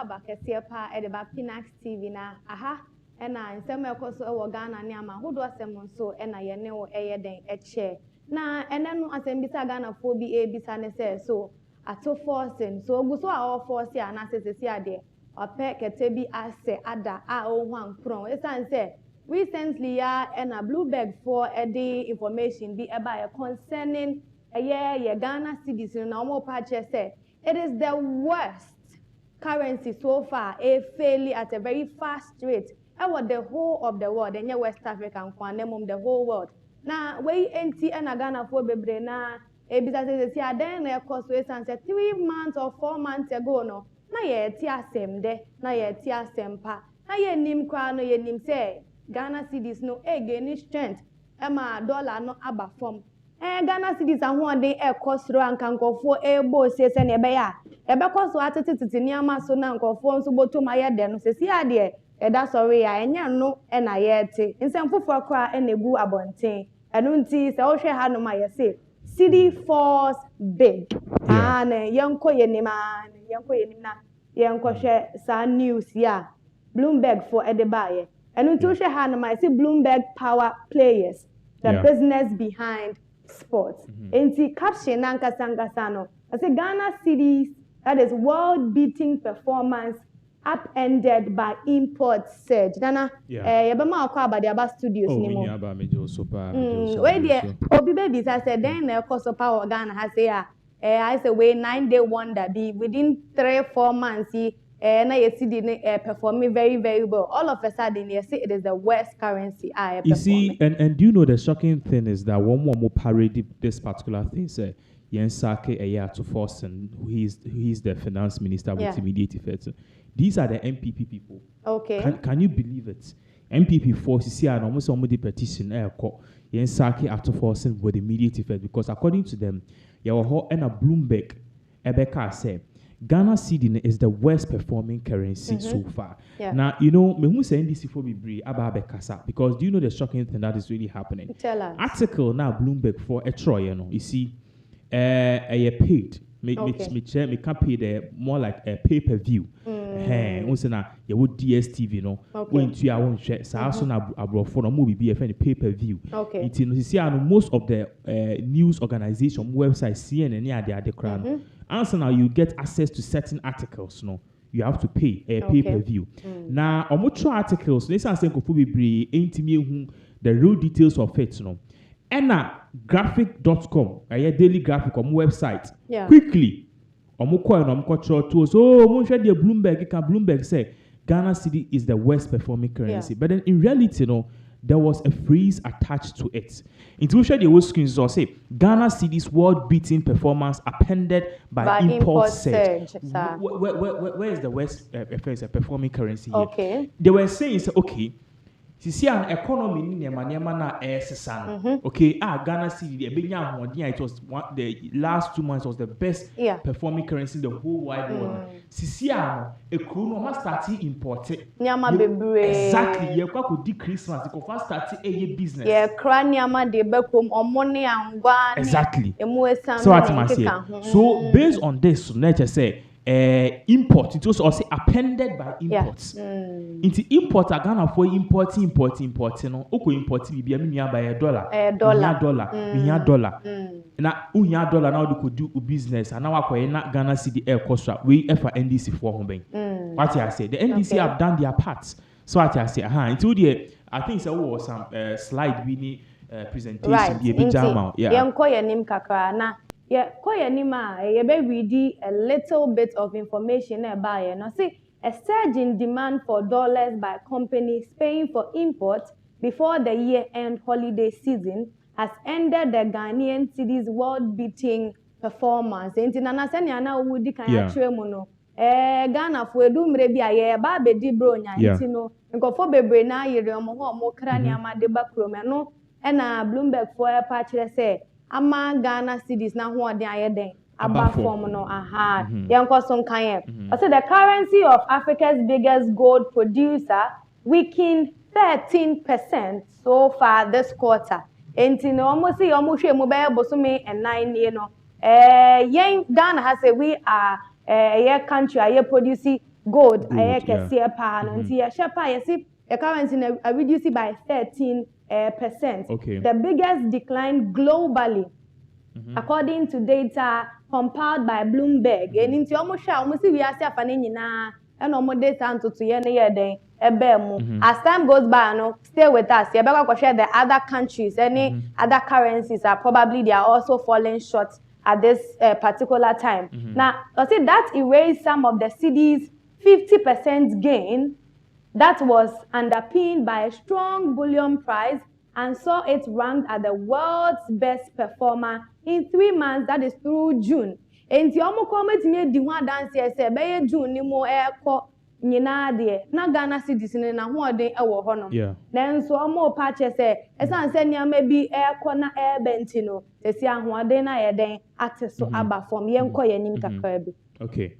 aba kese pa e de ba Pinaxtv na aha na nsem ekoso e wo Ghana ne ama hodo asem nso na ye ne wo eye den eche na ene no asem bisa Ghana fo bi e bisa ne se so Ato Forson so oguso a o force a na sesesi ade ope kete bi ase ada a o hwan kron esan se recently ya na Bloomberg for the information be about concerning ye Ghana Cedis na omo pa say it is the worst currency so far failing at a very fast rate what the whole of the world and West African kwanemum the whole world na we enti na Ghana for bebre na bisa say aden na cost we san 3 months or 4 months ago no na ye ti asem de na ye ti asem pa na ye nim kwa no ye nim say Ghana Cedis no gain strength ema dollar no aba form Ghana Cedis ahode cost ro anka nkofo bo se ne be ya ebe koso atetete niama so na nkofo nso boto ma ye de no se si ade da sorry ya enya no na ye te nsem foforo kwa egu abonten enu nti se wo hwe ha no ma ye se Cedi force big and yenko yenim na yenko hwe sa news ya Bloomberg for edebaye enu nti wo hwe ha no ma se Bloomberg power players the business behind sports enti caption anka sangasa no I say Ghana Cedis that is world beating performance upended by import surge nana yebema akwa abadiaba studios ni mo aba mejo so pa we there obi baby said then na cost power Ghana has say I say we 9-day wonder be within 3-4 months na you see the performing very very well all of a sudden you see it is the worst currency you see and do you know the shocking thing is that one more parody this particular thing say Yensake Ato Forson, who is the finance minister with immediate effect. These are the NPP people. Okay. Can you believe it? NPP forces here and almost the petition Yensake Ato Forson with immediate effect because according to them, and a Bloomberg Ebeka said Ghana Cedi is the worst performing currency so far. Yeah. Now, you know, me who say this for be Ababekasa because do you know the shocking thing that is really happening? Tell us. Article now Bloomberg for a Troy, you see. Paid. Me can't pay the more like a pay-per-view. Also now you would DSTV, no. When to your own share, so also now abroad for a movie be a pay-per-view. Okay. It's you see, most of the news organization websites, CNN, they are the crown. Also now you get access to certain articles, no. You have to pay a pay-per-view. Now, on much articles, let's say the real details of it, no. graphic.com a daily graphic on website quickly tools Bloomberg say Ghana Cedi is the worst performing currency but then in reality there was a freeze attached to it. Into share the whole screens or say Ghana Cedi's world beating performance appended by import surge. Where is the worst performing currency here? Okay. They were saying okay. See an economy in na okay, Ghana Cedi, it was the last 2 months was the best performing currency in the whole wide world. See, a crew must start importing. Exactly, you could decrease Christmas, you could start a business. Yeah, craniama de become or money and one. Exactly. So what I say. So based on this, let's just say import it was also appended by imports. Into import Ghana for importing no oko import bi a me by $1 $dollar na unya dollar now they could do business and now akoye na Ghana Cedi air cost we for NDC for ho ben what I say the NDC have done their part so what I say into the I think there was some slide we need presentation be a bit jam yenko nim kakra na koyanima read a little bit of information about it. Now see a surge in demand for dollars by companies paying for imports before the year-end holiday season has ended the Ghanaian Cedi's world-beating performance. Nana senya na wudi kan atwe mu no. Ghana fo edu mre bi aye ba be di bro nya ntino. Nkofo bebre na yire omo ho omo kra ni amade ba krome no. Na Bloomberg fo e pa kire say ama Ghana Cedis na ho ode ayeden aba form no yenko so kan so the currency of Africa's biggest gold producer weakened 13% so far this quarter enti no almost see almost hwe mu be bosome and 9 no yen Ghana has say we are a country produce gold aye kese pa no nti ye shepa ye see the currency reduced by 13%. Okay. The biggest decline globally, according to data compiled by Bloomberg. And into almost we are saying na and almost data and to ye den as time goes by, no, stay with us. You better share the other countries, any other currencies are probably they are also falling short at this particular time. Now, I say that erased some of the Cedis 50% gain that was underpinned by a strong bullion price and saw it ranked as the world's best performer in 3 months, that is through June. And the omo comment me di one dance here say be June ni mo nyina de na Ghana Cedis ni na ho ode ewo ho no. Nanso omo pa che say esan say niam bi na benti no sesi aho ode na ye den ate so aba form yenko yanim kakra bi. Okay.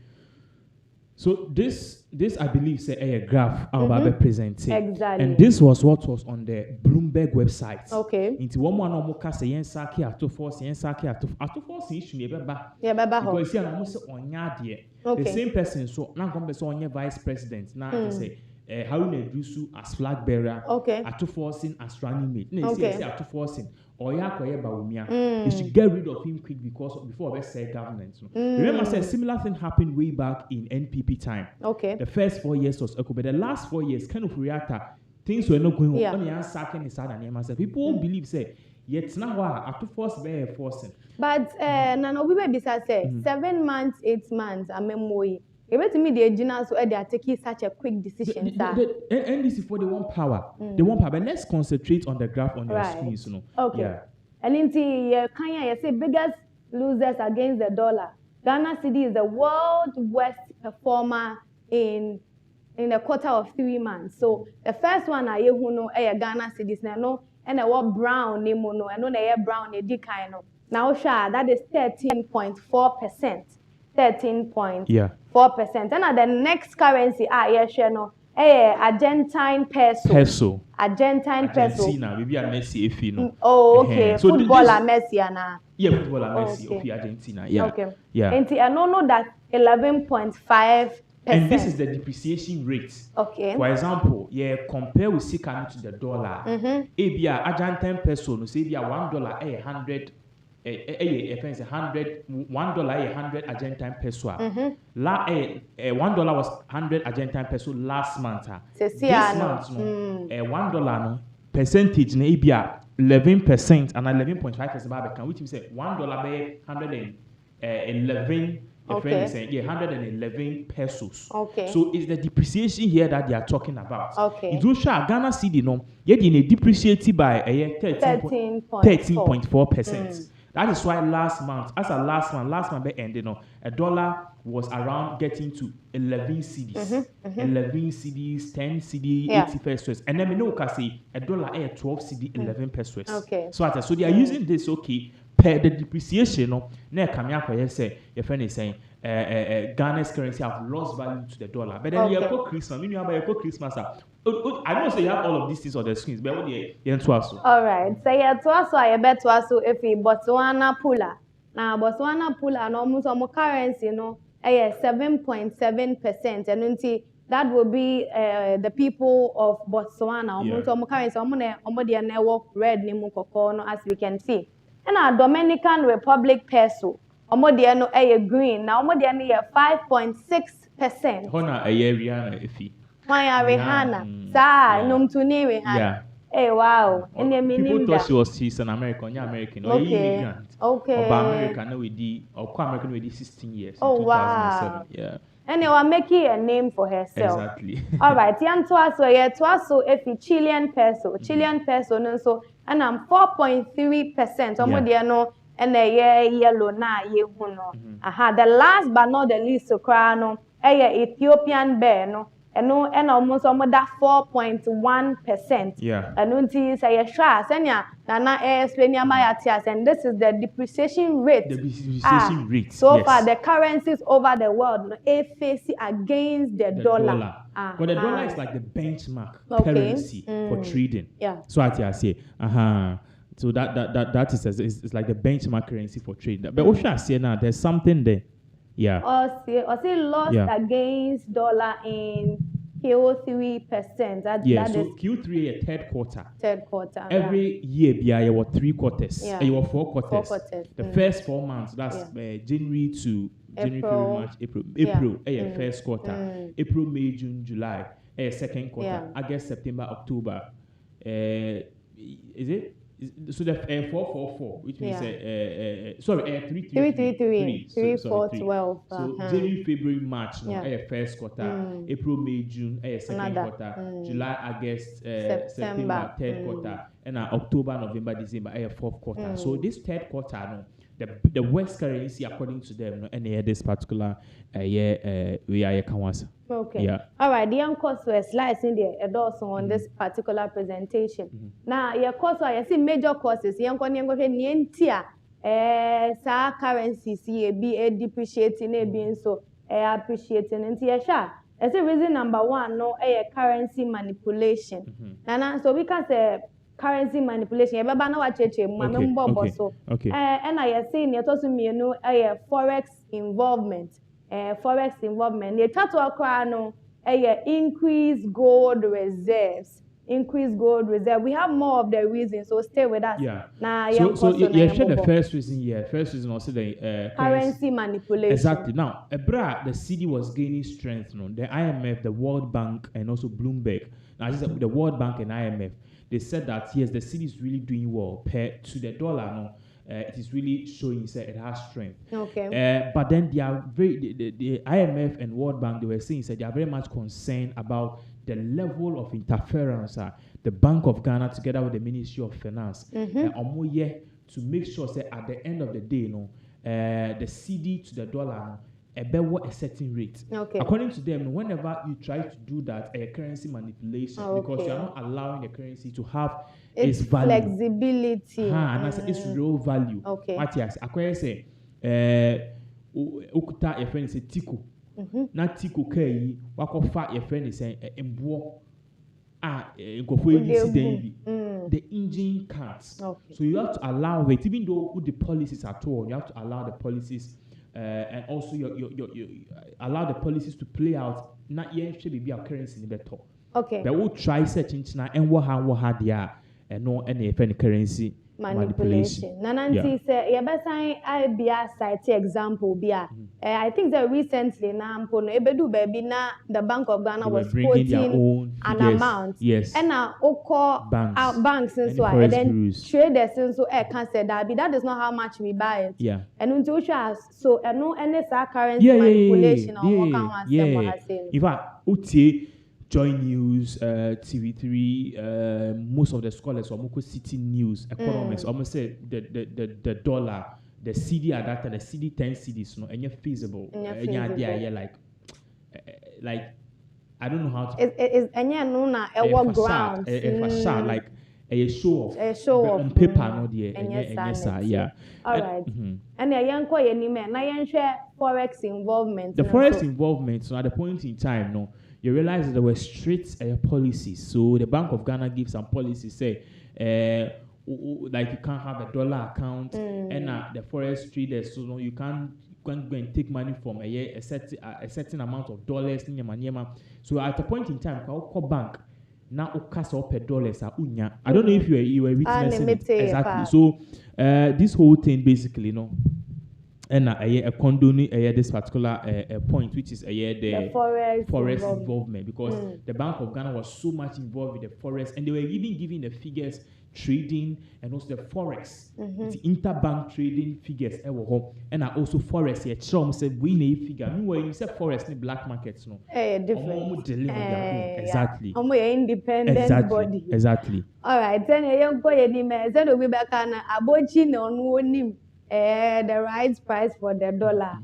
So this I believe say a graph I'll presenting. Exactly. And this was what was on the Bloomberg website. Okay. Into one more no say yensaki Ato Forson Ato Forson issue beba. Yeah, beba. Because see almost on yadie. The same person so now come be on vice president. Now they say Haruna Dusu as flag bearer. Okay. Ato Forson as running mate. No, say Ato Forson. Or you should get rid of him quick because before we say government. Remember, say similar thing happened way back in NPP time. Okay. The first 4 years was okay, but the last 4 years kind of reactor things were not going on. Only sacking his side and people won't believe say yet now Ato Forson be forcing. But Nano we be say 7 months, 8 months, a memory. Even to me, the engineers they are taking such a quick decision. And this is for the one power. The one power. But let's concentrate on the graph on your screens, you know. Okay. Yeah. And into Kenya, you say biggest losers against the dollar. Ghana Cedi is the world's worst performer in the quarter of 3 months. So the first one I know Ghana Cedi no and what brown name no and no brown no. Now that is 13.4%. 13.4%. And the next currency, no, Argentine peso. Argentine peso. Argentina, maybe a Messi if you know. Oh, okay. So footballer Messi, Anna. Yeah, footballer Messi of Argentina. Yeah. Okay. Yeah. And I know that 11.5%. And this is the depreciation rate. Okay. For example, compare with Sikano to the dollar. Ebia Argentine peso, no say $1 100. $1 100 Argentine peso. $1 was 100 Argentine peso last month. This month, $1 no percentage na ebia 11% and 11.5%, which means $1 be 111. Okay. 111 pesos. Okay. So it's the depreciation here that they are talking about. Okay. In Joshua, Ghana Cedi no, yet in a depreciated by 13.4%. That is why last month be ending, $1 was around getting to 11 cedis. 11 cedis, 10 cedi, 80 pesos. And then we know say $1 12 cedi, 11 pesos. Okay. So they are using this per the depreciation na come here say your friend is saying Ghana's currency have lost value to the dollar. But then you have Christmas. When you have Christmas, I don't say you have all of these things on the screens, but what do you to us? All right. So I bet to us if Botswana pula. Now Botswana pula no almost currency 7.7%. And that will be the people of Botswana. Almost currency their network red as we can see. And our Dominican Republic peso, no green. Now no 5.6%. Hona Rihanna ifi. Maya Rihanna. Sa numtuni Rihanna. Hey wow. People thought she's an American, American or immigrant. Okay. Or American American with 16 years. Oh 2007. Wow. Yeah. And they were making a name for herself. Exactly. All right. Twaso if Chilean peso. Chilean peso no so and I'm 4.3%. No and yellow na no. The last but not the least so no Ethiopian bear no and almost that 4.1%. Yeah. And until say senya nana and this is the depreciation rate. The depreciation rate. So far the currencies over the world face against the dollar. But the dollar is like the benchmark currency for trading. Yeah. So I say, so that is like the benchmark currency for trading. But what should I say now? There's something there. Yeah. Or say lost against dollar in Q3%. That so is Q3 a third quarter. Every year, you have 3 quarters. Yeah. You have 4 quarters. 4 quarters. The first 4 months, that's January to January, February, March, April. April, first quarter. April, May, June, July, second quarter. August, September, October. Is it? So the 444, which means 333. 3 4 12. So January, February, March, first quarter. April, May, June, second quarter. July, August, September, third quarter, and October, November, December, fourth quarter. So this third quarter, no. The West currency, according to them, no, and this particular we are Kawasa. Okay. Yeah. All right. The course were slicing the also on this particular presentation. Now, your course, I see major courses. Young Nientia, sa currencies, be depreciating, being so appreciating, and Tiasha. As a reason number one, no, currency manipulation. So we can say currency manipulation. Everybody know what Okay. And I say near to me, forex involvement. Forex involvement. The total crown increased gold reserves. We have more of the reasons, so stay with us. Yeah. Now, so you share the first reason here. First reason also the currency manipulation. Exactly. Now, the Cedi was gaining strength. No? The IMF, the World Bank, and also Bloomberg. Now, the World Bank and IMF, they said that yes, the Cedi is really doing well paired to the dollar. No. It is really showing that it has strength. Okay. But then they are the IMF and World Bank, they were saying that they are very much concerned about the level of interference the Bank of Ghana together with the Ministry of Finance to make sure that at the end of the day, the Cedi to the dollar a certain rate. Okay. According to them, whenever you try to do that, a currency manipulation, because you are not allowing the currency to have its value. Flexibility. And that's its real value. Okay. What you say, Ukuta, your friend is a tiku. Not tiku kei, wakofa, your friend is a embo. The engine can't. Okay. So you have to allow it, even though the policies at all, you have to allow the policies. And also you allow the policies to play out. Not yet should be our currency in the top. Okay. But we'll try searching now and what had there and no any currency manipulation. Nananti say I be a cite example be I think that recently na ebedu baby na the Bank of Ghana was quoting an amount. Yes. And now banks and so and then traders and so can say that is not how much we buy it. Yeah. And until so no any currency manipulation or what can in fact, Joy News, TV3, most of the scholars are City News, economists, almost say the dollar, the Cedi at that time, the Cedi 10 Cedis, and you're feasible. And your idea, like I don't know how to. Is any nuna a work ground? A facade, like a show off. A show off. On paper, no dear. Yeah. All right. And a young boy, any man, I share forex involvement. The forex involvement. So at the point in time, no. You realize that there were strict policies. So the Bank of Ghana gives some policies, say, like you can't have a dollar account, and the forex traders, so you can't go and take money from a certain amount of dollars. So at a point in time, call bank now cash up per dollars. I don't know if you were witnessing it. Exactly. So this whole thing basically, and a condone this particular point, which is the forest involvement, because the Bank of Ghana was so much involved with the forest, and they were even giving the figures trading and also the forex, the interbank trading figures, and also forest here. Chom said we need figure. Meanwhile, you said forest in black markets, no? Different. Exactly. Independent body. Exactly. All right. Then a young boy, said we back on abochi on the right price for the dollar.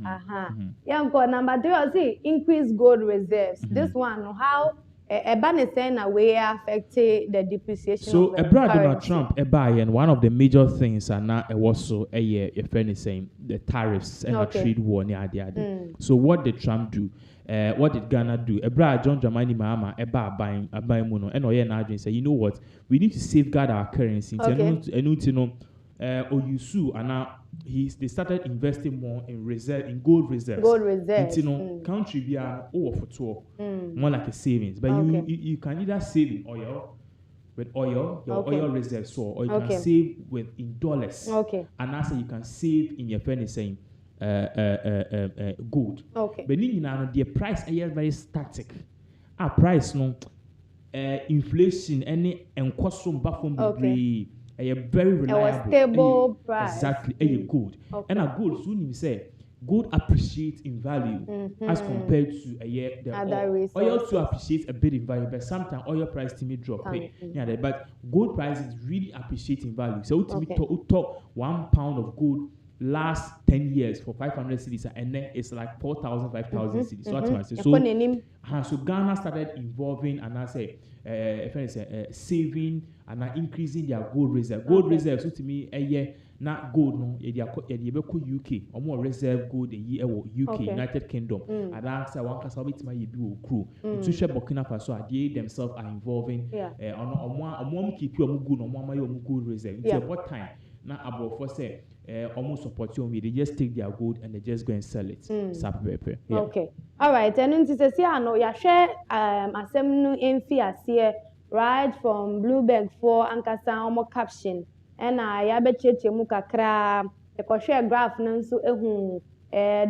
Young boy, number 3, I see increased gold reserves. This one, how a ban is saying a way affected the depreciation. So, Donald Trump, and one of the major things are now also a friend is saying the tariffs and the trade war near the other. So, what did Trump do? What did Ghana do? John Dramani Mahama, buying mono, and now say, you know what? We need to safeguard our currency. And Oyusu and now they started investing more in gold reserves. Gold reserves. It's, country we are over for tour, more like a savings. But you can either save in oil with oil, your oil reserves, or you can save in dollars. Okay. And also you can save in your friend is saying gold. Okay. But now the price is very static. Our price no inflation any and cost from baffum a very reliable, stable price. Exactly, good. And a gold soon you say gold appreciates in value as compared to the other resources. Oil to appreciate a bit in value, but sometimes oil price to me drop. But gold prices really appreciate in value. So to me talk 1 pound of gold last 10 years for 500 cedis, and then it's like 4,000, 5,000 cedis. So that's so Ghana started involving and I say saving and increasing their gold reserve. Gold reserve, so to me, not gold, no, UK or more reserve gold in UK, United Kingdom. And I say one case of my do crew. To share Burkina Faso, they themselves are involving on one keep your good on one gold reserve. It's about time. Now about for say almost support you, they just take their gold and they just go and sell it. Okay. All right. And then to say I know you share asem in fear right from Blueberg for Ankasa omo caption. And I be cheche mu kakra e share graph no so ehu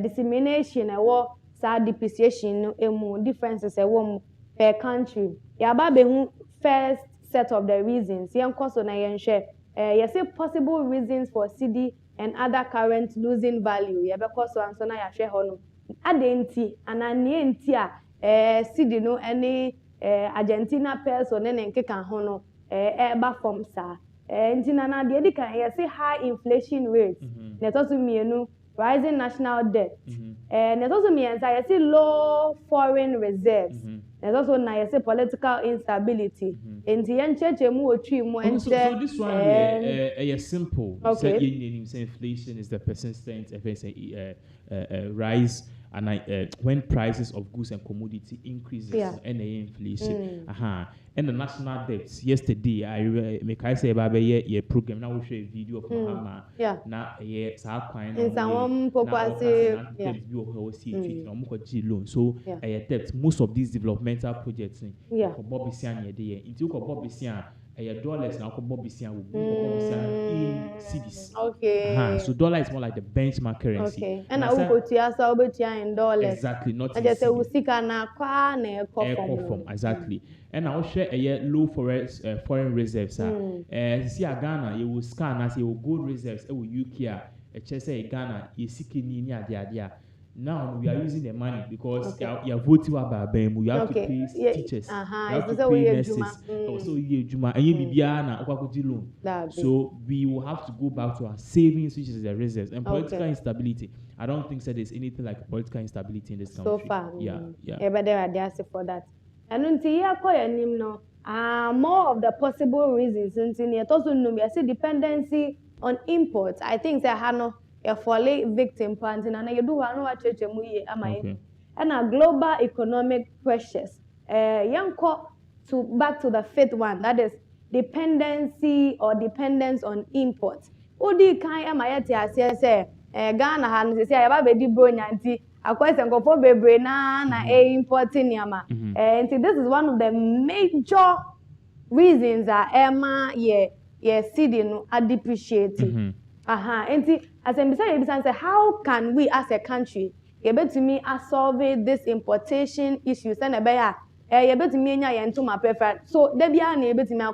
dissemination e sad depreciation no emu differences e per country. Ya ba be hu first set of the reasons. Yen koso na yen share you say possible reasons for Cedi and other current losing value. Yeah, because so and so na ya share hono. Adenti ananie enti a Cedi no any Argentina peso ne nkeka hono eba from sa. Enti na de di kan you say high inflation rates. Ne to so mienu rising national debt. Ne to so miensa you say low foreign reserves. There's also now say political instability. In the end, church and so this one is simple. Okay. Say inflation is the persistent rise and when prices of goods and commodity increases and inflation. And the national debts. Yesterday, I say about a program. Now we show a video of Mahama. Now so debt. Most of these developmental projects for Bobby Sian into Bobby Sian dollars now Bobby Sian in Cedis. Okay. So dollar is more like the benchmark currency. Okay. And I will go to your sober in dollars. Exactly, not in form. Exactly. And I'll share a low foreign reserves. See Ghana, you will scan as you will gold reserves, UK, Ghana, you seek in the now we are using the money because you are voting about them. You have to pay teachers. You have to pay nurses. Also, so we will have to go back to our savings, which is the reserves, and political instability. I don't think that there's anything like political instability in this country. So far, yeah. But there are for that. And until more of the possible reasons. Until you also know, I say dependency on imports. I think that Hano. A folly victim planting and you do one church and a global economic pressures. Back to the fifth one, that is dependency or dependence on imports. Odi kan amayati say Ghana han say aba be di bro nyanti akwese nkofo bebre na importing yama. And this is one of the major reasons that Cedi no are depreciating. As I say, how can we as a country able to me solve this importation issues and able to me into my preferred. So there be able to me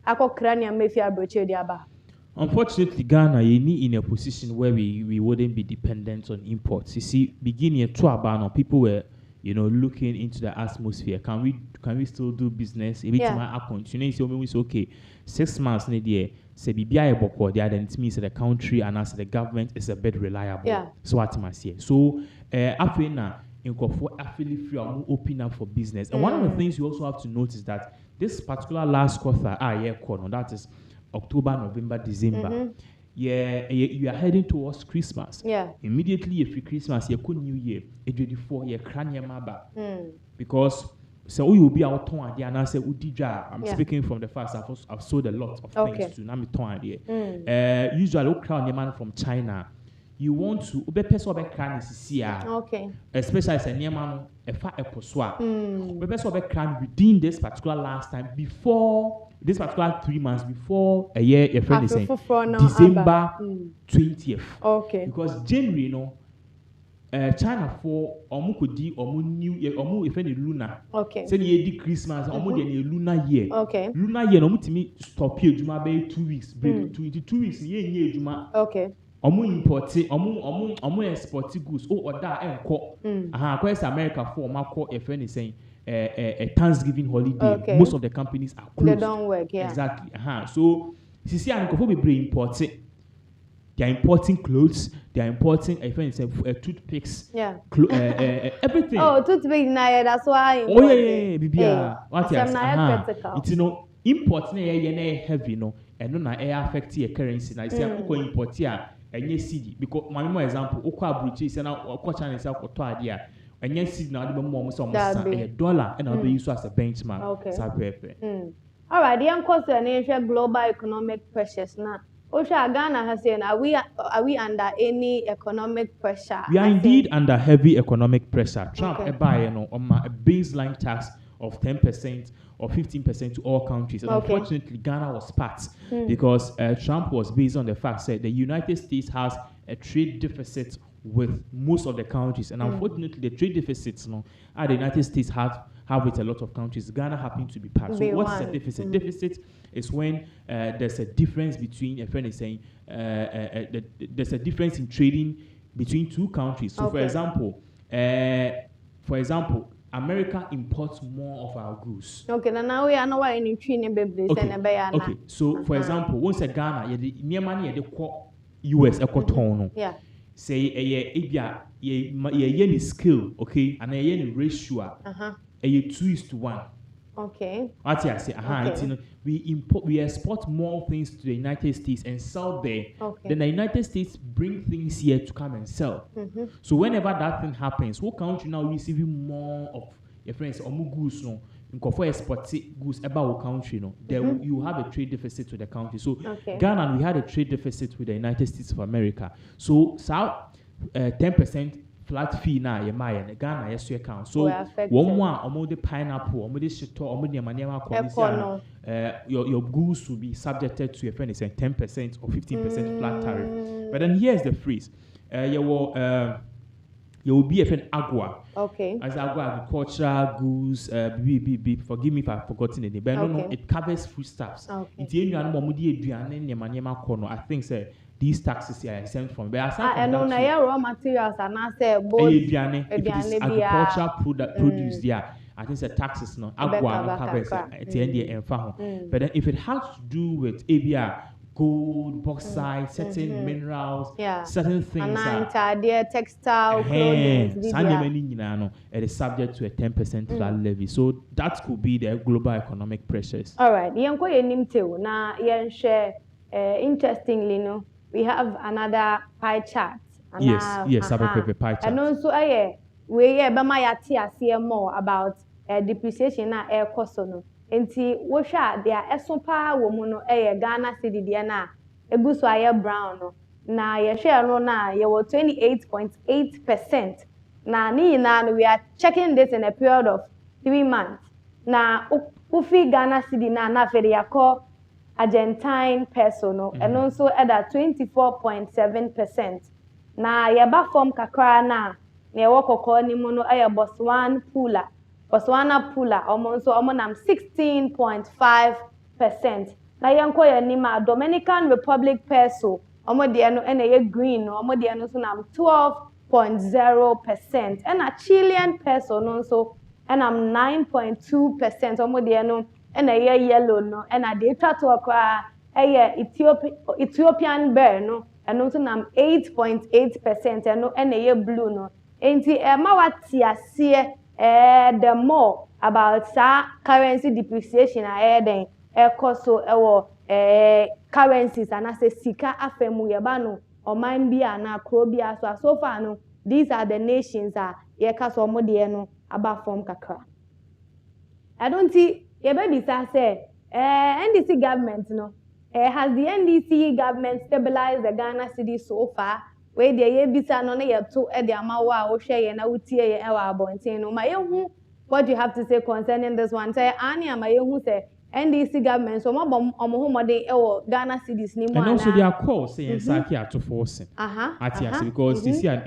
ako cranium mafia broche diaba. Unfortunately, Ghana is in a position where we wouldn't be dependent on imports. You see, beginning to about people were looking into the atmosphere. Can we still do business? If it's continue, so okay, 6 months in the year. Say then it means that the country and as the government is a bit reliable. So what I say. So after now, free open up for business. And one of the things you also have to notice that this particular last quarter, that is October, November, December. You are heading towards Christmas. Immediately after Christmas, you could New Year, 24 year cranium because So you will be out on idea and I say Udija. I'm speaking from the fact I've sold a lot of things to Nami Ton idea. Usually crowd the man from China. You want to person especially as a near man a fat eposwa. Within this particular last time before this particular 3 months before a year a friend is saying December 20th. Okay. Because January China for omukodi new year if any lunar. Okay. Say the Christmas the lunar year. Okay. Lunar year omutimi stop here juma be 2 weeks. 2 weeks year juma. Okay. Omu import export goods oda enko across America for mako a friend is saying a Thanksgiving holiday. Okay. Most of the companies are closed. They don't work, yeah. Exactly. So sisi ankofo be bring importing. They are importing clothes. They are importing toothpicks. Yeah. Everything. Oh, toothpicks now. That's why. Oh yeah, bibia. What is it's import na heavy no, and no na affect your currency. Na say ko import here. Enye Cedi because my more example okwa abrochi say na okwa China say okoto ade a enye Cedi na ade be mo so $1 and I'll be used as a benchmark. Okay. All right, the course and global economic pressures now. Osha Ghana has said are we under any economic pressure? We are indeed under heavy economic pressure. Trump on a baseline tax of 10% or 15% to all countries. And unfortunately, Ghana was part because Trump was based on the fact that the United States has a trade deficit with most of the countries. And unfortunately, the trade deficits the United States have with a lot of countries. Ghana happened to be part. So what is a deficit? Deficit is when there's a difference between, a friend is saying, there's a difference in trading between two countries. So for example, America imports more of our goods. Okay, now we are not in training baby. Okay, so for example, once a Ghana, near money US equatorial. Yeah. Say a skill, okay, and a ratio. 2:1. Okay. What I say, we export more things to the United States and sell there. Okay. Then the United States bring things here to come and sell. So whenever that thing happens, what country now receiving more of your friends or more goods no? For export goods about country no, then you have a trade deficit with the country. So Ghana, we had a trade deficit with the United States of America. So 10% flat fee na Ghana yes you account. So one more the pineapple, the shito, your goods will be subjected to a friend is 10% or 15% flat tariff. But then here's the freeze. You will be a friend agua. Okay. As agua agricultural goods, forgive me if I've forgotten it, but no, it covers foodstuffs. Okay. I think these taxes are exempt from. But aside from that, raw materials and I say if it is agricultural produce there, I think the taxes no agua covers at the end but then if it has to do with ABR, gold, bauxite, certain minerals, certain things, textile, clothing, it is subject to a 10% flat levy. So that could be the global economic pressures. All right, interestingly, no, we have another pie chart. Yes, pie chart. And also, we more about depreciation na air cost no. Enti wo hwa dia esopa wo mu no Ghana Cedi dia na eguso aye brown no na ye hwe no na ye wo 28.8%. Na ni na we are checking this in a period of 3 months. Na ufi Ghana Cedi na fe de yakọ Argentine peso no and also at 24.7%. Na ye ba form kakra na ye wo kokọ ni mu no Botswana Pula almost 16.5%. Na yanko ya nima Dominican Republic peso de no ene green no de no so nam 12.0%. And a Chilean peso no so and 9.2%. De no ene yellow no and a data to akwa Ethiopian bear no and also nam 8.8% and no ene blue no. Enti ma wati asie the more about currency depreciation then cost so currencies and as a sika afemu yebano or mine bia na krobia so far no these are the nations that yeka so mo de no about form kakra. I don't see your baby say NDC government no has the NDC government stabilized the Ghana city so far where the yebisa no na yeto e de amawa a wo hwe ye na wutie ye e wa abonten no ma yehu what do you have to say concerning this one say ani ama yehu say NDC government so mo modern Ghana cities ni mo and also their call saying Saki Ato Forson. Because you see an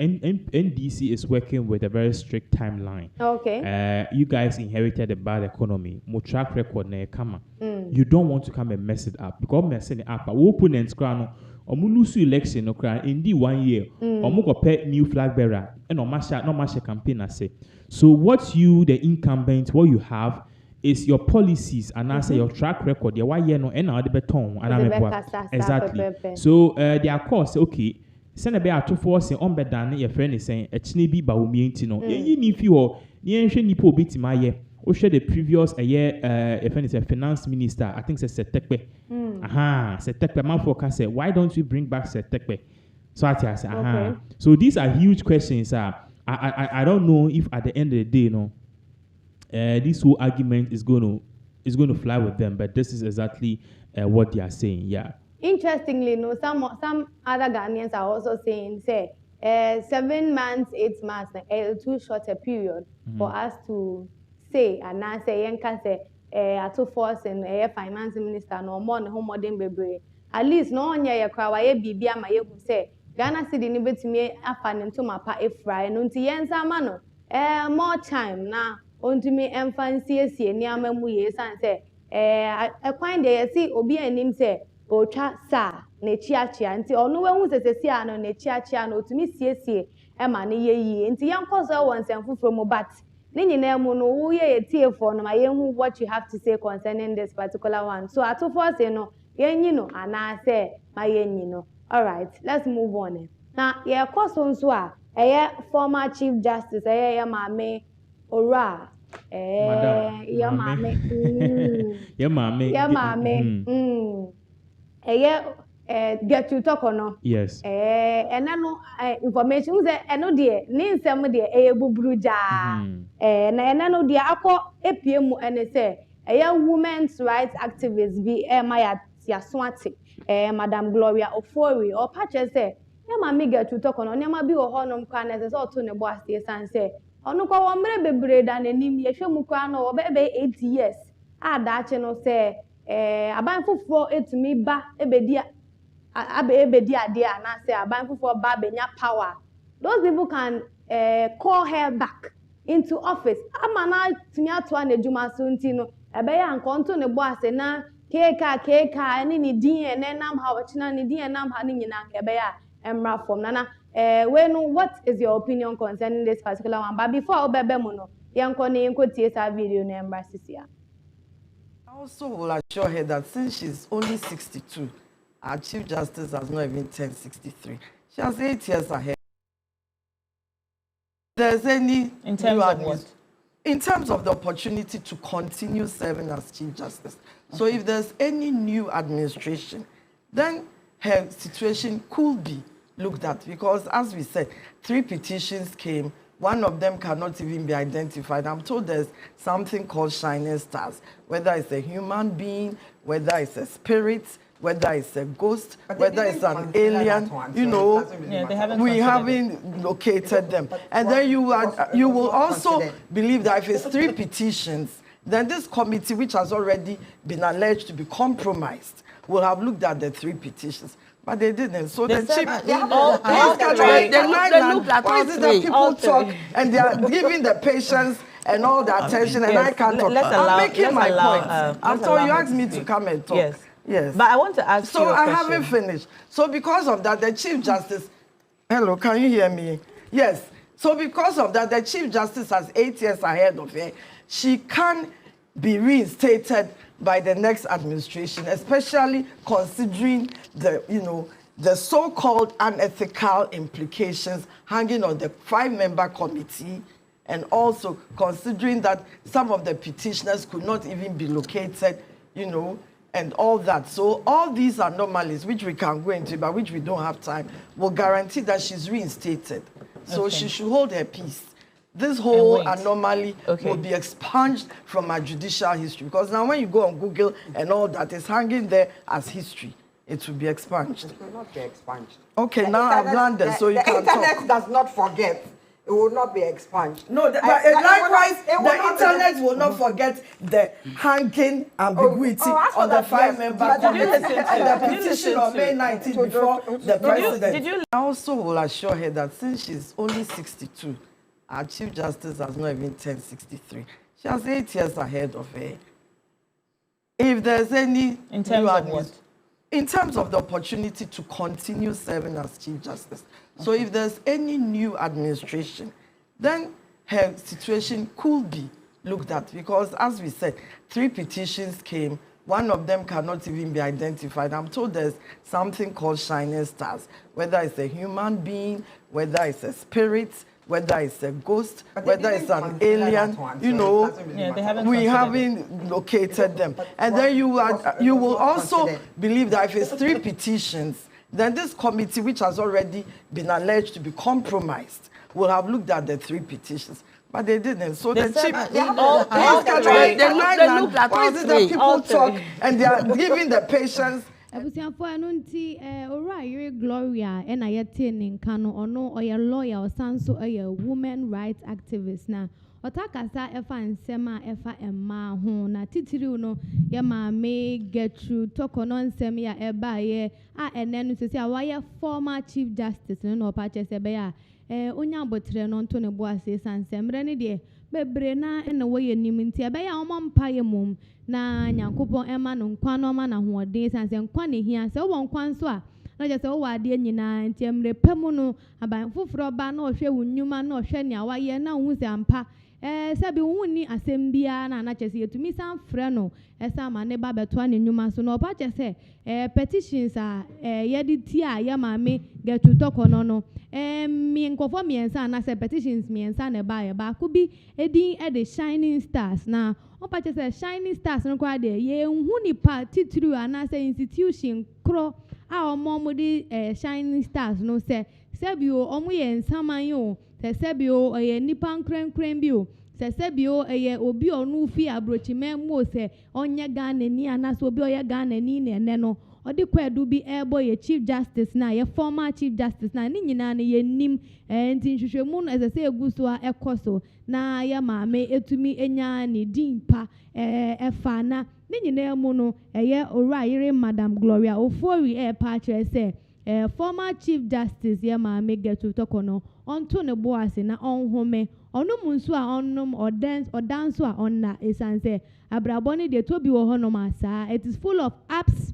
NDC is working with a very strict timeline. Okay. You guys inherited a bad economy. Mo track record na kama. You don't want to come and mess it up because messing it up. Opponents crown lose election no cry in the 1 year. Go pay new flag bearer and no masha campaign I say. So what you the incumbent what you have is your policies and I say your track record. Your 1 year no and the beton and exactly. So their course okay. Send a bit Ato Forson on bedan your friend is saying a chnibi ba umienti no. Ye ni fi ho ni enhwe nipo bit my year. O share the previous a year a friend is a finance minister. I think it's Setekpe. Setekpe man for say why don't we bring back Setekpe? So I say So these are huge questions. I don't know if at the end of the day, you know, this whole argument is going to fly with them, but this is exactly what they are saying. Yeah. Interestingly, no, some other Ghanaians are also saying, say, 7 months, 8 months, too short a period for us to say, and I say, Yenka say, Ato Forson and finance minister, no more, no more than baby. At least no one ya crowd, Bibia, my say, Ghana City nibet to me, a fan into my pa if fry, and until Yensa mano, more time now. Onto me and fancy near memory, and say, I find there, see, Obi and him say, Ocha sa, ne chiachia, and see, or no one who's a siano, ne chiachia, no to me, see, Emma, ye, and the young cousin once and from a bat. Nini nemo no who ye tear for no my young what you have to say concerning this particular one. So Ato Forson no, yen you know, and I say, my yen you know. All right, let's move on. Now, yeah, course on so former Chief Justice, Mame. Ora, your mommy. Get to talk or no? Yes. And I know information that I know dear, name some dear Bubruja. And I know dear Ako APM and say a women's rights activist be Maya Swati, Madam Gloria Ofori or Patches say, Yamma get to talk on Yama be or Honum Canas as all to the boss, and say. Ono kwa wamre bebre da nanim ye hwe mu kwa no obebe 8 years ada che no say aban fofo etumi ba ebedi ade na say aban fofo ba benya power. Those people can call her back into office amana tumi ato anadwuma so nti no ebe ya nkonto ne bo ase na keka ni din ene nam ha wachina ni din nam ha ni nyina ebe ya emra form nana what is your opinion concerning this particular one? But before Obebemono, Yanko tie video na embassy. I also will assure her that since she's only 62, our Chief Justice has not even turned 63. She has 8 years ahead. There's any in terms of what? In terms of the opportunity to continue serving as Chief Justice. Okay. So if there's any new administration, then her situation could be looked at, because as we said, 3 petitions came. One of them cannot even be identified. I'm told there's something called shining stars, whether it's a human being, whether it's a spirit, whether it's a ghost, whether it's an alien, you know, we haven't located them. And then you will also believe that if it's 3 petitions, then this committee, which has already been alleged to be compromised, will have looked at the 3 petitions. But they didn't. So the chief, people talk and they are giving the patients and all the attention, and I can't talk. I'm making my point. After you asked me to come and talk. Yes. But I want to ask you a question. So I haven't finished. So because of that, the Chief Justice, hello, can you hear me? Yes. So because of that, the Chief Justice has 8 years ahead of her. She can be reinstated by the next administration, especially considering the so-called unethical implications hanging on the 5-member committee, and also considering that some of the petitioners could not even be located, and all that. So all these anomalies, which we can go into, but which we don't have time, will guarantee that she's reinstated. So she should hold her peace. this whole anomaly will be expunged from our judicial history. Because now when you go on Google and all that, it's hanging there as history. It will be expunged. It will not be expunged. Okay, now I've landed, so you can talk. The internet does not forget. It will not be expunged. No, but likewise, the internet will not forget the hanging ambiguity on the 5-member committee and the petition on May 19th before the president. I also will assure her that since she's only 62, our Chief Justice has not even turned 63. She has 8 years ahead of her. If there's any... In terms of what? In terms of the opportunity to continue serving as Chief Justice. So if there's any new administration, then her situation could be looked at. Because as we said, 3 petitions came. One of them cannot even be identified. I'm told there's something called shining stars, whether it's a human being, whether it's a spirit, whether it's a ghost, whether it's an alien, you know, we haven't located them. And then you will also believe that if it's 3 petitions, then this committee, which has already been alleged to be compromised, will have looked at the 3 petitions. But they didn't. So the chief, they looked at the people talk and they are giving the patients. Abusiafo eno nti ora yire Gloria na yete ne nka no ono oye lawyer osanso oye women rights activist na otakasa efa nsema efa emma ho na titiri no ye maame Getru tokono nsem ya eba ye a ene no sesi a waye former chief justice no opa chese be ya onya botre no nto ne bo ase sansemre ne de bebre na ene woye nim nti ebe ya omampa ye mum na nyankopon ema no nkwa no ma na hoɔden sanse nkwa ne hia sɛ wo nkwa nso a na je sɛ wo ade nyina nti emre pɛmu no aban foforo ba na ɔhwɛ wo nnwuma na ɔhwɛ ne awaye na hu sɛ ampa sɛ bi wo ni asɛm bia na na kyɛ sɛ yetumi san frɛ no ɛsa ma ne ba bɛto ne nnwuma so na ɔpa kyɛ sɛ petitions a yɛde ti a yɛ maame Getru tɔkɔno no mi nkɔfɔ miɛnsa na sɛ petitions miɛnsa na ba ko bi edin de shining stars na opa chese shining stars no kwa de ye hu nipa titru ana se institution kro a omo di shining stars no se bio omo ye nsaman yo se bio ye nipa nkrenkren bio se bio ye obi onu fi abrochime mu se onye Ghana ni ana so obi oye Ghana ni ne no odi kwadu bi ebo ye chief justice na ye former chief justice na ni nyina ne ye nim nti nhwehwemu no se eguso a ekoso na ya maame etumi enya ne dimpa efa na ni nyina mu no ye ora yire Madam Gloria Ofori pa kire se former chief justice ya maame Getru tɔkɔno onto ne bo ase na onhome onum nso a onum odanso a onna esanse abrabɔ de tobi wo honom asa. It is full of ups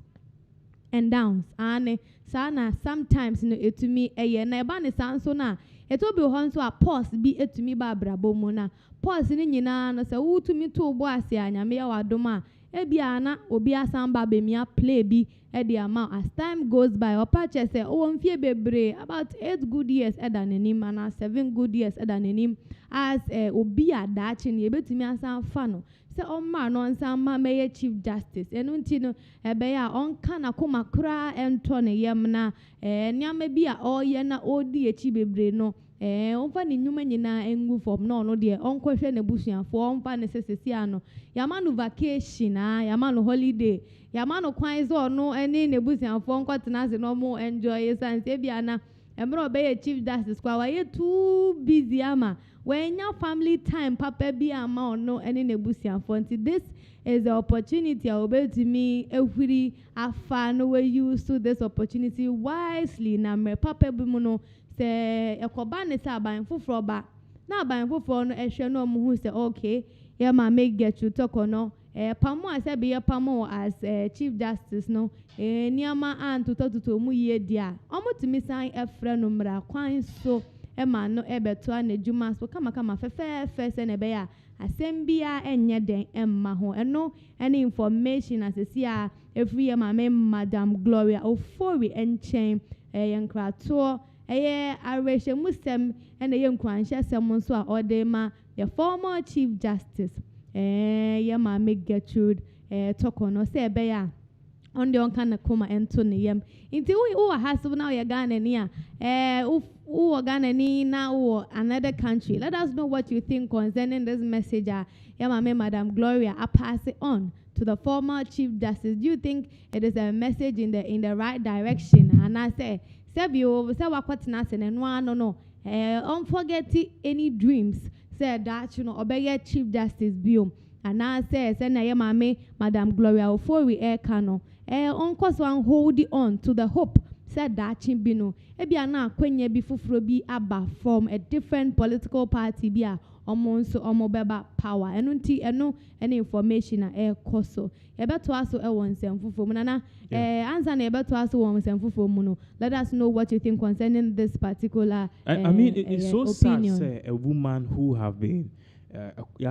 and downs and sana sometimes no etumi na eba ne sanso na etobi ho nso a pause bi etumi ba abrabɔ mu na pause ni nyina no sɛ wutumi to bo ase anyame ya wadom a ebia na obi asamba bemia play bi the amount as time goes by opa che say o mfie bebre about 8 good years edanenim and 7 good years edanenim as obi adachi ne ebetumi asan fa no say o ma no nsan ma meye chief justice enu nti no ebe ya onka na koma kra ento ne yem na niam bi a oye na odi echi bebre no onfa ni nyuma nyina engu form no no de onkohwe ne busuafo onfa ne sesesi ano yama no vacation yama no holiday yama no kwan zo no eni ne busuafo onkotena se no mo enjoy sense bia na emro obey chief justice kwa waye too busy ama when your family time papa bi ama no eni ne busuafo nti this is the opportunity to me ehuri afa no we use to this opportunity wisely na me papa bi mu no se ekoba ne se aban foforo ba na aban foforo no ehwe no mu hu se okay ya ma make get you talk no pamo ase be ya pamo as chief justice no niama anto to mu ye dia omutimi san efre no mra kwan so ma no ebeto anadwuma so kama fefe se ne be ya asem bia enye den emma ho eno any information asesi a every year ma Madam Gloria Ofori enchen yenkrato arreshe musem ene yenkwanshe sem so a odema the former chief justice ya ma Getru tɔkɔno se ebe ya on the kind of coma and Tony into who has now your Ghana near who Ghana now or another country. Let us know what you think concerning this message. Madam Gloria, I pass it on to the former Chief Justice. Do you think it is a message in the right direction? And I say, Sebio, say what nothing and one no. Unforget any dreams. Said that you know obey Chief Justice Bio. And I say, send a mame, Madam Gloria, before we air cano. Uncle one hold on to the hope. Said that chimbino. Ebiana kwenye bifufro bi aba from a different political party bia omonso omobeba power. Enunti eno any information na koso. Ebeto aso won semfufo munana. Answer na ebeto aso won semfufo muno. Let us know what you think concerning this particular I mean it's so opinion. sad say a woman who have been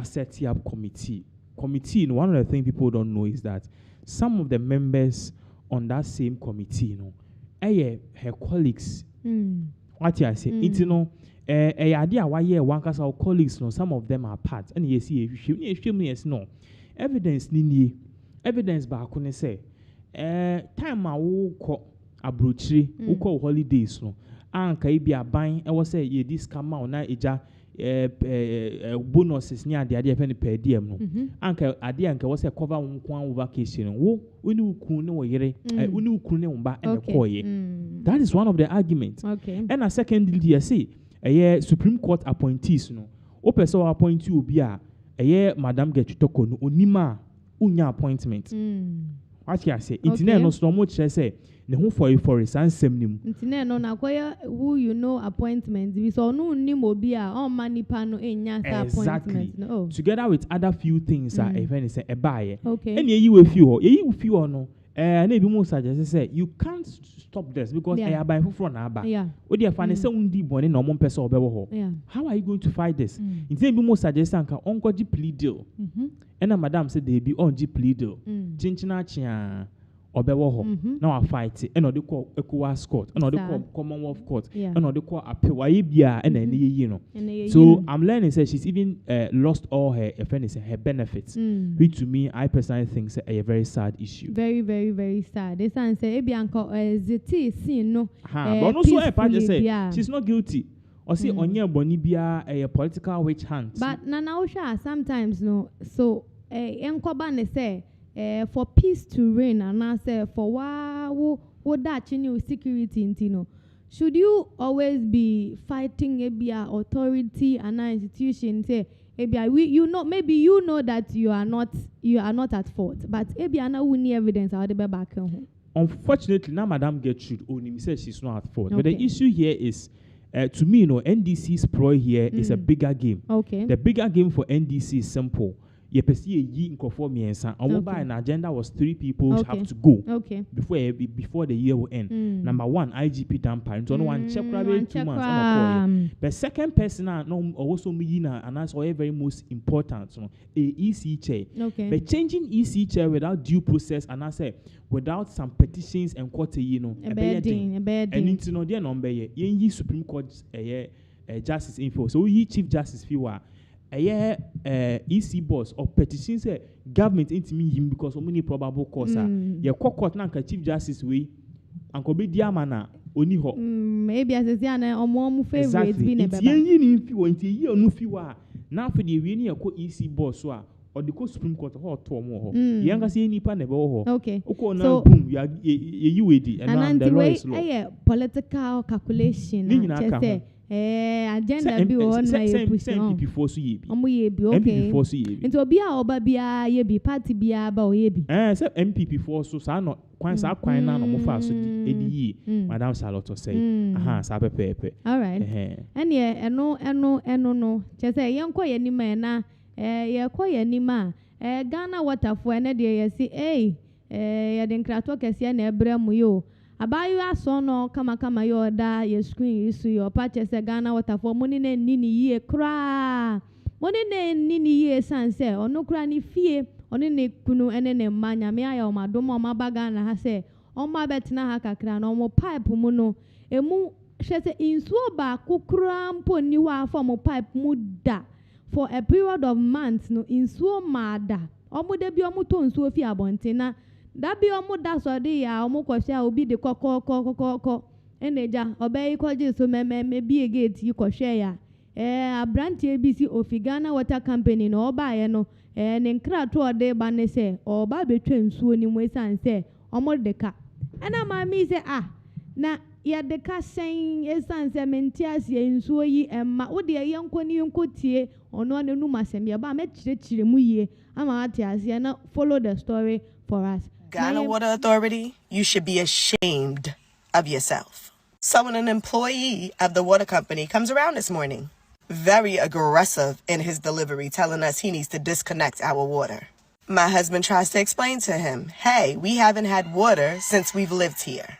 setting up committee. And one of the things people don't know is that some of the members on that same committee, her colleagues. What I say, it's idea why one cause our colleagues, some of them are part. And you see, yes, no evidence, evidence back when say, time I walk abroad, walk holidays, no, and be a buying. I was say, ye this come out now, bonuses near the idea penny per diem no anka idea anka was a cover on vacation wo uni kunu wo yere uni kunu umba and koye. That is one of the arguments. Okay. And a secondly you see a Supreme Court appointees no o person appoint you be a Madam Getutoko no onima unya appointment. What you say internet no so much say ne ho for a sansem nim internet no na koya who you know appointment we so no nim obi a on manipa no enya appointment no. Together with other few things are even say e buy and you will feel no na be mo suggest say you can't stop this because e buy for na aba we dey find say undi bone na omon person obewo ho. How are you going to fight this? Instead be mo suggest anka onko ji plea deal and madam said they be on ji plea deal chinchina chia obewo ho now I fight it and they call ECOWAS court and they call Commonwealth court and they call appeal why bia and you know. So I'm learning say she's even lost all her her benefits, which to me I personally think is a very sad issue. Very, very, very sad. This one say Ebianco Zeti sin no. But also a part just say she's not guilty. Or see onye bonibia a political witch hunt. But Nanaosha sometimes no. So enkoba ne say for peace to reign and I say for what that security intino. Should you always be fighting ebia authority and an institution say ebia maybe you know that you are not at fault, but ebia na wuni evidence how they be back home. Unfortunately, now Madam Gertrude only says she's not at fault. But the issue here is to me, NDC's ploy here is a bigger game. Okay. The bigger game for NDC is simple. You perceive a year in conformance, and an agenda was 3 people have to go before the year will end. Number 1, IGP damper, and one check 2 months. The second person also and that's all very most important. So, a EC chair. But changing EC chair without due process, and I say without some petitions and court, a bad thing. And into no dear number, ye Supreme Court justice info. So ye Chief Justice Fiwa. EC boss or petitions government into me him because of many probable cause. Ye court nanka Chief Justice we anko be diamana oni ho. Maybe as a ziana or more favorite been a baby. Now for the winning a EC boss or the Supreme Court or 2 more. Younger see any pan okay. So boom, you and the law is law. Political calculation. Agenda be on my NPP force ye be. NPP force ye be. Into be oba bia ye be party bia ba o ye be. Say NPP force so sa no kwan sa kwan na no mo fa so edi Madam Charlotte say. Sa pepe. All right. And ye eno no. Che say yenko ye nima na ye ko ye nima Ghana waterfall na de ye say ye den krato kese na ebre mu yo. Abayu aso no kama yo da ye screen isu yo patches Ghana waterfall money na nini ye kra money na nini ye sanse ono kra ni fie ono ne kunu ene ne manya me aya o madom o mabaga na ha se o ma betina ha kakra na o pipe mu no emu hwese insuo ba kokra mpo ni wa form pipe mu da for a period of months no insuo ma da o mu da bi o mu to nsuo fi abonte na that be almost that's what they are almost will be the coco eneja obey koji so maybe a gate you could share a brand ABC of Ghana Water Company no buy no and in crato de banne say or baby train soon in ways and say almost the car and mammy say na ya de ka saying esan se mentias ye nsuo yi emma wo de yenko ni yenko tie ono anu masem ya ba me chire mu yie ama ate ase na follow the story for us. Ghana Water Authority, you should be ashamed of yourself. So when an employee of the water company comes around this morning, very aggressive in his delivery, telling us he needs to disconnect our water. My husband tries to explain to him, hey, we haven't had water since we've lived here.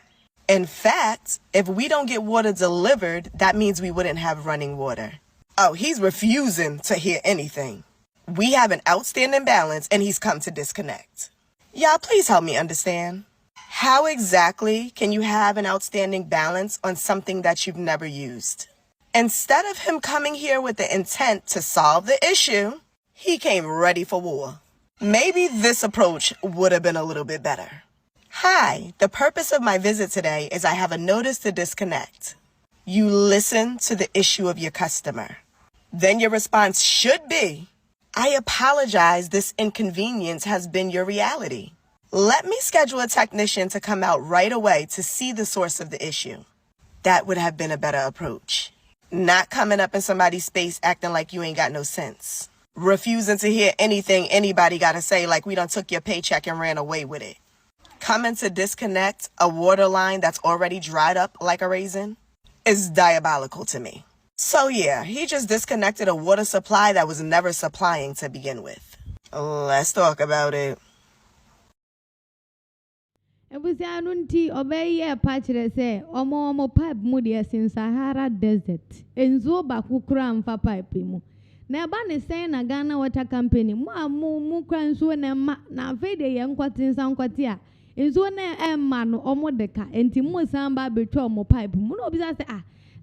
In fact, if we don't get water delivered, that means we wouldn't have running water. Oh, he's refusing to hear anything. We have an outstanding balance and he's come to disconnect. Y'all, please help me understand. How exactly can you have an outstanding balance on something that you've never used? Instead of him coming here with the intent to solve the issue, he came ready for war. Maybe this approach would have been a little bit better. Hi, the purpose of my visit today is I have a notice to disconnect. You listen to the issue of your customer. Then your response should be, I apologize, this inconvenience has been your reality. Let me schedule a technician to come out right away to see the source of the issue. That would have been a better approach. Not coming up in somebody's space acting like you ain't got no sense. Refusing to hear anything anybody gotta say like we done took your paycheck and ran away with it. Coming to disconnect a water line that's already dried up like a raisin is diabolical to me. So yeah, he just disconnected a water supply that was never supplying to begin with. Let's talk about it. Ebusianunti obey a patchere say omo pipe mudia sin Sahara Desert. Enzo bakukura mfa pipe mu. Na eba ne say na Ghana Water Company mu kranso na ma na afede ye nkwati nsankwati a enzo na emma no omo deka enti mu samba betwa omo pipe mu no obi say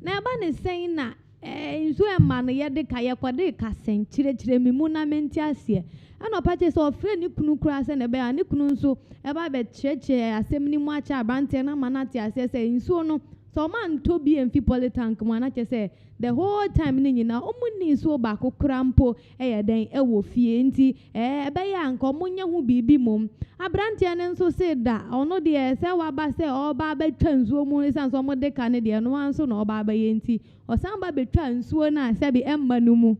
na eba ne say na enzo emma no ye deka ye kwade kasen chire mi mu na menti ase ana pache so ofre ni kunu kura se na be ani kunu nso eba be cheche asem ni mu acha abante na manati ase se enzo no so man to be emfi politank mu na che se the whole time ni nyina omuni nso ba kokura mpo den ewo fie nti ebe ya nka omunye hu bibi mom abrante ne nso se da ono de se wa ba se oba ba twa nsuo mu se nso mo de ka ne de no anso na oba ba ye nti osan ba betwa nsuo na se bi emma no mu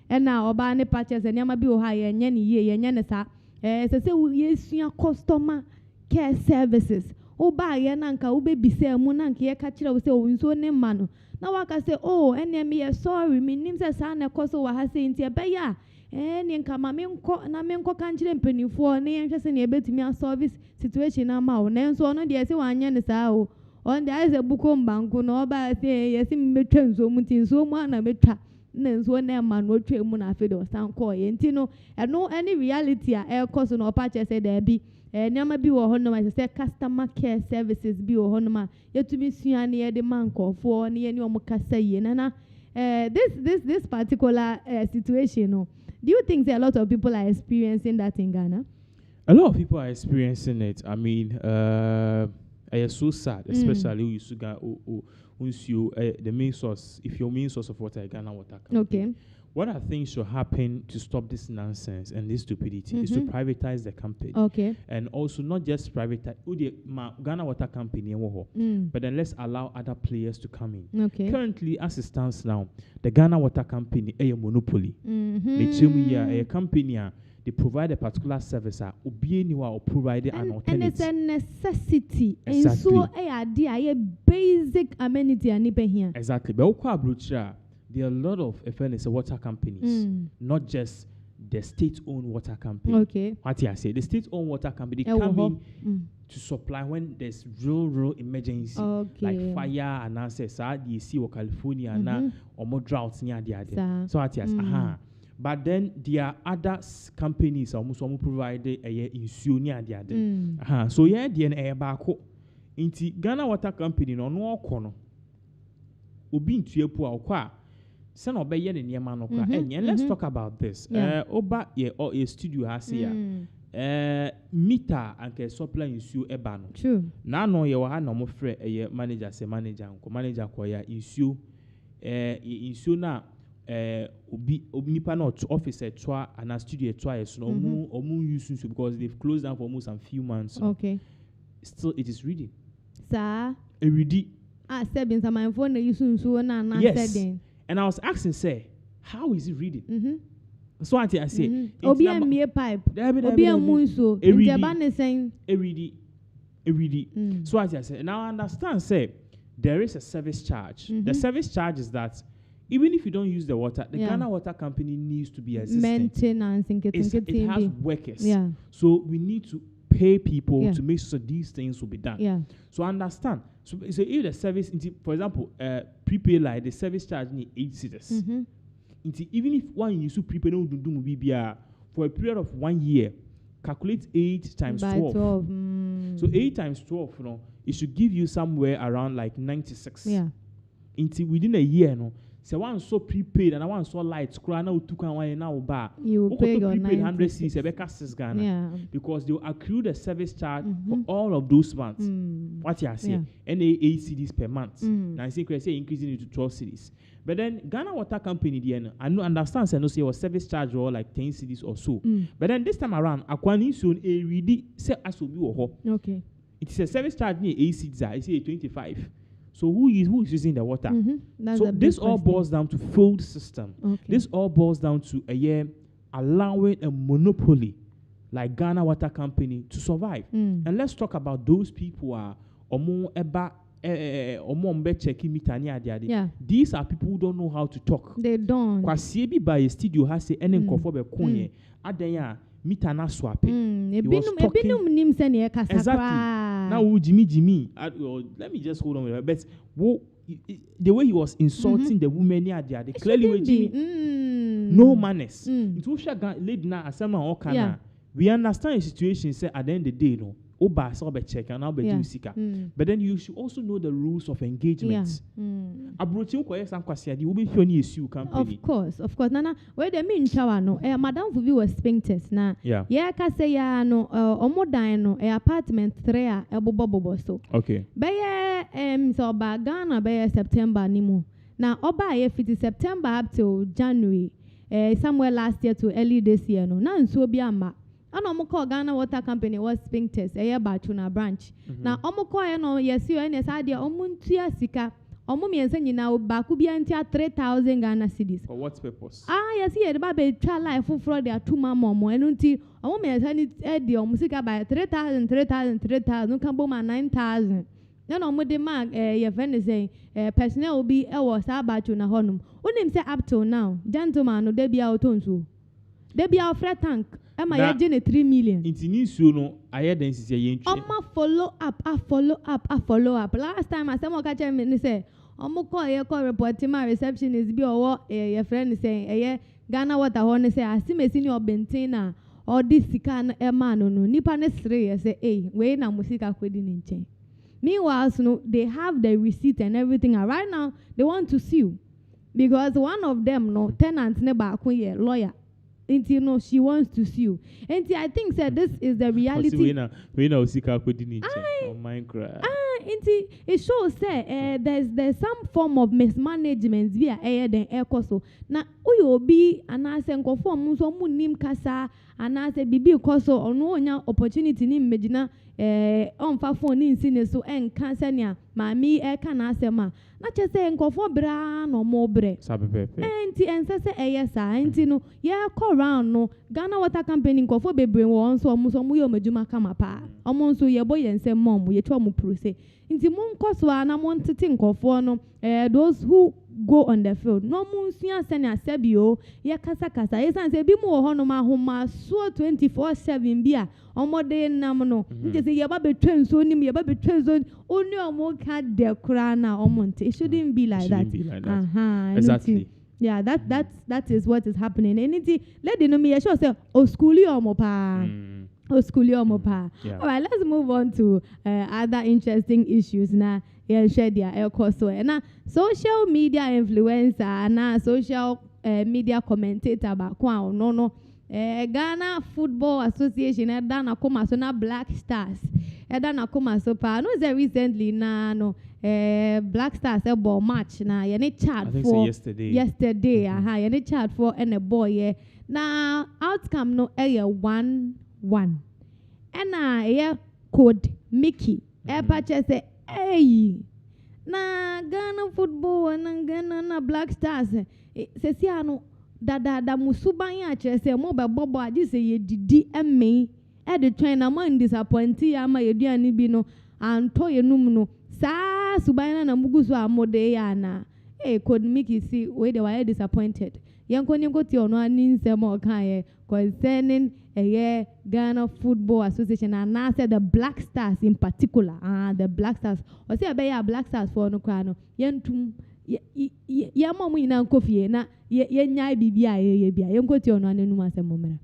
na oba ne pache se nyama bi o ha ye nye ne ye ye nye ne sa se ye sua customer care services oba ye na nka ubebisa mu na nka ye ka kire wo se o nsuo ne ma no na waka say oh ene me sorry me nim say sa na koso wa ha say nti e be ya ne nka ma me nko kan kire mpanifo ne yenhwe se ne ebetumi a service situation na ma o na nso no de se wanye ne sa o on de ase buko mbanku no oba say yesi me betwa nso mu nti nso mu na betwa na nso na ma no twa mu na afi de osan ko ye nti no eno any reality a e koso no opa che say da bi nyama bi wo hono ma say customer care services bi wo hono ma yetumi sua ne ye de mankofo ne ye ne omo kasa ye na this particular situation no do you think that a lot of people are experiencing that in Ghana? A lot of people are experiencing it. I mean it's so sad, especially you the main source, if your main source of water is Ghana Water Company. Okay. What I think should happen to stop this nonsense and this stupidity is to privatize the company. Okay. And also not just privatize Ghana Water Company, but then let's allow other players to come in. Okay. Currently, as it stands now, the Ghana Water Company is a monopoly. A company they provide a particular service or provide an alternative. And it's a necessity. Exactly. And so a basic amenity here. Exactly. But there are a lot of water companies, not just the state-owned water company. Okay. What I say, the state-owned water company come in to supply when there's real emergency, like fire and answers. You see, California and or more droughts near the other. So what I say, but then there are other companies almost provide a insurance near the other. So yeah, the bako inti Ghana Water Company no kono. Obi ntua po akwa. Sen obeye ne niema no kwa. And let's talk about this. Oba ye studio has here. meter anke supply insuo eba no. True. Na no ye wa ha na mo frɛ manager say manager ko ya insuo insuo na obi nipa na officer twa and studio twa yes no omu use so because they've closed down for almost some few months. Okay. Still it is reading. Sir. A reading. Sebin sa my phone use so na yes. And I was asking say how is it reading? So I say obi a me pipe. Obi a munso. A reading. So I say now I understand say there is a service charge. The service charge is that even if you don't use the water, the Ghana Water Company needs to be existing. Maintenance, it has workers. Yeah. So we need to pay people to make sure these things will be done. Yeah. So understand. So if the service, for example, prepaid like the service charge need 8 Cedis. Even if one use prepaid for a period of 1 year, calculate 8 times 12. So 8 times 12, you know, it should give you somewhere around like 96. Yeah. Within a year, no. So one so prepaid and I want so light. Now took one now bar. You pay your prepaid 100 Cedis Ghana. Yeah. Because they will accrue the service charge for all of those months. What you say? And 8 Cedis per month. Now I think we say increasing it to 12 Cedis. But then Ghana Water Company, I know understand. I know say your service charge or like 10 Cedis or so. But then this time around, Akwani soon a ready say as will be okay. It's a service charge near 8 Cedis. I say 25. So who is using the water? So this all boils down to failed system. Okay. This all boils down to allowing a monopoly like Ghana Water Company to survive. And let's talk about those people who are these are people who don't know how to talk. They don't. Kwasi by a studio has say any kofobe konye adenya mitana swape. Exactly. Now Jimmy, let me just hold on with her. But the way he was insulting the women here, they clearly were Jimmy. No manners. It was lady now as we understand the situation. Say at the end of the day, no. Check and but then you should also know the rules of engagement. Of course. Nana, where the mean chawano, Madame Fubi was sphincters na. Yeah, say ya no omodan apartment 3 bobo so. Okay. Beye so ba Ghana beye September nimu. Na oba ye 50 September up till January. Somewhere last year to early this year no. Na nso bi ama. Ano call Ghana Water Company was sphincters, Batuna branch. Now, Omoko, yes, you and yes, idea, Omuntia Sika, Omumi and Sending now Bakubiantia 3,000 Ghana Cedis. For what purpose? Yes, here, the baby child life for fraud, there 2 momo, and until Omumi and Sending Eddie or Musica by 3,000, 3,000, Kamboma 9,000. Then on with the mark, your friend is saying, personnel will be a was Batuna Honum. When him say up till now, gentlemen, no, they be out on so. They be our flat tank. Am I getting 3 million? It's in so no. I had density. Follow up. Last time I someone catch me say, call report to my receptionist be or what your friend is saying. Ghana Water Horn say I see me senior Bentina or this can a man no nipa ne sre say we na musika kwedi ni nchen. Meanwhile, no, they have the receipt and everything. And right now they want to sue because one of them no tenant ne ba lawyer. Until no, she wants to sue. And I think that this is the reality. It shows that there's some form of mismanagement via air than air coso. Now, uyo be an answer conform so munim kasa and answer bibi coso or no opportunity ni medina on fa phone in sine so en cancer nia mami can answer ma. Not just saying conform bra no more bre. And say yes, and no, yeah, call round no Ghana Water Company conform be bring one so muyo majuma kama pa. Omonso ye boy and say mom, ye twa mu prose. Inti mon koswa na mon titin conform no those who go on the field. No munsia senya sebio ye kasa yesan se bi mu ho no ma homa so 24/7 bia omode nam no nje se ye ba betwen so nim ye ba betwen so oni omo ka de kra na omonte. It shouldn't be like that. Exactly. Yeah, that is what is happening. And it let the know me sure say oskuli omo pa. Yeah. All right, let's move on to other interesting issues now. Yeah, share their so and social media influencer and social media commentator about no Ghana Football Association eda na koma so na Black Stars eda na koma so pa no say recently na no Black Stars e ball match na ye ne chat for yesterday ye ne chat for and a boy na outcome no 1-1 ena ye code Mickey pache say hey na Ghana Football na Ghana na Black Stars se si ano da musuban ya kire se mo be bobo adi se ye didi eme e de twen na man disappoint ya ma yeduani bi no anto ye num no sa suban na muguso amode ya na could make you see we they were disappointed yanko ni ngoti ono ani nsem o kan ye concerning Ghana Football Association and I said the Black Stars in particular the Black Stars o say be ya Black Stars for no kwa no yentum ya mamu ina nkofie na ye nyai bibia ye bia ye nkoti ono anenu asem momera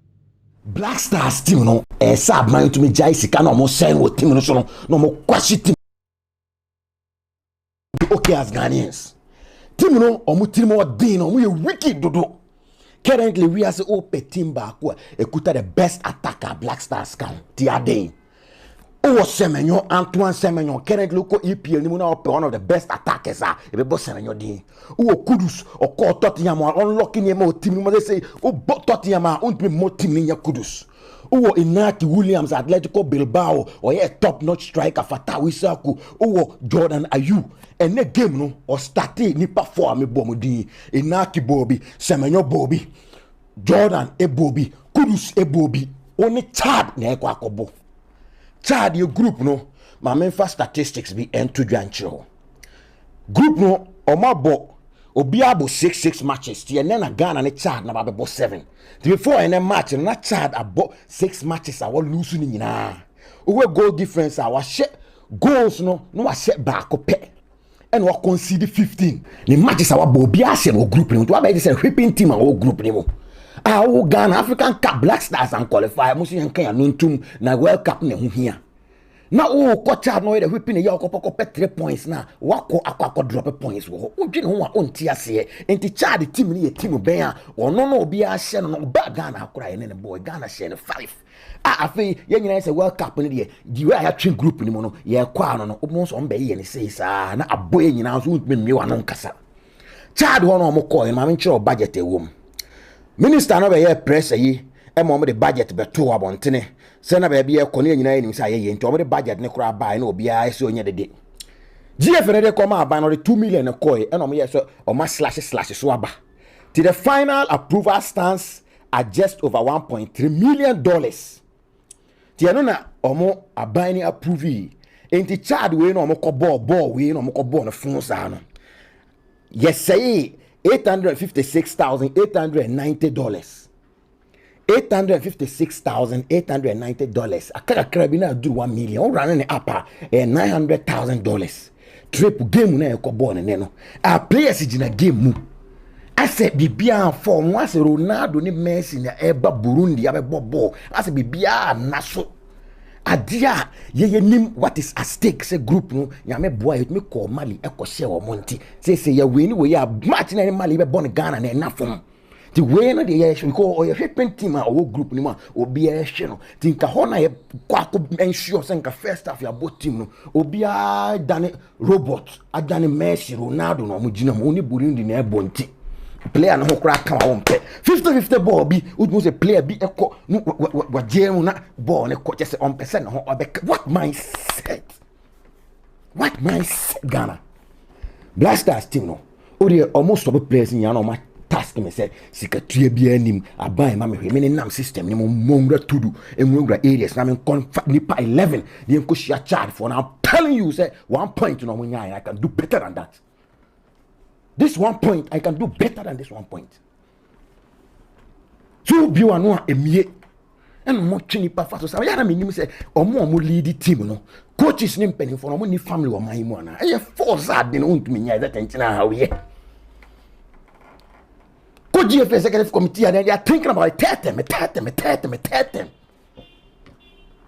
Black Stars team no sab man to me jai sika no mo sen wo team no so no mo kwashi team okay as Ghanaians team no omo team o din no mo ye wicked dodo currently we as o pe team back ekuta the best attacker Black Stars can ti aden o Semenyo Antoine Semenyo currently local EPL ni mo na one of the best attackers e be boss Semenyo din o Kudus o ko Tottenham unlocking him o team mo say o Tottenham on mo team ni Kudus o Inaki Williams Atletico Bilbao or a top notch striker Fatawi Saku o Jordan Ayew and the game no or started ni perform bomodi Inaki Bobby Semenyo Bobby Jordan Bobby Kudus Bobby only Chad na ekwa akobo Chad your group no my main first statistics be into Jancho group no o mabo obiabo 6 matches ti na Ghana ne Chad na babebo 7 before any match na Chad about 6 matches I will lose ni nyina we goal difference I was share goals no wa share back pe and we concede 15 the matches I will be ase no group ni to about say whipping team our group ni mo our Ghana African Cup Black Stars and qualify mo yan kan nontum na World Cup na hu hia na o ko Chad no the whipping ya ko 3 points na wako akwa drop points wo odwene ho a onti ase enti Chad team ni team ben a ono no obi a hye no ba Ghana akora ye ne boy Ghana hye ne 5 afi ye nyina say World Cup ni de di we a twin group ni mo no ye kwa no obo so mba ye ne sei sa na aboy nyina so ntumi wa no nkasa Chad ho no mo ko ma me nkyere budget ewom minister no be ye press yi e mo de budget be to abontene se na be ye ko ne nyina enim sa ye nti o de budget ne kura ba na obi a se onye de GF ne de come aba no de 2 million ne ko e na mo ye so o ma slash so aba till the final approval stands at just over $1.3 million ti eno na omo aban ni approve enti Chad we no omo ko ball we no omo ko ball no fun sa no yes say $856,890 $856,890 akara krabi na do 1 million run ne apa $900,000 trip game na ko ball ne no a players gina game mu ase bibia form ase Ronaldo ni Messi na eba Burundi abe ball ase bibia naso adia ye nim what is at stake say group no nyame boy it me call Mali e ko share o monti say ya we ni we ya match na Mali be born Ghana na na form ti we na de ye ko o ye hwepen team a o group ni ma obi e hwe no ti nka ho na ye kwa ko ensure say nka first half ya both team no obi a dane robot adane Messi Ronaldo no mo gina mo ni Burundi na e bonti player no kura kan wa wonpe 50-50 ball bi udmo say player bi eko wa jemu na ball ne ko just on percent no what mindset Ghana Black Stars team no o de almost stop players in ya no ma task me say sikatue bi anim aban ma me hwe me nam system ni mo mongra tudu enwura areas na me kon nipa 11 the enko share charge for now I'm telling you say 1 point no mo nya I can do better than that. This 1 point, I can do better than this 1 point. So, you are not a mere and more chini pafa. So, I mean, say, or more lead the team, no coaches name penny for money family or my mona. I have force that didn't want me that and how we could GF executive committee and they are thinking about them.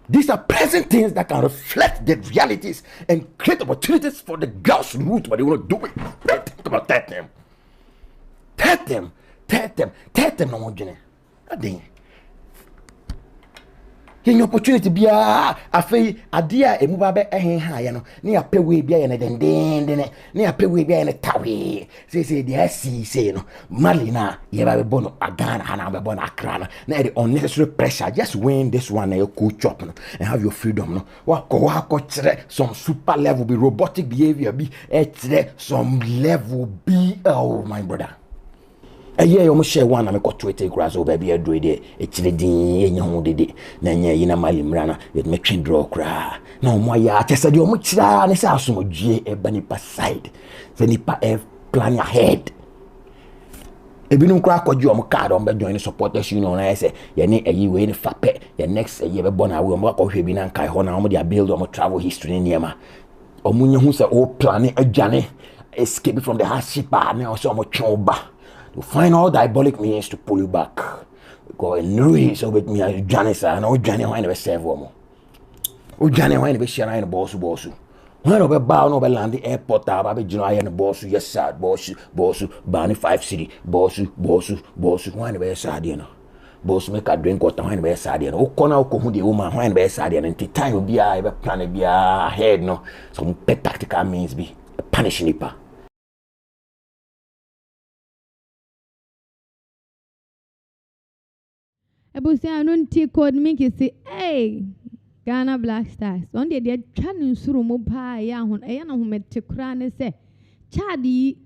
These are present things that can reflect the realities and create opportunities for the grassroots, but they want to do it. They think about them. No more journey. Yen opportunity bia afei ade a emu ba be ha ye no ne ya pewe bia ye ne dendende ne ya pewe bia ye ne tawe say the asi say no mali na ye ba be bono agana na be bono akra na the unnecessary pressure just win this one na you coach up no and have your freedom no wa ko kire some super level be robotic behavior be some level be oh my brother. Aye yo mo share one na me ko Twitter grass o baby adro de e kire din enya ho dede na nya yi na mali mra na ye me twen draw kra na mo ya tese de o mo kira ne sa asomdwe e ba nipa side se nipa e plan ahead e binum kra akọji o mo card o be join supporters union na say ye ne ayi we ne fape ye next ye be born awe o mo akọhwe bi na nkai ho na o mo dia build o mo travel history ne ma o mo nya hu se o plan adwane escape from the hardship na o so o mo twoba to find all diabolic means to pull you back. Because no so with me Janice and no Johnny why never serve woman. O Johnny why never share in boss. When over bow no land the airport be July and boss yes sir boss Barney 5 city boss why never sad you know. Boss make a drink water why never sad you know. O corner o who the woman why never sad and the time will be a plan be ahead no. Some pet tactical means be a punish nipper. Ebusia no nti code make say hey Ghana Black Stars on dey twa nsuru mu pa ya ho e na ho mete kura ne se Chadi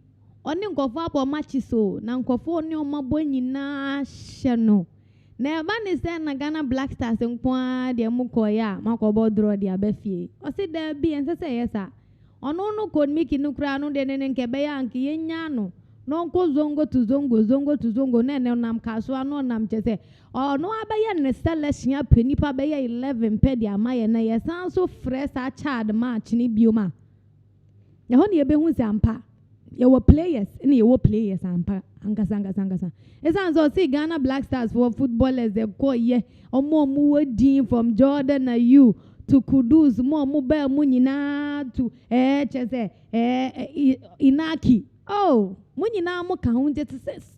oni nkofo abo match so na nkofo oni omabo nyina hye no na eba ne se na Ghana Black Stars nko a de mukoya makobo draw de abafie o se da bi en se yesa ono no code make no kura no de ne nkebe ya nke yenya no nonko zongo to zongo na nam kaso ano nam chese no abaye ne selection ya penipa baye 11 pe dia maye na ye san so fresh a child match ni bioma ya ho ne ye behu se ampa ye wo players ne ye wo players ampa angasa esan so see Ghana Black Stars for footballers they go ye omo mu wadi from Jordan na you to Kudus mo ba mu nyina to chese Inaki oh Munina mo count it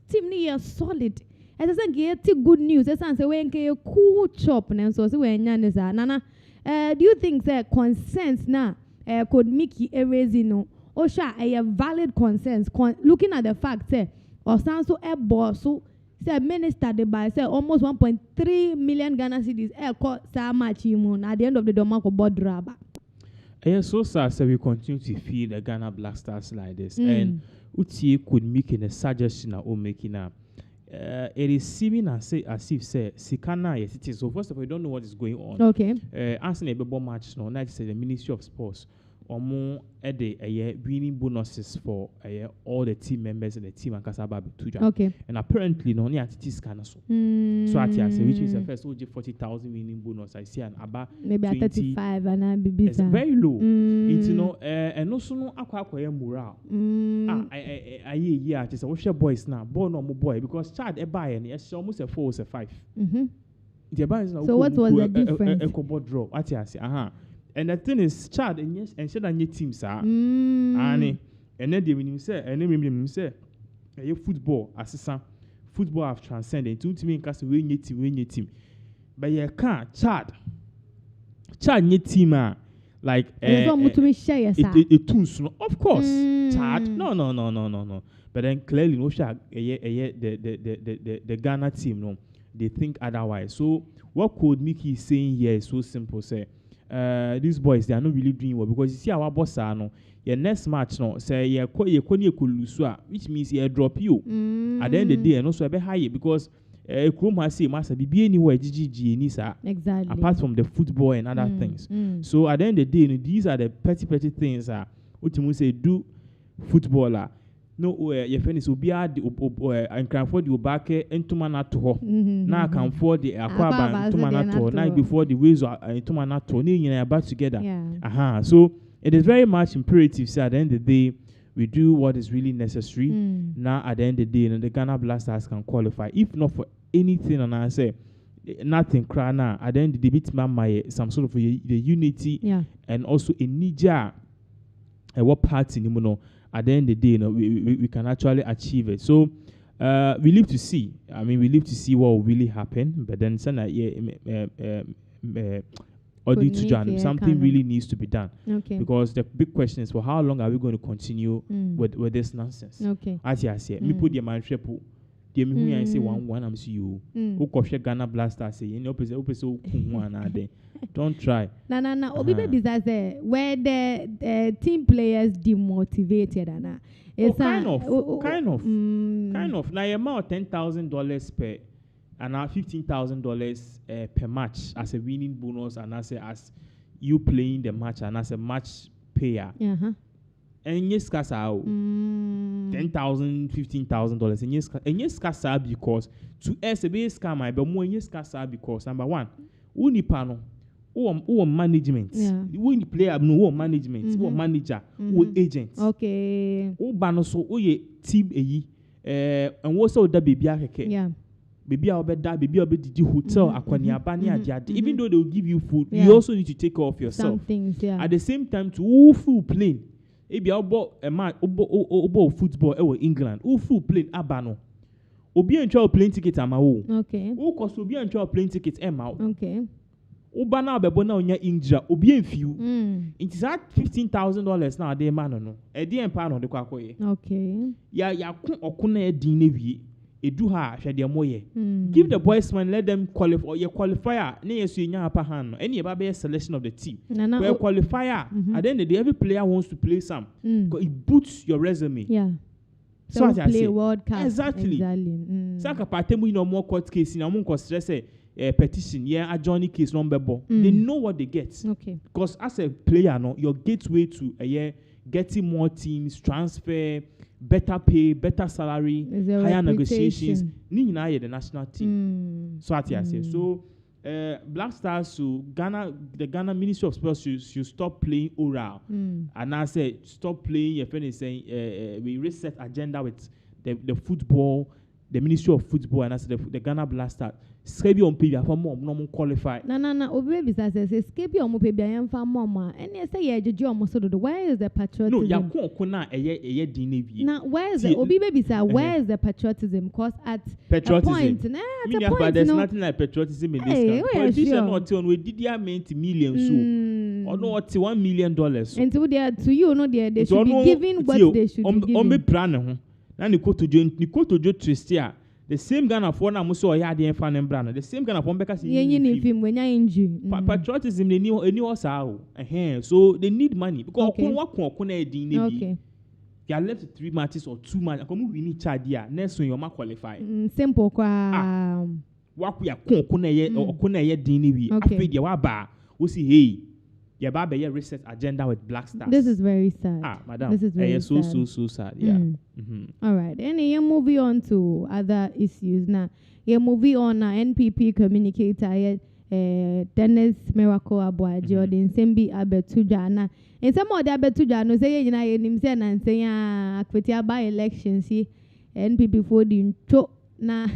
team ni solid. As I get good news. As I say when ke cool chop na so we nya sa nana. Do you think that consensus na could make erase no? Osha a valid consensus looking at the fact say or so a boss so say minister de by say almost 1.3 million Ghana cedis cost so much at the end of the domako board raba. So sad we continue to feed the Ghana Black Stars like this and Uti could make a suggestion or making up. It is seeming as if say Sikana yes it is. So first of all, you don't know what is going on. Okay. Answering a bubble match no, now say the Ministry of Sports or more a year winning bonuses for all the team members and the team and Kasaba Tuja. Okay. And apparently no near it is kind of so. So I say which is the first OJ 40,000 winning bonus. I see an Abba maybe 35 and I be it's very low. It's and also no aqua morale. I yeah, just what's your boys now? Born no more boy because Chad a buy and it's almost a 4 or a 5. So what was the difference? A combo draw. What you say? And the thing is, Chad and yes, and said on your team, sir. And then they when say, and then when say, your football assistant, football have transcended. Two team in cast win your team. But you can't Chad your team like it of course. Chad no. But then clearly no the Ghana team no, they think otherwise. So what Code Mickey is saying here is so simple, say. These boys they are not really doing well because you see our boss are no your next match no say you lose which means you drop you at the end of the day and also a bit higher because Chrome has say must be anywhere GGG Nisa exactly apart from the football and other things. So at the end of the day these are the petty things what you say do footballer no your friend is obia and can afford the obake entuma na to now can afford the akwaba entuma na to now before the ways entuma na to ni back together so it is very much imperative say at the end of the day we do what is really necessary now at the end of the day the Ghana Black Stars can qualify if not for anything and I say nothing cry now at the end of the day my some sort of the unity and also a nija what party at the end of the day, we can actually achieve it. So we live to see. I mean, we live to see what will really happen. But then, something really needs to be done. Okay. Because the big question is, for how long are we going to continue with this nonsense? Okay. As I say, me put the man triple. The me who I say one I'm see you. Who coffee Ghana Blaster say you know one don't try. Na. Obi baby say where the team players demotivated and it's kind of. Now your amount $10,000 per and now $15,000 per match as a winning bonus and as you playing the match and as a match payer. And yes, kasa $10,000, $15,000. And yes, kasa because to us a base scam, but more yes kasa because number one, uni panel, or management, we player no management, or manager, or agent. Okay. O bano so o ye team and what's all the baby baby I'll bet that baby I'll bet the hotel even though they will give you food, you also need to take care of yourself. Some things, at the same time, to full plane. If you bought a man, football, England, full plane, abano. Obi and child plane ticket, amao. Okay. Cost Obi and child plane ticket, emma. Okay. Obana bebona onya inja, Obi and few. It is at $15,000 now, de man no. A dear pan on the quacoy. Okay. Ya okune dinevi. Eduha shadia moye. Give the boys man, let them qualify or your qualifier. Near you in upper hand. Any about selection of the team. Where qualifier. At the end of the day, every player wants to play some. It boosts your resume. Yeah. So what I play say. World Cup. Exactly. Saka patemu no more court case in among stress petition. Yeah, a Johnny case number. They know what they get. Okay. Because as a player, no, your gateway to a year getting more teams, transfer. Better pay, better salary, higher negotiations. Nina the national team. So I say. So Black Stars, so the Ghana Ministry of Sports should stop playing oral. And I say stop playing. Your friend is saying we reset agenda with the football, the Ministry of Football, and I say the Ghana Black Stars. Skebi on pay for more no qualify. Na obi be say skebi on pay am for more. And you say ye jeju almost do. Where is the patriotism? No, yakon na eye dinevi. Now where is the obi baby say where is the patriotism? Because at patriotism. A point, but there's nothing like patriotism in this country. Politicians not on we did their millions so. Or no what $1 million. And to there to you no there they should be giving what they should be giving. On be plan ho. Na ni ko to jo twistia. The same Ghana for na muso ya de fan embrana. The same Ghana for mbeka si. Yenyi film when ya injury. Patriotism they any osa o. So they need money because okun na edin na bi. Okay. You are left with 3 matches or 2 matches. Come we need charge there. Next one you ma qualify. Simple kwa. Waku ya okun na ye din na bi. Afi dia wa ba. We see hey. Yeah, Baba, yeah, reset agenda with Black Stars. This is very sad. Madam. This is very sad. So sad. Yeah. All right. And you moving on to other issues now. You moving on now. NPP communicator, Dennis Miracle Abuaji or the Nsembi Abetujana. And some of the Abetujana say you know himself and say akweti by elections see NPP for the na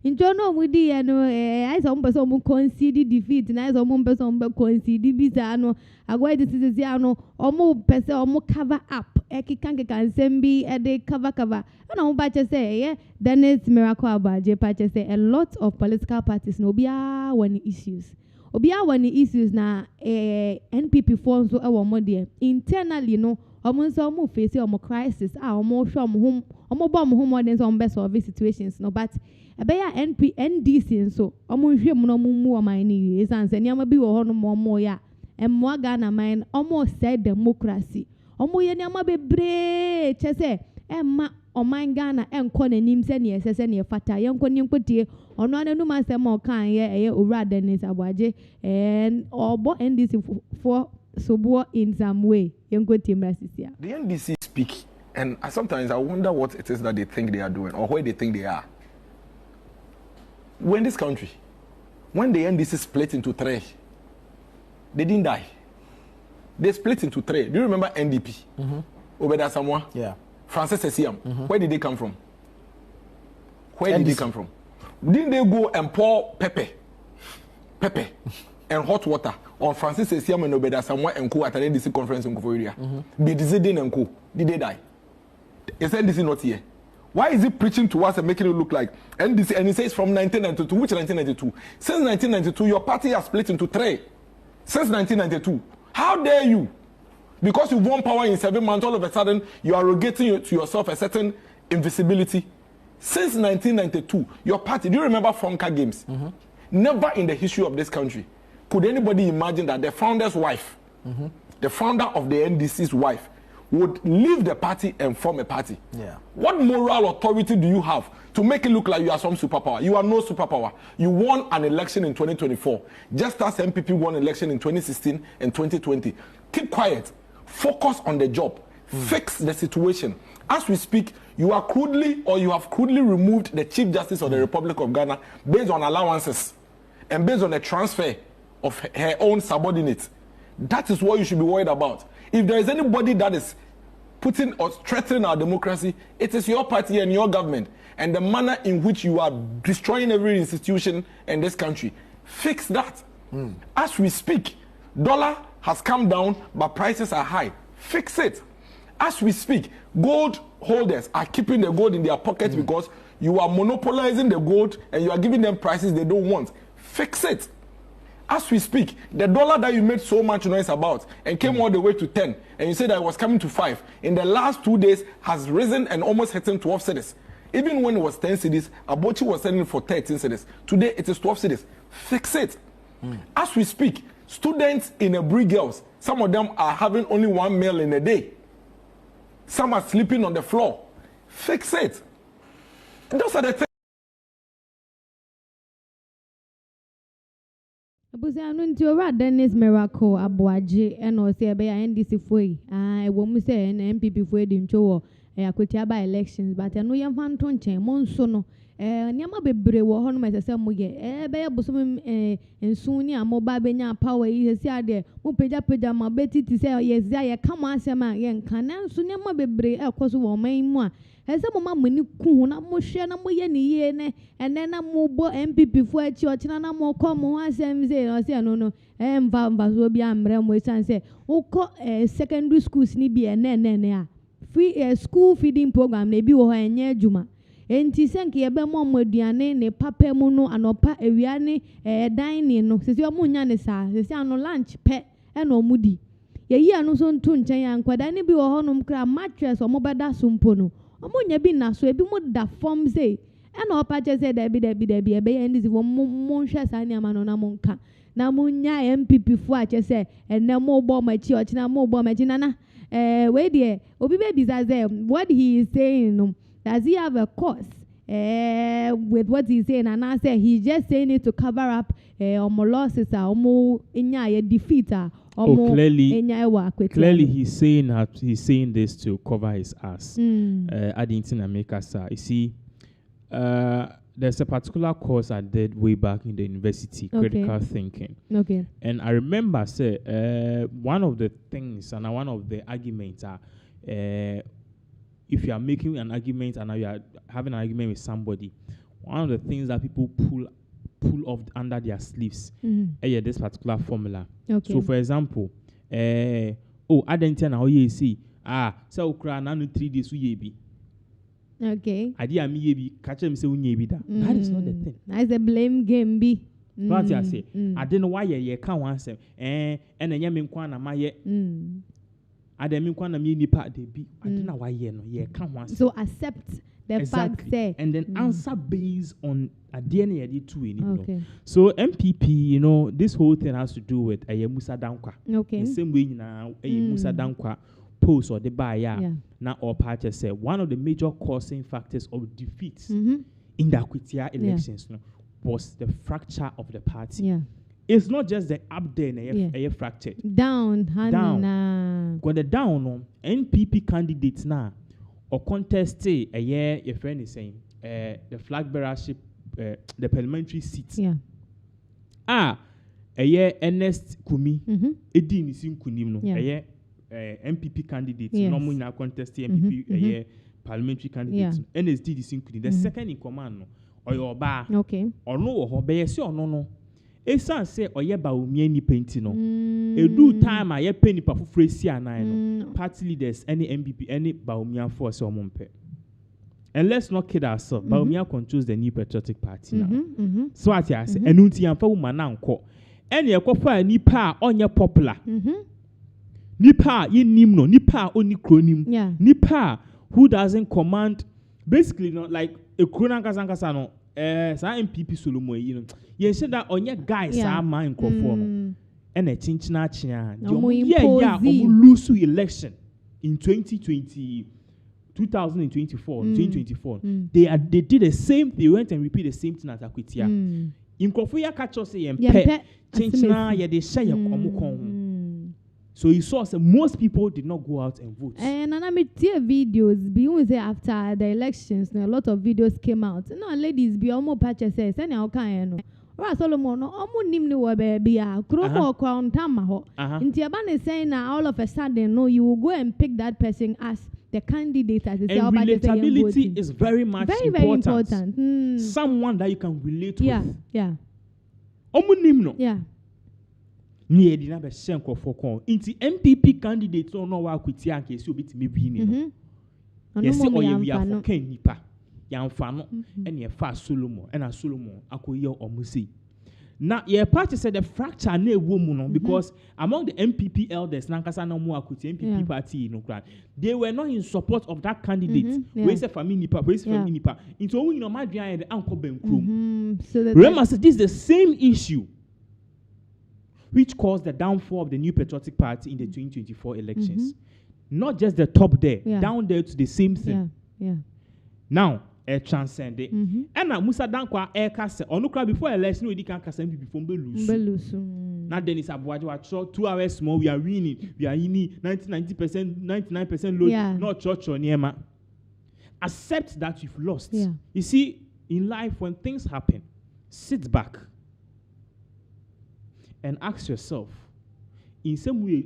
intro no mudi ano I some person mo concede defeat na some person mo concede visa no agwa this is ano omo person omo cover up ekikanke kansembi e dey cover na mo ba che say Dennis Miracle Abaje pa che say a lot of political parties no bia one issues na NPP forms so e wo mo there internally no omo so omo face omo crisis omo show omo bom more than some best of situations no but ebeya NDC so omo hwe mu no mu amani is answer niam bi wo ho no mo ya emmo Ghana man omo say democracy omo ye niam bebre chese emma oman Ghana enko nanim se ne esese ne fata yenko ni nkotie ono ananu masem o kan ye owura Dennis Abuaje and obo NDC for sobo in some way yenko timrasisia. The NDC speak and sometimes I wonder what it is that they think they are doing or where they think they are. We're in this country, when the NDC split into 3, they didn't die. They split into 3. Do you remember NDP? Obeda Samoa? Yeah. Francis Esiam. Where did they come from? Did they come from? Didn't they go and pour pepper and hot water on Francis Esiam and Obeda Samoa and Co at an NDC conference in Koforia? Be deciding and Co. Did they die? Is NDC not here? Why is he preaching to us and making it look like NDC? And he says from 1992, which 1992? Since 1992, your party has split into 3. Since 1992. How dare you? Because you've won power in 7 months, all of a sudden, you are arrogating to yourself a certain invisibility. Since 1992, your party, do you remember Fonka Games? Never in the history of this country could anybody imagine that the founder's wife, the founder of the NDC's wife, would leave the party and form a party. Yeah. What moral authority do you have to make it look like you are some superpower? You are no superpower. You won an election in 2024, just as NPP won an election in 2016 and 2020. Keep quiet. Focus on the job. Fix the situation. As we speak, you have crudely removed the Chief Justice of the Republic of Ghana based on allowances and based on the transfer of her own subordinates. That is what you should be worried about. If there is anybody that is putting or threatening our democracy, it is your party and your government, and the manner in which you are destroying every institution in this country. Fix that. As we speak, dollar has come down, but prices are high. Fix it. As we speak, gold holders are keeping the gold in their pockets because you are monopolizing the gold and you are giving them prices they don't want. Fix it. As we speak, the dollar that you made so much noise about and came all the way to 10, and you said that it was coming to 5, in the last 2 days has risen and almost hitting 12 cedis. Even when it was 10 cedis, Abochi was selling for 13 cedis. Today it is 12 cedis. Fix it. As we speak, students in Abri Girls, some of them are having only 1 meal in a day. Some are sleeping on the floor. Fix it. Those are the things. Abusano nti ora Dennis Miracle Abuaje eno se ebe ya NDC foi ewo mu se na NPP foi di ntwo wo akotia ba elections but eno ye mfa nto nchen mo nso no niam bebre wo ho no mesese mo ye ebe ya bosom ensu ni amoba benya power yi se ade mo peja ma betiti se ye zia ye kama asem a ye nka na nso niam bebre ekoso wo man mu a ese mo ma mani ku na mo hwe na mo ye ni ye ne ene na mo bo NPP fu achi ochina na mo ko mo asem ze no se no mva so bi amre mo esan se uko secondary schools ni bi ene a free school feeding program na bi wo ho enye adwuma enti senke ye be mo aduane ne papa mu no anopa ewia ne dining no sisi omo nya ne sa sisi ano lunch pe e no mudi ye yi anu so ntu nchen ya nkwada ne bi wo ho no mkra mattress omo beda so mpo no omo nya bi na so ebi mo da form say e na opa che say da bi ebe ye ndizi wo mo hwe sa ni ama no na mo nka na mo nya MPP fu a che say ene mo bo machi ochina mo bo machi nana we there obi be bizaze what he is saying no, does he have a cause with what he's saying, and I say he's just saying it to cover up losses defeat clearly he's saying this to cover his ass. You see, there's a particular course I did way back in the university, critical thinking. Okay. And I remember one of the things and one of the arguments are if you are making an argument and you are having an argument with somebody, one of the things that people pull off under their sleeves this particular formula. Okay. So for example, Adentia you see, so ukra na 3 days uyebi. Okay. Idea me yebi, catch him say unyebi da. That is not the thing. That's a blame game be. What I say, I don't know why you can't answer. And then you mean kwana ma ye. I don't kwana me nipa de bi. I don't know why you can't answer. So accept the fact say. And then answer based on a DNA too. Okay. So MPP, this whole thing has to do with a Musa Dankwa. Okay. The same way now a Musa Dankwa post or the buyer. Now our party said one of the major causing factors of defeats in the Akwitia elections was the fracture of the party. Yeah. It's not just the up there and fractured. Down. When the down NPP candidates now or contest a year your friend is saying the flag bearership the parliamentary seats. Yeah. A year Ernest Kumi Edin is in Kunim a year MPP candidates no more now contest MPP a year parliamentary candidates NSD is in Kunim. The second in command or your bar or no or be or no. Esan say oyeba omie ni penti no edu time aye penny pa fufure si anan no party leaders any MPP any ba omia force omompe And let's not kid ourselves. Baumia controls the New Patriotic Party now. So what I say, and unti amfa woman anko. And ye kofa nipa onye popular. Nipa ye nimno, nipa only cronim. Nipa who doesn't command, basically not like a kronankasa no. Sa NPP Solomo, you know. You said that onye guys are man crofon. And a chinchina chia. Lose election in 2024. They did the same. They went and repeat the same thing as Akwitia. In Kofuya catch us say chinchina they share so you saw most people did not go out and vote. And I made videos. Beyond say after the elections, a lot of videos came out. No ladies be almost patches says any okay. Solomon, no, nimni wa baby, Kromo crown tamaho. Intiabane saying now all of a sudden, no, you will go and pick that person as the candidate as and relatability is very much important. Someone that you can relate with. Yeah. Nimno. Yeah. Near the number Senko for call. Inti MPP candidate no no wa kwitia nke si obi timi bi ni. Yes, we are for Ken Nipa. Yamfano and ye fast Solomon and a Solomon akoye omusi. Now your party said the fracture ne woman because among the MPP elders nankasa no mo akuti MPP party no grant they were not in support of that candidate. We say family Nipa, we say family Nipa. Into we no madrian the anko benkrum. Remember this is the same issue which caused the downfall of the New Patriotic Party in the 2024 elections. Not just the top there, down there to the same thing. Now transcended. And now Musa Dankwa Kase Onukra before election we can Kase before Belus. Now then it's about 2 hours more. We are winning. We are in 99% load, not church or Niema. Accept that you've lost. You see, in life when things happen, sit back and ask yourself, in some way,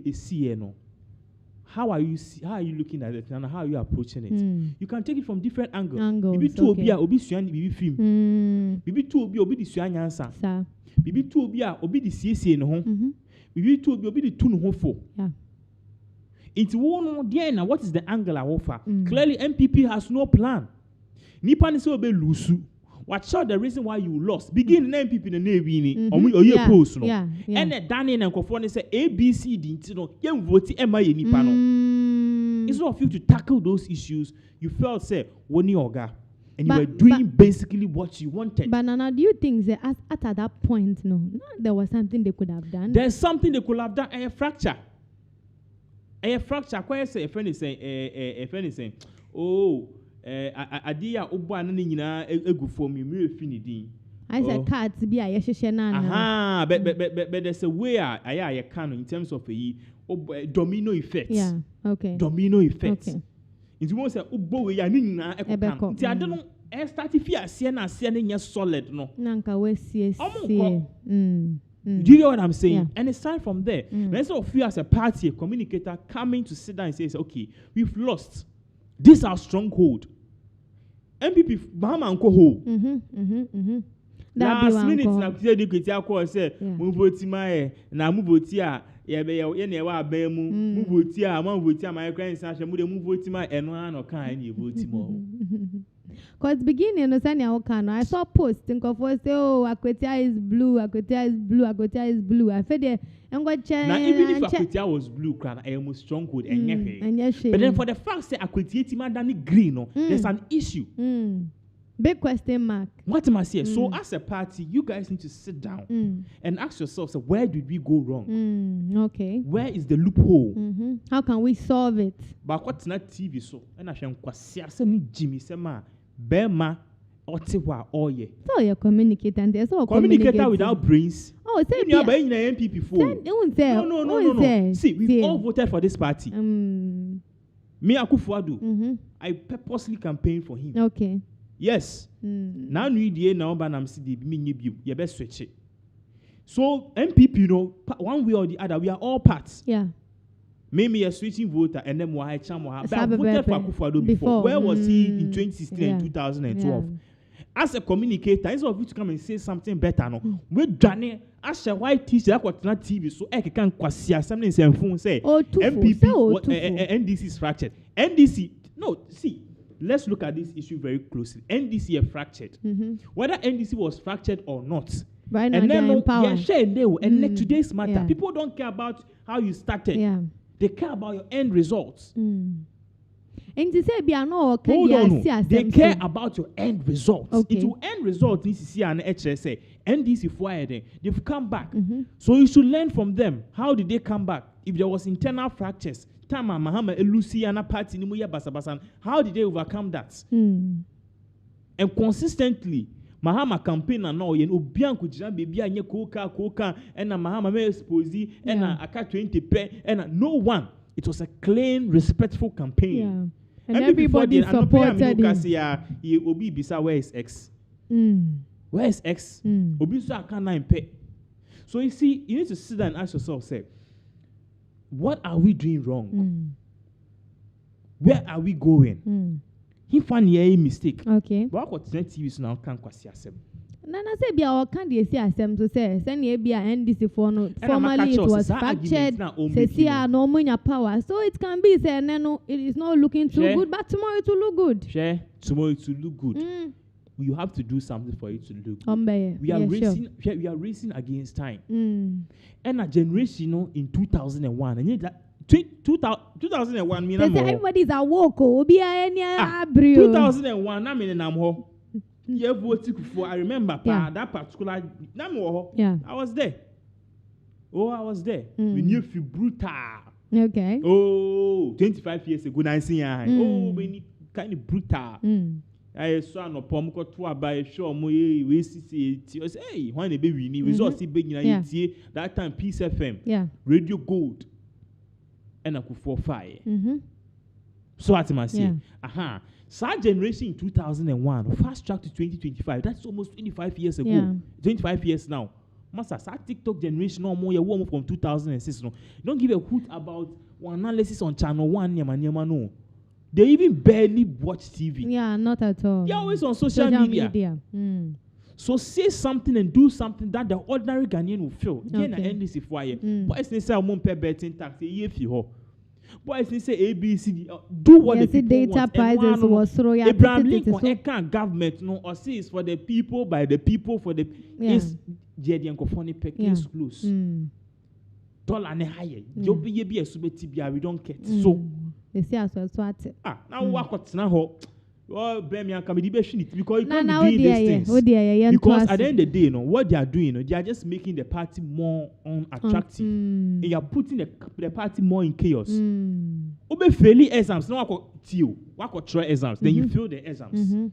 how are you looking at it and how are you approaching it? You can take it from different angles. Bibi two obi suani bibi film. Bibi two obi di suani answer. Bibi two obi di CC no ho. Bibi two obi di tu no ho fo. It's one there now. What is the angle I offer? Clearly, MPP has no plan. Nipa ni se obe lusu. Watch out the reason why you lost. Begin the MPP na wini. Or you post no. And the Daniel and Kofone say ABC didn't know. You vote Emma nipa no. It's not for you to tackle those issues. You felt say woni oga. And you were doing basically what you wanted. But Nana, do you think that at that point, no, there was something they could have done? There's something they could have done. A fracture. A fracture. Quite say a friend is saying, oh. Adia oba na nyina egu for me finidi. I said cards be a yeshe na. But there's a way I can in terms of a domino effect. Yeah, okay. Domino effect. Okay. It's more say obo we ya ni nyina ekọ. Ti ade no start fi ase na nya solid no. Nanka we sie. Do you hear what I'm saying? Yeah. And aside from there, let's not feel as a party, a communicator coming to sit down and say, okay, we've lost. This is our stronghold. MPP Mahama anko ho. Last minute na Cedi kwetia ko say mu voti ma na mu voti a ye na wa ban mu voti a ma voti a my client say mu de mu voti ma eno an kan na voti mo. Cause beginning no say na kan I saw post think of say oh Akwetia is blue. I feel there now even if Akwetia was blue crown I am stronghold but then for the fact say Akwetia tima dani green no there's an issue. Big question mark. What am I saying? So as a party, you guys need to sit down and ask yourselves, so where did we go wrong? Okay. Where is the loophole? How can we solve it? But what's not TV so? And I shall Jimmy Sema Bema Otiwa Oye. So you communicate and there's all communicator without brains. Oh, say you are buying an NPP for. No. See, we've all voted for this party. Me Akufuadu. I purposely campaigned for him. Okay. Yes. Now we dey now banam Cedi me nyibium. You best switch it. So MPP, you know, one way or the other, we are all parts. Yeah. Maybe a switching voter and then I voted for Akufuado before. Where was he in 2016 and 2012? Yeah. As a communicator, instead of you to come and say something better, no, we done as a white teacher that not TV, so I can quasia something say phone say MPP NDC is fractured. NDC, no, see, let's look at this issue very closely. NDC are fractured. Whether NDC was fractured or not. Right now, and then in power. And today's matter. People don't care about how you started. Yeah. They care about your end results. And to say, hold on, they care about your end results. Okay. It will end result in CC and HSA. NDC fired. They've come back. So you should learn from them. How did they come back? If there was internal fractures, Tama, Mahama, Luciana party, Nimuya Basabasan, how did they overcome that? And consistently, Mahama campaign and all, you know, Bianco Jam, baby, and Coca, and Mahama may expose, and Aka 20 pay, and no one. It was a clean, respectful campaign. Yeah. And everybody supported him. Obi Bisa, where is X? Where is X? Obi so can't 9 pay. So you see, you need to sit down and ask yourself, say, what are we doing wrong? Where are we going? He found a mistake. Okay. But what TV now can't quasi accept. Nana say be our can't see asem to say send ye be NDC for no formally it was fractured. Say no money power. So it can be say no it is not looking too good, but tomorrow it will look good. Share tomorrow it will look good. You have to do something for it to look good. We are racing. Sure. We are racing against time. And a generation, you know, in 2001, and that 2001 mean everybody's a walk. Obi a 2001. I mean, I'm home. Yeah, voted for. I remember that particular. Yeah, I was there. Oh, I was there. We knew if you brutal. Okay. Oh, 25 years ago, 19 years. Oh, we kind of brutal. I saw no pom ko to abai show mo we see hey when the baby ni results be nyina that time Peace FM Radio Gold and akufo fire so at my say Sa generation in 2001 fast track to 2025 that's almost 25 years ago 25 years now masa sa TikTok generation no more you from 2006 no don't give a hoot about one analysis on channel 1 nyama no. They even barely watch TV. Yeah, not at all. They're always on social media. So say something and do something that the ordinary Ghanaian will feel. Again, I end this if why. Boys they say I'm on pay betting tax. If you ho. Boys they say ABC. Do what the people data want. prices was so yeah. Abraham Lincoln can't government no or say it's for the people by the people for the. Yes. JD and funny pay case close. Dollar ne higher. Job be a subeti we don't get so. They say as well swat. Now what what's now? Oh, Birmingham can be because you can't be doing these things. Because at the end of the day, what they are doing, they are just making the party more unattractive. And you are putting the party more in chaos. Obe failing exams, now what try exams, then you fail the exams.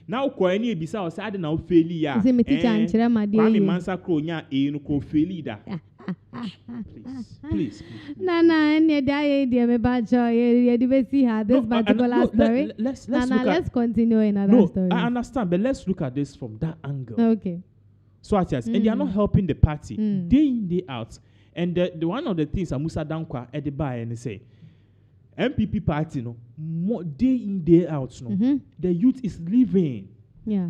Now, any bisa or say now fail ya. Kwame Mansa Kronya no ko fail da. Please. Nana, and your idea about joy. You see how this particular story. Let's continue another story. I understand, but let's look at this from that angle. Okay. So, and they are not helping the party day in, day out. And the one of the things Musa Dankwa at the bar and say, NPP party, more day in, day out, the youth is living. Yeah.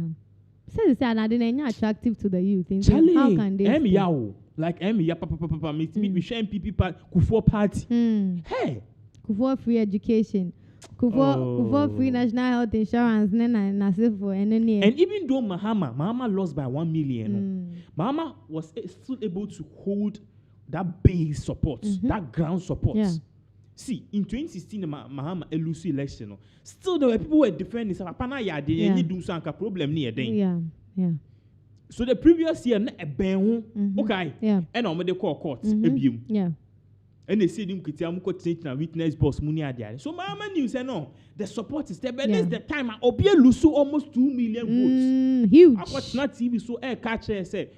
So they say, I didn't attractive to the youth. How can they? Like papa we share NPP Kufuor party. Hey, Kufuor free education. Kufuor free national health insurance. And even though Mahama lost by 1 million, Mahama was still able to hold that base support, that ground support. Yeah. See, in 2016, Mahama elusu election. Still, there were people who were defending. Problem near them. Yeah. So the previous year, okay, and I'm the court, yeah, and they said him could witness boss money at so Mama knew say no, the support is there, but that's the time Obia Lusu almost 2 million votes. Huge. I watch not TV so catcher said,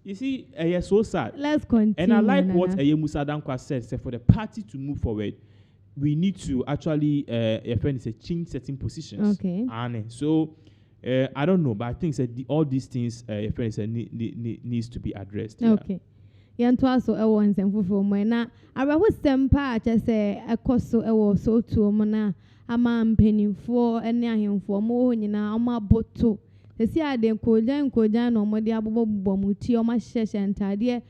you see, so sad. Let's continue. And I like what Musa Dankwa said, for the party to move forward, we need to actually, change certain positions. Okay. And so. I don't know, but I think all these things needs to be addressed. Yeah. Okay. Yanto aso ewo nsemfofo mo na abrahosem pa ache se ekoso ewo so tuo mo na ama mpanimfo ene ahemfo mo nyina ama boto sesi ade nkojan no mo de abobo muti o ma hyehye ntade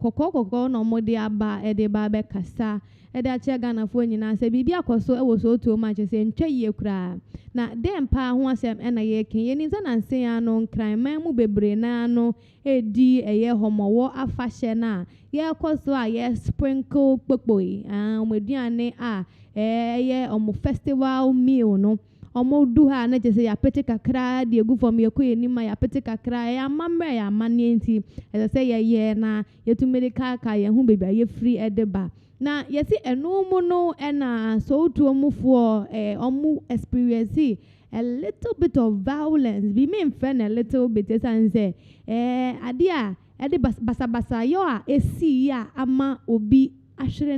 koko no mo de aba e de ba be kasa e de ache Ghana fo nyina se bibia akoso e wo so to ma che se ntwa yie kura na dem pa ho asem e na ye ken ye ni za na nsen ya no nkran man mu bebre na no edi eye homowo afahye na ye koso a ye sprinkle kpokpoi omoduane a ye omo festival meal no omo du ha na je se ya pete kakra de egu fom ye koye nima ya pete kakra ya mamre ya mane nti e se ye na ye tu medical ka ye hu bebia ye free edeba na ye si enu mu no na so tu omufo omu experience a little bit of violence be mean friend a little bit and say ade a ede basa yo a esi ya ama obi ahwere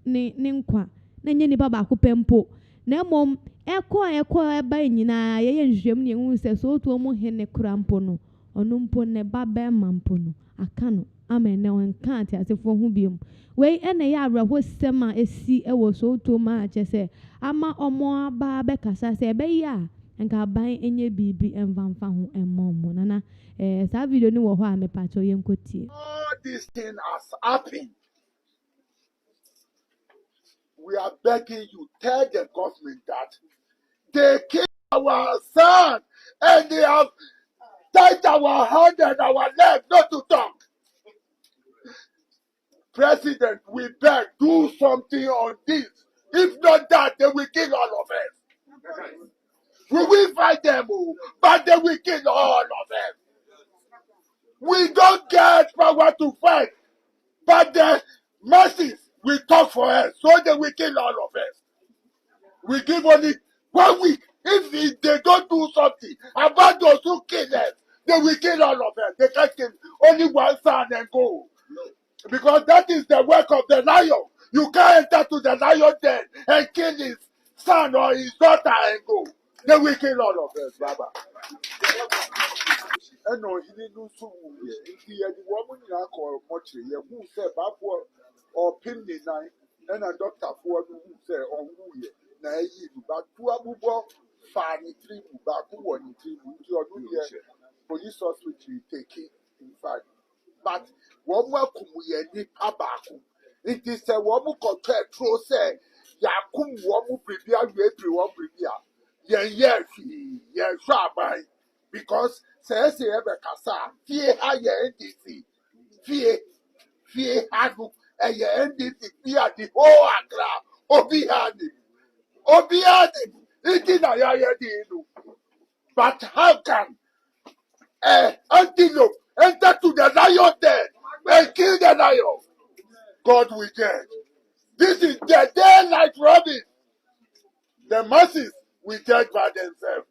ne nkwa na nye ni baba ko pempo na mom eko eba nyina ye nhwem ne hu se so to mu hene kurampo no onu mpo ne baba mampo no aka no amen na won kan ati asefo hu biom we ene ya awraho sema esi ewo so to ma che se ama omo aba be kasa se be ya nka ban enye bibi envanfa ho emmo nana sa video ni wo ho a me pa cho yenkotie all this thing has happened. We are begging you, tell the government that they killed our son and they have tied our hand and our leg not to talk. President, we beg, do something on this. If not that, they will kill all of us. We will fight them, but they will kill all of us. We don't get power to fight, but the masses will talk for us, so they will kill all of us. We give only 1 week. If they don't do something about those who kill us, they will kill all of us. They can't kill only one son and go. Because that is the work of the lion. You can't enter to the lion den and kill his son or his daughter and go. They will kill all of us, Baba. And no, he didn't so if he had the woman in alcohol much, who said Babu or Pinley night, and a doctor for who said on who ye, naive, but two abubo, fanny three, Baku one three, your police hospital take it in fact. But one more kumu abaku. It is a woman compare true say, Yakum woman prepare everyone prepare. Yes, Shabai. Because says the Ebekasa, fear higher NDC, fear Hagu, and your NDC, fear the whole Accra, Obiadi, it is a Yayadino. But how can antelope enter to the lion den and kill the lion? God will judge. This is the daylight robin. The masses will judge by themselves.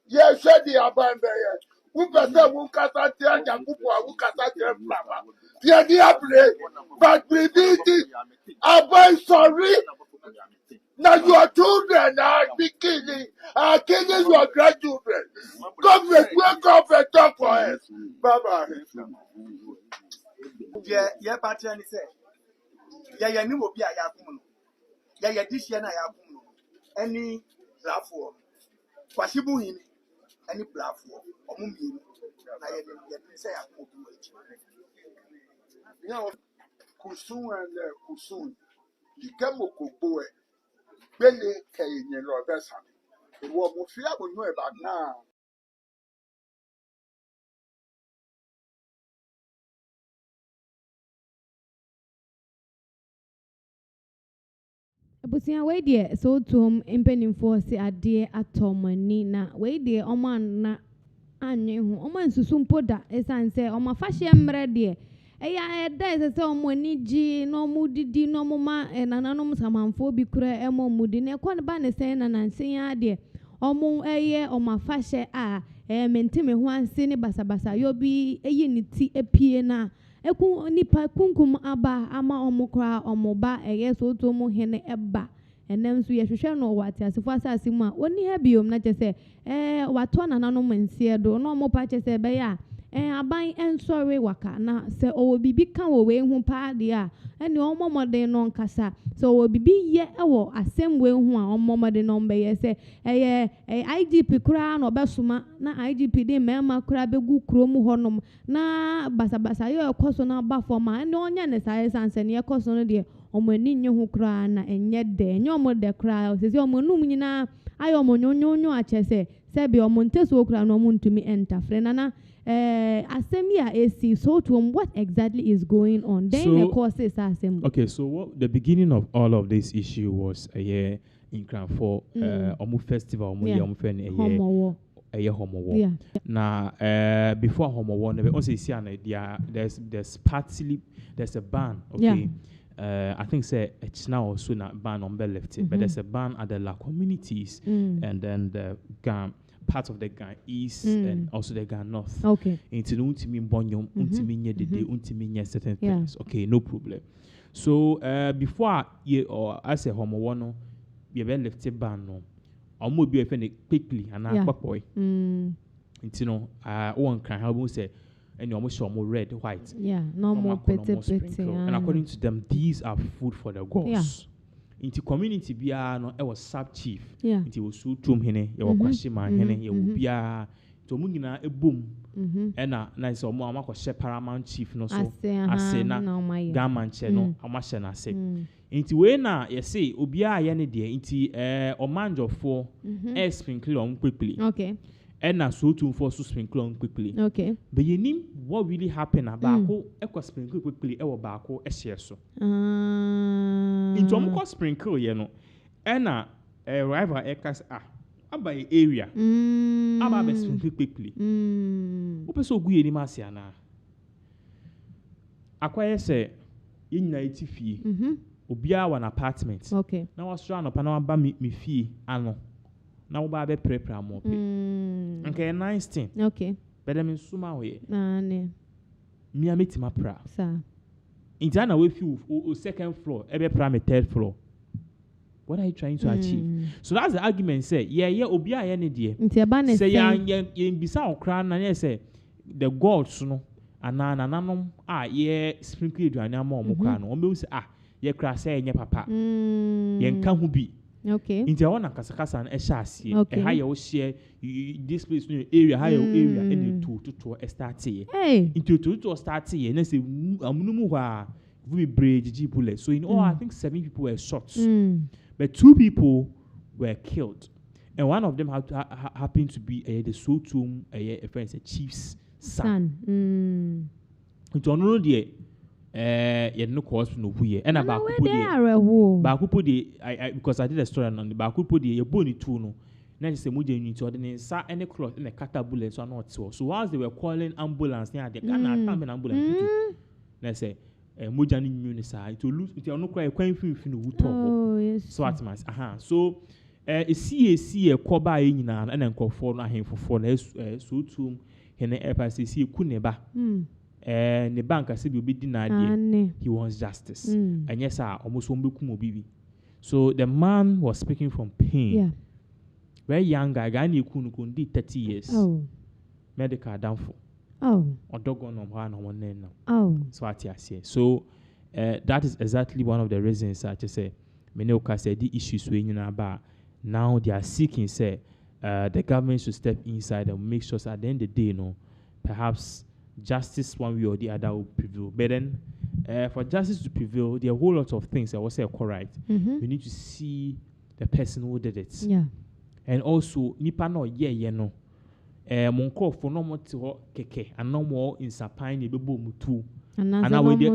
Yes, Cedi abambe ye. Who person who kasa tia jakupo who kasa tia flama. Tia dia play, but previously, abay sorry. Now your children are killing your grandchildren. Government wake up and talk for us. Bye. Yeah, party and say, yeah, new will be a yakum. Yeah, this year I yakum. Any platform. Kwashibu him. Any platform. Omumi. I say Now, Kusun and Kusun. The Kamoko boy. Belly Kayin and Robessa. It was Mufia will know about now. Abusia we de so tom empanimfo se ade atomani na we de na anwe ho omo nsusu mpoda esanse omo afahye mre de eya eda ese omo ni gi no mu didi no mo ma nananom samanfo bi kura emo mudi ne ko ne ba ne sen nanansen ade omo eye omo afahye a mentime ho anse ne basabasa yo bi eye ni ti epie na eku nipa kunkum aba ama omukra omoba eye so to mu hene eba enem so ye hwehwe no wate asefo asasimu a oni ha biom na che se wato nananom nsie do no mo pa che se be ya aban ensori waka na se o bibi kan wo we hu pa de a ene omomode no nkasa so o bibi ye ewo asem we hu a omomode no mbe ye se IGP kura na obesuma na IGP de mema kura begu krom honom na basabasa yo ekoso na ba forma ene onya ne sai sanse ne ekoso no de omani nye hu kura na enye de enye omode kura se omonum nyina ayo monyonyo achese sebi omonteso kura no omuntumi entafre nana Asemia AC so to what exactly is going on then so, the courses assembly. Okay, so the beginning of all of this issue was a year in Cranford Omu festival Omu a year Homo War. Now before Homo War there's a ban, okay. I think it's now also not ban on Bellefty, but there's a ban at the La communities and then the part of the Ghana East and also the Ghana North. Okay. Into Untimi Bonyum, Untimi the day, Untimi certain things. Okay, no problem. So before you or as a homo one, you have left a ban no. Or more be offended quickly and I boy. Into no, one can help say and you almost show more red, white. Yeah, no more petty. And according to them, these are food for the gods. Yeah. Into community bia no e was sub chief into was so tum hene ye wo kwashima hene ye wo bia to mu nyina ebom na so mo amakọ paramount chief no so ase na gaman che no amahye na ase into we na ye say obia ye ne de into omanjofo sprinkle on quickly. Okay. And na so to for so sprinkle on quickly. Okay. But you know what really happened about e sprinkle quickly e wo baako e share so. Into amko sprinkle you know. And na rival ekas aba area. Aba be sprinkle quickly. Ope so gu yeni masia na. Akwaye se yin na etifie. Obia wa an apartment. Okay. Na was try no pa na ba me fie ano. Na wo ba be prepare mo pe. Okay, nice thing. Okay. But I mean suma we. Ne. Me ameti ma pra. Sir. Injana we feel second floor, ebe pra me third floor. What are you trying to achieve? So that's the argument say, yeah, obi a ye ne de. Say ya bisa okra na say the gods no anananom ye sprinkle aduane ama omokra no. Ombe say ye kra say nye papa. Ye nka hu bi. Okay. Inti I want kasakasa na ehyasie. E ha ye wo share this place no area, ha ye area any to start here. Into to start here. Na say amunumu hwa we bridge bullet. So in all I think 7 people were shot. But 2 people were killed. And one of them happened to be the Sotum a friend, a chief's son. It's on you no cause no here and about Bakupo de because I did a story on the Bakupo de your bony tuno. Then say muja into ordinary sa any cloth in a cata bullet or not so. So whilst they were calling ambulance near the Ghana time ambulance. Let's say muja ni munisa to lose it no cry quite fin who talk. So at mass so a CAC a coba in and then call for him for so to hene FICC kuneba. And the bank said will be denied. He wants justice. And yes, almost won't be. So the man was speaking from pain. Yeah. Very young guy, Ghanaian kundi 30 years. Oh. Medical downfall. Oh. Or dog on one now. Oh. So what I say. So that is exactly one of the reasons I just say Menelka said the issues we about now they are seeking say the government should step inside and make sure that at the end of the day, perhaps justice one way or the other will prevail. But then for justice to prevail, there are a whole lot of things that was say correct. We need to see the person who did it. Yeah. And also nipa no no. Monko for no more to keke and no more in sapine bebo mutu. And now we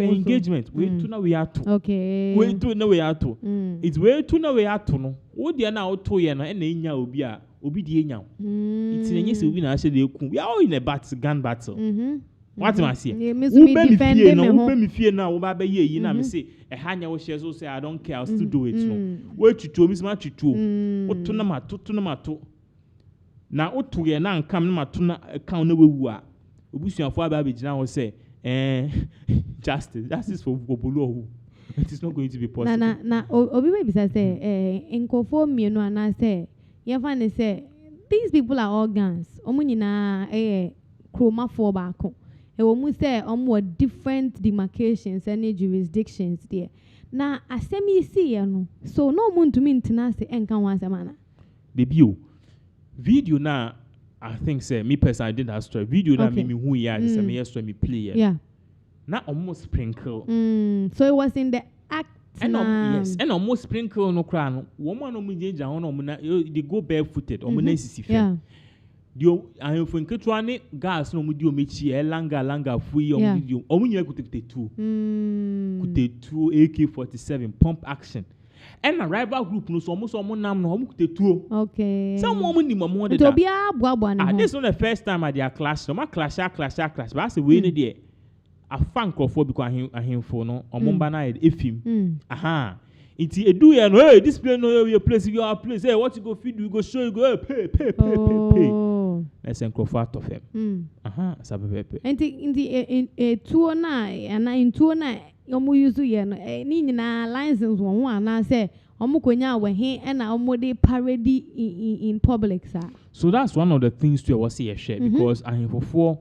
engagement. Wait to now we are to. Okay. Wait to now we are to. It's way to now we are to no. What they are now to yena and enya obia. Obi die nya. It's in yes we na actually we are all in a gun battle. What am I saying? Ube me fear now oba be ye na me say e hanya wo share so say I don't care I'll still do it no. Wait to me smart to. Otu na mato. Na otu ye na nkam na mato na account na wewu a. Obusuafo aba be gina wo say justice for Bobolo. It is not going to be possible. Na obi we be say nkofo mienu ana say Yefane say these people are all guns. Omunyina chroma for bako. And when we say more different demarcations and jurisdictions there. Now, as semi see, so no moon to mean tenacity and can once a manner. The view video now, I think, say, me personally, I did that story. Video now, me who ya, this me yesterday me play. Yeah. Now almost sprinkle. So it was in the act. And yes, and almost sprinkle no crown. Woman no me they go barefooted. Yeah. Dio I am from Ketwane gas no mudio mechi langa free video. Omunye could two AK-47 pump action. And a rival group no so almost nam no two. Okay. Some woman ni more than that. This is not the first time I did clash. So my clash. But I say we need there. A fan for because I him for no or mumbana ifim. Aha. It's a do ya no hey display no your place your place. Hey, what you go feed you go show you go pay. Let's encroach of him. Aha, sabe pay. And in the 209 and in 209 omu use ye no ni nyina license won na say omu konya we he and omu dey parody in public sir. So that's one of the things to was here share because I for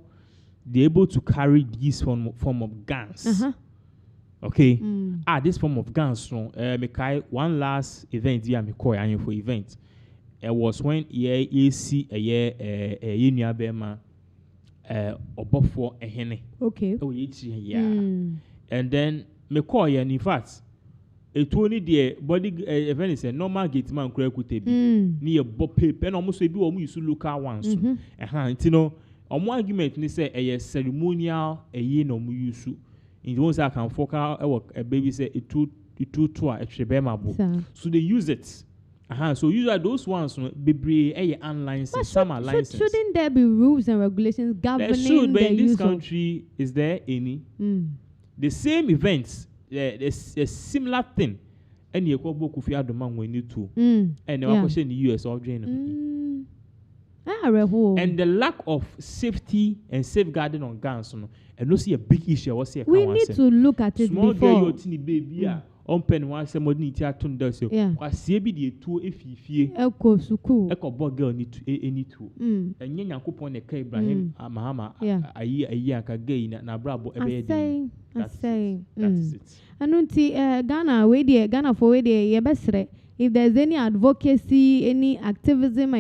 they're able to carry this form of guns. Okay. This form of guns so one last event here me call I for event. It was when AC a new bema obofo ehene. Okay. Oh yeah. And then me call ya in fact it only the body event is a normal gate man kura kutebi near bob paper and almost be use local ones. You know omo argument ni say a ceremonial no mu use in the ones that can focus a baby say it two a trebema so they use it. So usually those ones be unlicensed, some are licensed. Shouldn't there be rules and regulations governing there should, but the in this use country, is there any? The same events, there's a similar thing. And you go book if you the man when you too. And the question in the US or and the lack of safety and safeguarding on guns, and no see a big issue. We need to look at it small before. Small girl, tiny baby, on pen one somebody tia tun does so. Kwa sebi the two efifie. Eko suku. Eko boy girl need to any two. And yen yakupon the K Ibrahim Mahama ayi anka gay na brabo ebe day. That's it. Anunti Ghana for we dey yebesre. If there's any advocacy, any activism,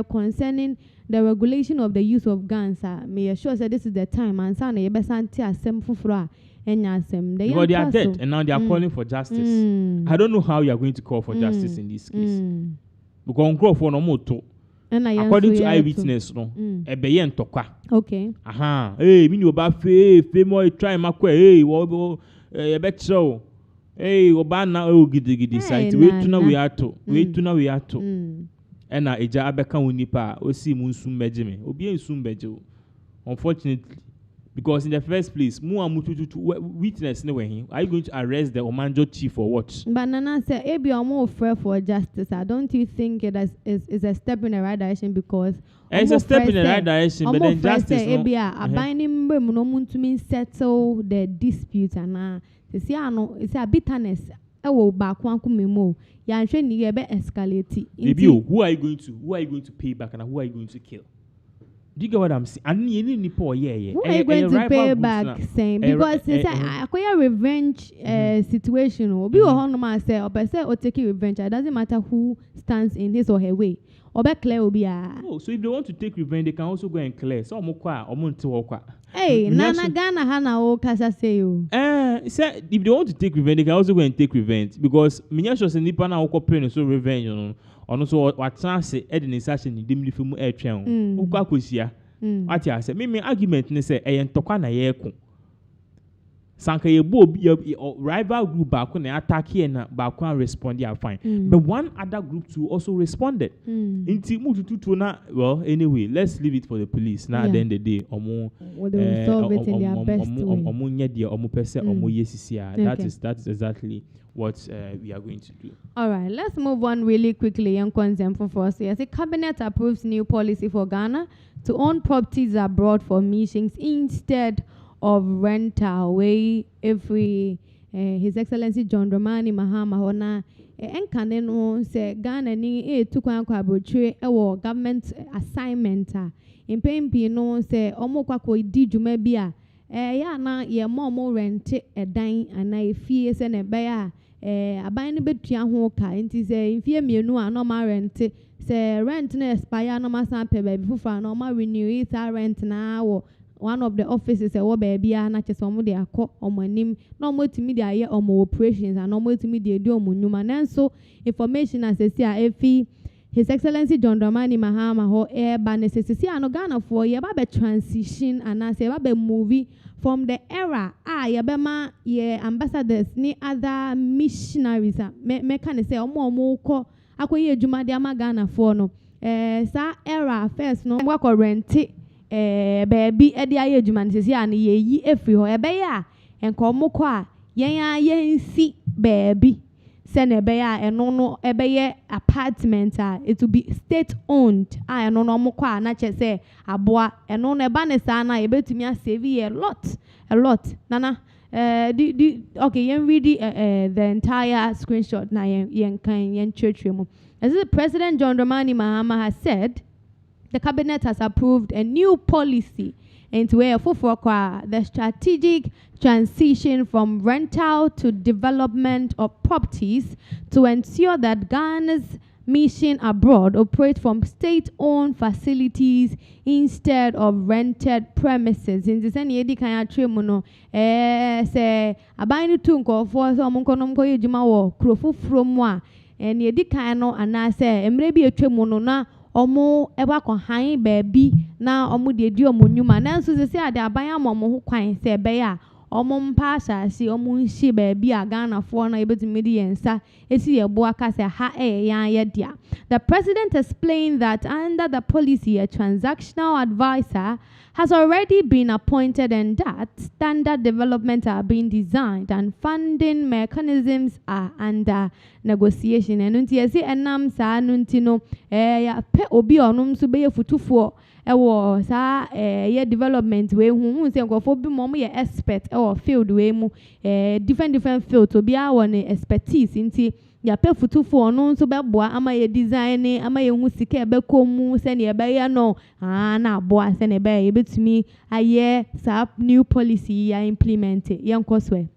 concerning the regulation of the use of guns, may assure that this is the time. And son, you best anti asem fufra. Because they are dead and now they are calling for justice. I don't know how you are going to call for justice in this case. Because on call for no moto. According to eyewitness, no, ebeyen toka. Okay. Hey, me no ba fe more try makwe. Hey, wo ebetro. Hey, oba na gidi site. Wait to now we are to. And na eja abeka wonipa o si mu nsum beje me. Obi nsum beje o. Unfortunately, because in the first place, witness no way. Are you going to arrest the Omanjo chief or what? But Nana said, "Ebi omo afraid for justice. Don't you think it is a step in the right direction? Because it's a step in the right direction, but then justice no. Ebi a binding mbe no muntu mean settle the dispute and see ano it's a bitterness. Ewo ba kwanku memo. Ya nhwe ni ye be escalate. Ebi who are you going to pay back and who are you going to kill? Do you get what I'm saying? And you need to pay, Who are you going to pay back, saying? Because it's a revenge situation. Obi wo hono ma say, or take revenge. It doesn't matter who stands in his or her way. Obe clear obi a. Oh, so if they want to take revenge, they can also go and clear. So omokwa, omonti wokwa. Hey, Nana Ghana hana o kasa say you. If they want to take revenge, they can also go and take revenge because minya sure say nipa na okwa pray so revenge no. Ono so what chance edin such in the film airtran ukwa kosia what ya say me argument ne say e ntokwa na ye ko sanka ye bo rival group back na attack here na back and respond ya fine but one other group too also responded inti mututu na well anyway let's leave it for the police now at the end of the day omo solve it in their best way omo nya dia omo pese omo yesisia that is exactly what we are going to do. All right, let's move on really quickly. Young example for us. Yes, the cabinet approves new policy for Ghana to own properties abroad for meetings instead of rental. His Excellency John Dramani Mahama hona enkane no se Ghana ni tu kwan kwa abotire ewo government assignment a impempi no se omo kwa di dwuma bi a ya na ye mo rent edan ana efie se na be ya aban no betua ho ka nti se mfie mienu a no ma rent se rent na expire no ma san pe ba bi fufa no ma renew it rent na wo one of the offices wo ba bia na chese omo de akọ omo anim na omo timi de aye omo operations and omo timi de edi omo nyuma nanso information asesi a efi His Excellency John Dramani Mahama ho ba necessity ano Ghana for ye ba be transition and as ye ba be movie from the era ye be ma ye ambassadors ni other missionaries me can say omo ko akoye adwuma de ama Ghana for no sa era first no wa ko rent baby e de aye adwuma necessity an ye yi efri ho e be ya enko omo ko a yen si baby sene be ya eno no ebeye apartment it will be state owned eno no mo kwa na che se aboa eno no eba ne sa na ebetumi save a lot nana okay yen read the entire screenshot na yen kan yen churchemu as the President John Dramani Mahama has said the cabinet has approved a new policy into where the strategic transition from rental to development of properties to ensure that Ghana's mission abroad operate from state-owned facilities instead of rented premises. In this any edi kan atremu no say abanu tunko for so monkonom ko yejuma wo krofufro mu a eni edi kan no anase emre bi etwemu no na omo eba ko han baabi na omo de edi omo nyuma nanso se ade aban amomo ho kwan se be ya omo mpa asase omo nhi baabi a Ghana for na ebetumi di yensa esi yebo aka se ha yan ye dia. The president explained that under the policy a transactional advisor has already been appointed and that standard development are being designed and funding mechanisms are under negotiation. And unti yesi enam sa nunti no ya pe obi onum so be futufo ewo sa ye development we hu se nkofo bi mom ye expert ewo field we mu different fields obi a won expertise nti ya pe futufo no so be boa ama ye design ama ye hu sika e be komu se ne be ye no na boa se ne be ye betumi aye sa new policy ya implement ye nkoswe.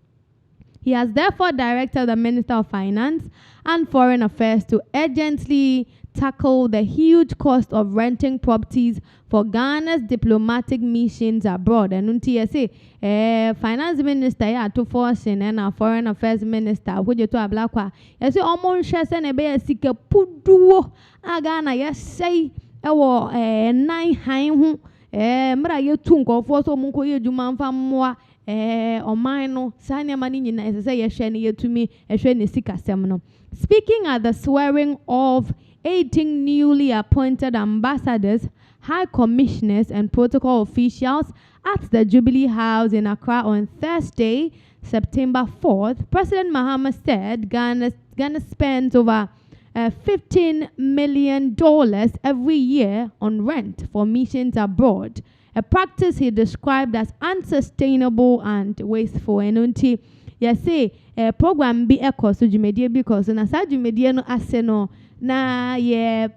He has therefore directed the Minister of Finance and Foreign Affairs to urgently tackle the huge cost of renting properties for Ghana's diplomatic missions abroad. And unti say Finance Minister Ato Forson and our Foreign Affairs Minister Woje to Ablakwa say omon hwe se ne be sika puduo Ghana say ewo nine han ho mra ye tu nkofo so monko ye dwuma mfa mmoa oman no sanya mani nyina ese ye hwe ne yetumi ehwe ne sikasem no. Speaking at the swearing of 18 newly appointed ambassadors, high commissioners and protocol officials at the Jubilee House in Accra on Thursday, September 4th, President Mahama said Ghana spends over $15 million every year on rent for missions abroad, a practice he described as unsustainable and wasteful. And until say program be so jumedie because na sa jumedie no ase no na ye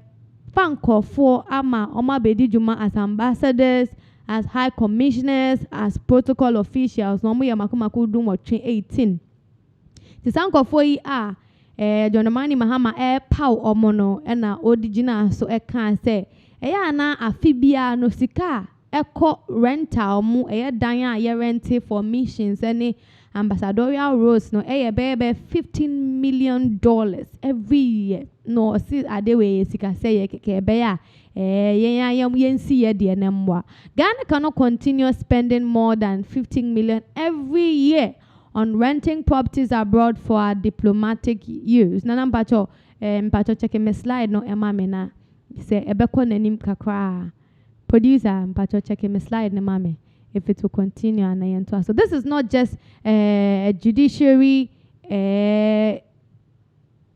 fanko for ama oma bedi juma as ambassadors, as high commissioners, as protocol officials no mo ye makomako dum 18 ti sanko for yi a John Dramani Mahama pow omo no na odigina so kan say ya na afibia no sika eko rental mu dan a ye rent for missions any ambassadorial roles no bebe $15 million every year no see adewe sika say keke be ya yen see ye de nemwa. Ghana cannot continue spending more than 15 million every year on renting properties abroad for our diplomatic use. Nana mpacho check me slide no emame na say ebeko nanim kakra producer mpacho check me slide na mame if it will continue and I so this is not just a judiciary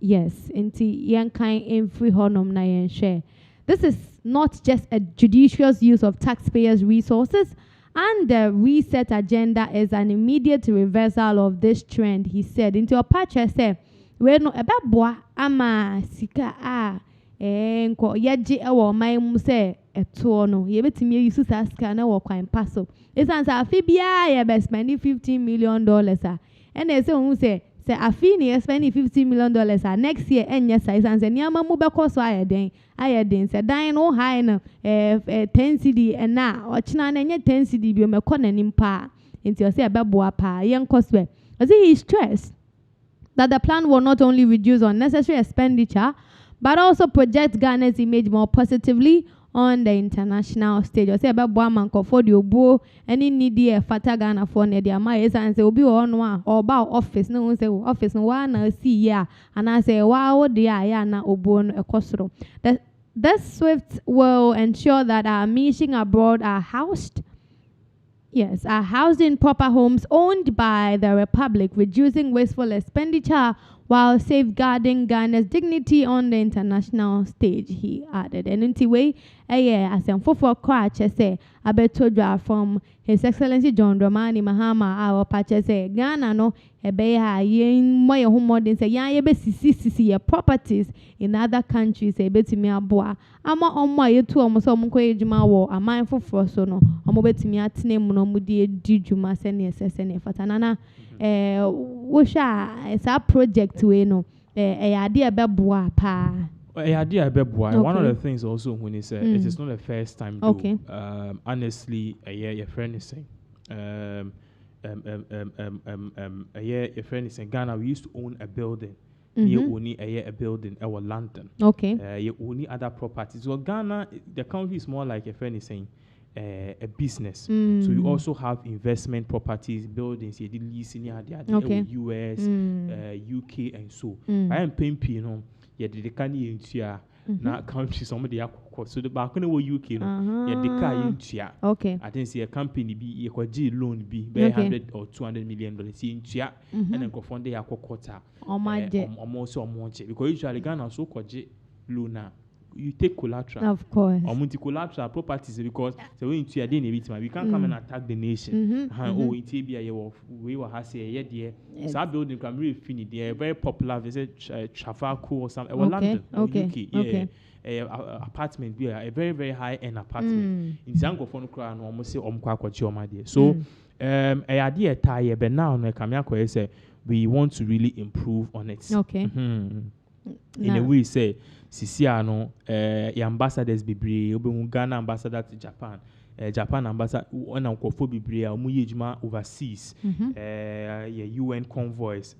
yes inti yen kind in free honum na yen share. This is not just a judicious use of taxpayers' resources, and the reset agenda is an immediate reversal of this trend, he said. Into a patch, I said, we no ebeboa ama sika nko yeje e wo man mu se eto no ye betimi yusu sa sika na wo kwan paso esan sa afi bia ye be spend $15 million and they say who say afi ni spend $50 million next year enya sa esan se niama mu be koso ayeden se dan no high na 10 cedi na ochina na enye 10 cedi bi o mekọ na nimpa enti o say ebeboa pa ye nkoswe as he is stressed that the plan will not only reduce unnecessary expenditure, but also project Ghana's image more positively on the international stage. I say about Boaman for the Obo, any needy fata Ghana for Nedia Maya and say, Obi on one or about office. No one say office, no one see ya. And I say, wow, dear, na Obon a costro. This SWIFT will ensure that our mission abroad are housed in proper homes owned by the Republic, reducing wasteful expenditure while safeguarding Ghana's dignity on the international stage, he added. And in the way, as a for crutch, say, Abetodra from His Excellency John Dramani Mahama, our patch say, Ghana no, Ebeha, yen moya humodin say, ya yebe properties in other countries, a bit me aboa. Ama on my two almost almost war, a mindful for so no, a mobetimi at name monomudi dijuma seni sesene fatanana. Wosha is a project we know idea beboa pa idea beboa. One of the things also when he said it is not the first time though. Honestly your friend is saying your friend is saying Ghana we used to own a building near only a building our London you only other properties. So Ghana the country is more like your friend is saying a business. So you also have investment properties, buildings, you did leasing US, UK and so. I am paying you did the canny into na country somebody so the back when we UK no you the car into I didn't see a company be you G loan be $100 or $200 million into and then go fund the quarter almost because usually Ghana so loan you take collateral. Of course. Or multi-collateral properties because so when you are doing it, we can't come and attack the nation. We were say so building can really finish. They are very popular. They say Trafaco or something. London, UK. Apartment be a very very high end apartment. In Zango phone crown almost say my dear. So idea tie but now no come say we want to really improve on it. In a way say Sisiano, ambassadors bebree, Ghana ambassador to Japan, Japan ambassador, one of bebree, overseas, UN envoys,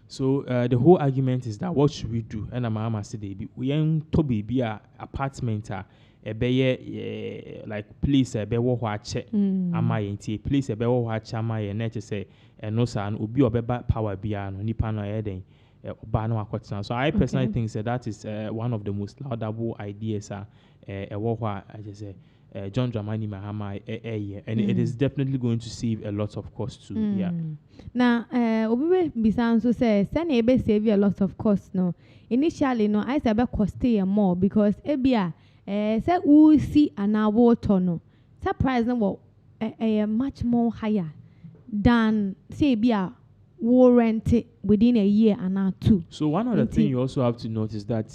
So the whole argument is that what should we do? And Mahama said, we ain't to be a apartment. Like place a bewo wache amaye place a bewo wache amaye na say no sa no obi obeba power bia no nipa no eden oba no akotina. So I personally think that is one of the most laudable ideas I just say John Dramani Mahama and it is definitely going to save a lot of cost too. Now obi be sound so say ebe save a lot of cost no initially no I say be cost more because ebia say we see an water no surprise no much more higher than say be a warrant within a year and two. So one of the things you also have to notice that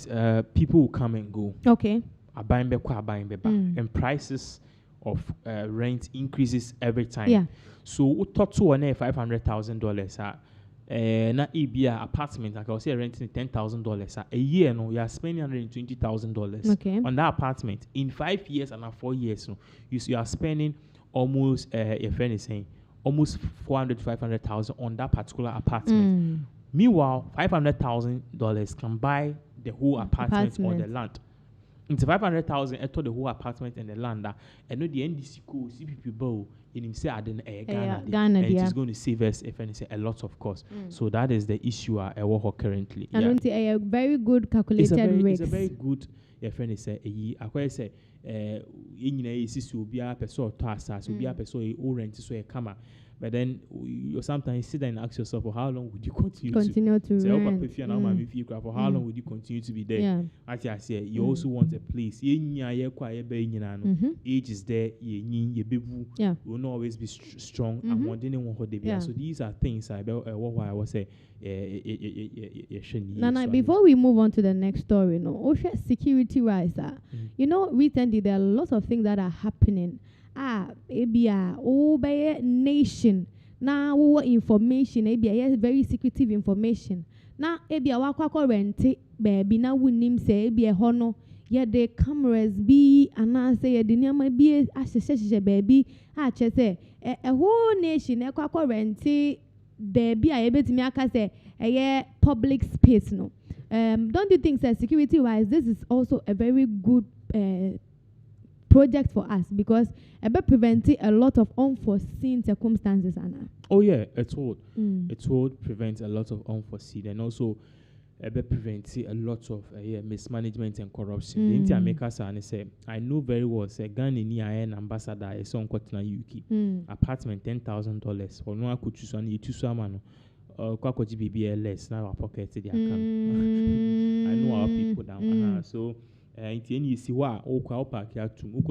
people will come and go. And prices of rent increases every time. So we talk to $500,000 na EBA apartment like I was saying renting $10,000 a year no you are spending $120,000 on that apartment. In 5 years and 4 years no you are spending almost your friend is saying almost $400,000 to $500,000 on that particular apartment. Meanwhile $500,000 can buy the whole apartment or the land. It's $500,000 enter the whole apartment and the land and no the NDC co CPP bill in him say Ghana and it is going to save us if anything a lot of cost. So that is the issue currently. And a very good calculated rate. It's a very good your friend is say I say in is obi a person to assess obi a person o rent so e kama But then you sometimes sit there and ask yourself, for how long would you continue to rent? For how long would you continue to be there? Yeah. Actually, I say you also want a place. Age is there. Yeah. Will not always be strong. So these are things I was say. Nana, before we move on to the next story, security wise, recently there are lots of things that are happening. Nation. Now, information, very secretive information. Now, rent baby, now we name say, hono, the cameras be, and I say, the name be a baby, say, a whole nation, rent baby, I able to me, say, public space, no. Don't you think, security wise, this is also a very good project for us because it will prevent a lot of unforeseen circumstances, Anna. Oh yeah, it would prevent a lot of unforeseen, and also it will prevent a lot of mismanagement and corruption. The Inter-Americans say, I know very well, say Ghanaian ambassador is on UK apartment $10,000 or no I could choose one you choose someone kwakoji BBLS now our pocket the account. I know our people down. So you see what park here to and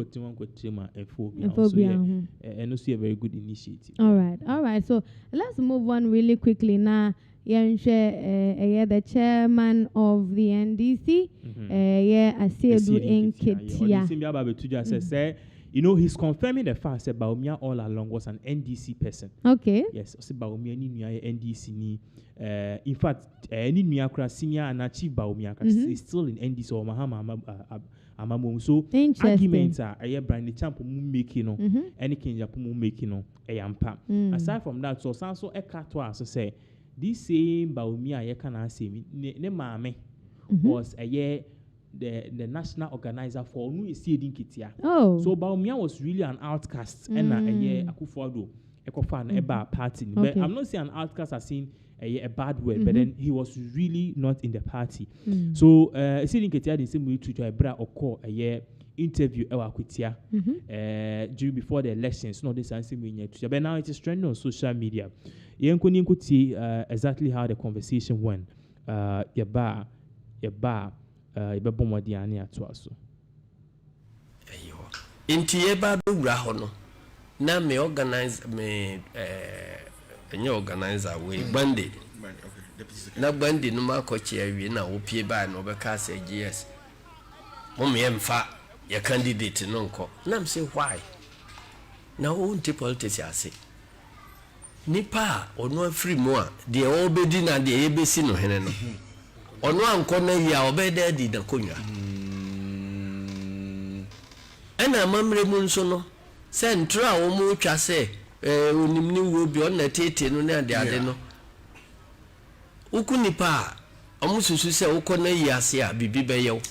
also a very good initiative. All right. So let's move on really quickly now. The chairman of the NDC, I see he's confirming the fact that Baumia all along was an NDC person. Okay. Yes, Baumia ni NDC ni. In fact, any senior and chief Baumia is still in NDC or Mahama Amamum. So arguments are a brand the champ making any king Japan making a yampa. Aside from that, so Sanso Ekatwa say this same Baumia Yakana say ne mame was a year. The national organizer for New Cedi Kitia. Oh. So Baumia was really an outcast and a year Akufo-Addo Ekofan Eba party. But I'm not saying an outcast as in a bad word, but then he was really not in the party. So Cedi Kitia didn't seem to try bra or call a year interview Ewakutia during before the elections. No, this answer me yet. But now it is trending on social media. You could see exactly how the conversation went. Yaba. Ibebomodiani atwaso eyo inti yeba bewura ho no na me organize me enye organizer we bande na bande no makochi awie na wo pie ba na obeka say yes mo me emfa your candidate no nko na me say why na wo nti politics ase nipa ono afiri mu a de obedi na de yebesi no hene no ono anko na ya obeda di na konwa ena amamre mu nso no se ntra wo mu twa se onimni wo bi on na tete no na ade no ukunipa omususu se uko na yi ase a bibi beyew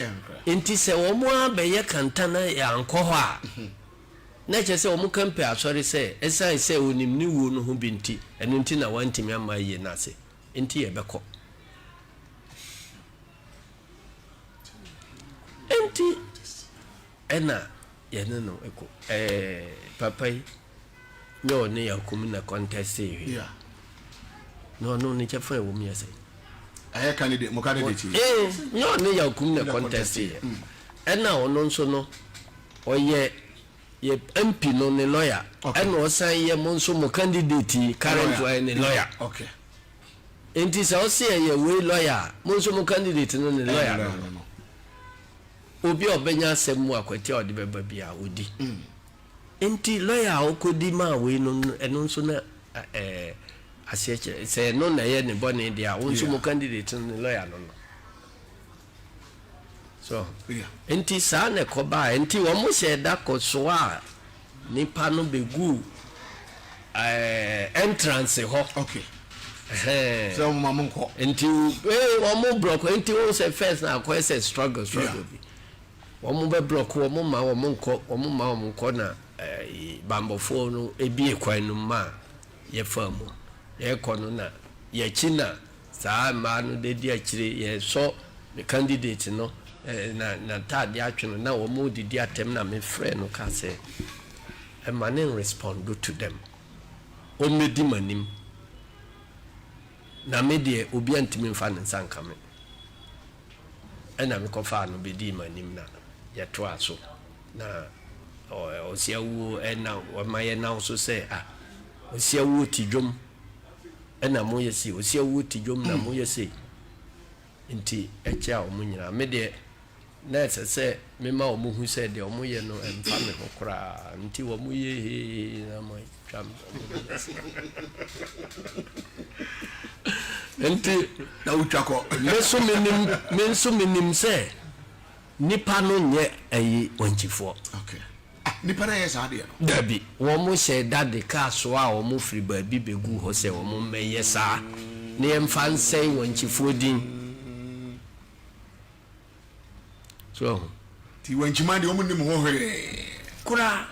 enti se wo mu abeye kanta na ya anko ho a na che se wo mu kampe asori se esan se onimni wo no ho binti eno nti na wantimi amaye na se enti ye beko enti ena yene no eko papai no ne yakum na contest here no ni chefa wo mi ase aye candidate mo candidate no ne yakum na contest here ena ono nso no oye ye MP no ne lawyer ena osan ye mo nso mo candidate current one ne lawyer okay enti so se ye we lawyer mo nso mo candidate no ne lawyer no obi obenya asem mu akwati odi beba bia odi enti lawyer okodi ma we no eno nso na asieche se no na ye ne bone dia wonso mo candidate no lawyer no so enti sa na koba enti wo mo se da koso a nipa no begu entrance ho okay so mo mamonko enti wo mo block enti wo se first na ko se struggle bi omo be block omo ma omo nko na bambofo no ebi ekwan no ma ye famu ye kono na ye china saa ma no de di akire ye so the candidate no na tade atweno na omo didi atem na me frɛ no ka se e man respond to them o medi manim na me de obi antimi mfa ne nsanka me ena me kofa no bedi manim na yeto aso na osia wo ena o maye na so se osia wo tidwom ena mo yesi osia wo tidwom na mo yesi nti echa o mo nyina me de na se me ma o mo hu se de o mo ye no emfa me hokra nti wo mo ye na mo twam enti na utwako me so minim se nipa no nye ayi wanchifo okay nipa na yes ade no dabi wo mo she dade ka so a wo mo firi ba bi begu ho se wo mo meye sa ne emfa nsei wanchifo din so ti wanchima de wo mo nim ho hwe kura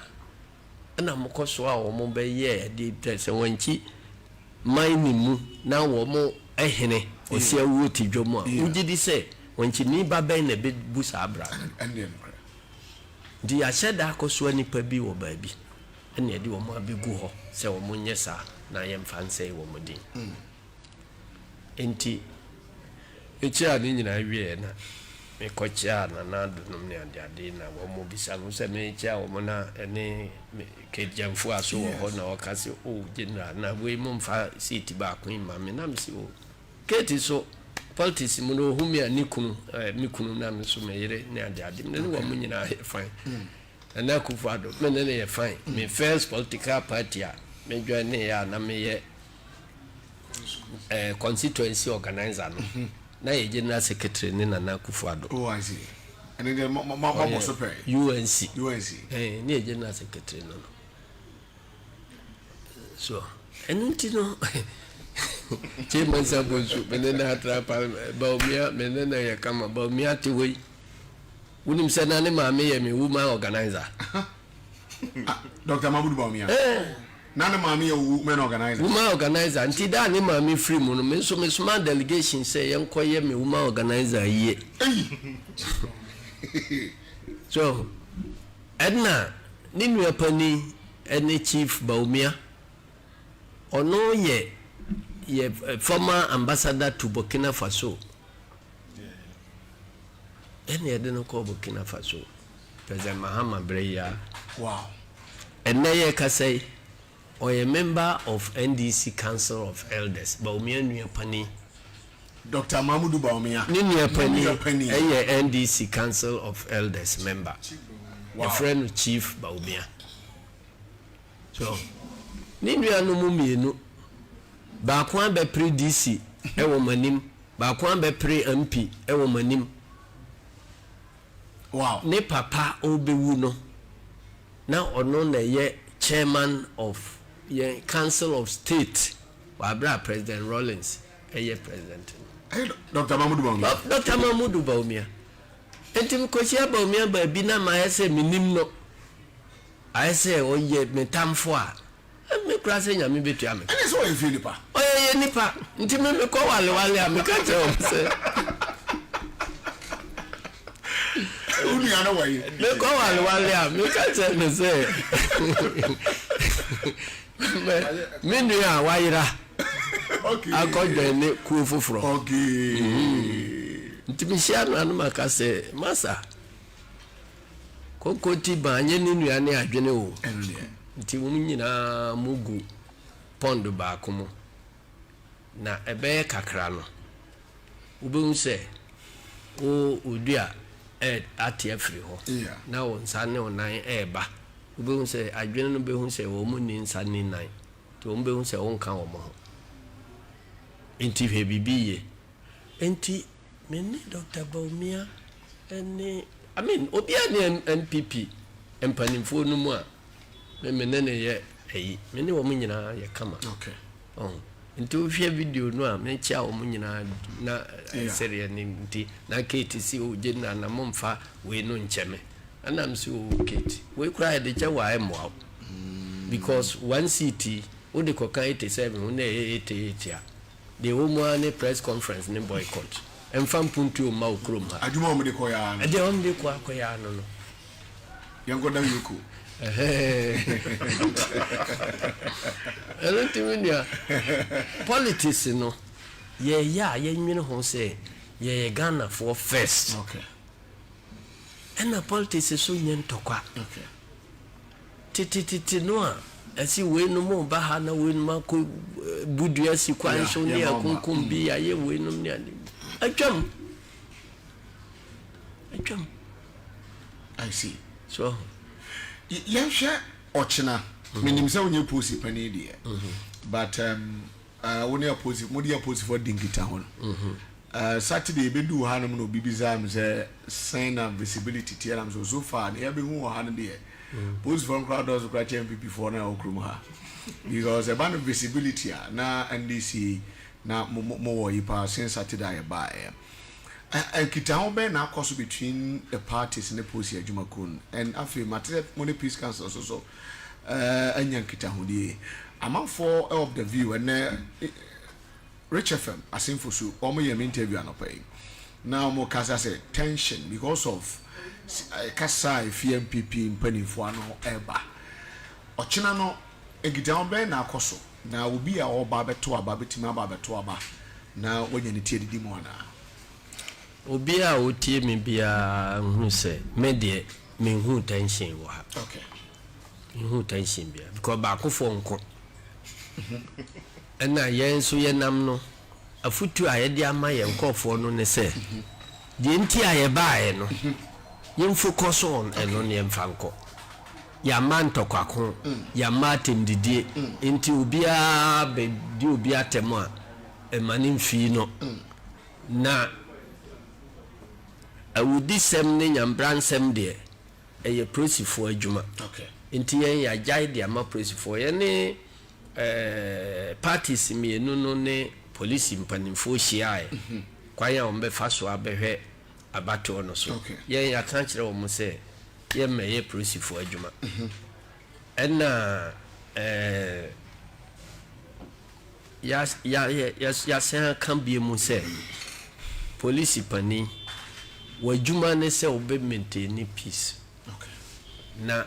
na mo koso a wo mo be ye de se wanchi mai ni mu na wo mo ehene osia wo tidwom a ugidi se wanchi ni baba na be busa abra di asheda akoso anipa bi wo ba bi ene de wo mo abegu ho se wo mo nyesa na yemfa nsei wo mo din enti echa ni nyina wie na me kocha na dunum ne ade na wo mo bisa no se me echa wo mo na ene ke jamfu aso wo ho na okase o general na we mo mfa seat ba ko ma me na me si o keti so politics mu no humia nikunu na me so me yere ne ade me ne wo mo nyina fine na Akufo-Addo me ne ye fine me first political party a me join ya na me ye constituency organizer no na ye general secretary ni na Akufo-Addo. Oh, I see. And then mama so pay UNC ni general secretary no so enti no chairman sabosu menena atrapa baumia menena ya kama baumia tiwe unim sana ne maame ye me woman organizer Dr. Mamudu Baumia nana maame ye woman organizer nti da ne maame free mu no me so ma delegation say yenkoye me woman organizer ye so edna ni nua pani ene chief Baumia ono ye former ambassador to Burkina Faso ene ye de no ko Burkina Faso President Mahama Breya wow ene ye ka say or a member of NDC Council of Elders Baumia nua pani Dr. Mamudu Baumia ni nua pani NDC Council of Elders member wow. A friend of Chief Baumia so ni nua no mu mienu ba kwa be pre DC e wo manim ba kwa be pre MP e wo manim wow ne papa obewu no na ono na ye chairman of ye Council of State wa bra President Rawlings ye president Dr. Mamudu Baumia entim ko chia Baumia ba bi na ma ese minim no aise oye metamfo a me krase nya me betu ame ene so e feel pa oye nipa nti me ko wale a me ka che o se uni ana wa yi me ko wale a me ka che me se me nua wayira okay akodo ne ku fufuro okay nti me share no anu maka se masa kokoti ba nye ni nua ne adwene o nti wo nyina mugu pond ba komo na ebe kakra no ubun se o odua ati afri ho na wo nsane onan eba ubun se adwene no be hu se wo mu ni nsane nan to wo be hu se wo nka wo mo nti he bibiye nti meni Dr. Baumia ene I mean obi ani NPP empanimfo no mu a menene ye eyi meni wo mu nyina ye kama okay nti o hwe video no a me chia wo mu nyina na serie ni nti na KTC o jenna na momfa we no ncheme anam si o Kate we kura de che wa emo because one city o de koka 87 o na 88 a de wo mu ani press conference ni boycott emfa mpuntu o ma okrom ha adwuma o me de koya de o me de koya no yango da yuko Elentiminua politics no ye nwene ho say ye Ghana for first. Okay. And the politics so nyen tokwa. Okay. Titi no a asi we no mo ba ha na we no ma ko budu asi kwan so ne akunkum bi aye we no ne ani. Atwam. I see. So Yensha Ochina. Minim say onye posi pani dia. But only opposite modi opposite for Dinkita hon. Saturday be do hanum no bibiza am say sign and visibility tier am so far na be hu han there. Post from crowd does crash NPP for na okrum ha. Because a band of visibility na NDC na mo yipa since Saturday ba and Kitao na cost between the parties in the post Juma Kun and after Matter Money Peace Council so and young Kitahudi. I'm for of the view and Rich FM as in for so almost an interview and pay. Now more Casa say tension because of Casa NPP in Pennyfuano Eba. Ochinano a Kitao na coso. Now will be our barber to a babitima barber to a bar. Now when you need to demona. Obi a otie me bia hu se me de me hu tension wo ha. Okay. Me hu tension bia because ba ko fo nko. Na yen so ye nam no afutu a ye de ama ye nkofo no ne se. De nti a ye ba ye no. Yen focus on eno ne mfa nko. Ya man tokwako, ya matem didie. Nti obi a be di obi atemo a e mani mfi no. Na awudi sem ne nyambran sem de eye prosifo adwuma. Okay. Nti yen ya jai de ama prosifo ye ne parties mi enu no ne police mpanimfo hia kwanya ombe faso abehwe abato no so. Okay. Yen ya kan kire wo mo se ye meye prosifo adwuma. Enna ya sen kan bie mu se police pani wajuma ne se obe maintain peace. Okay. Na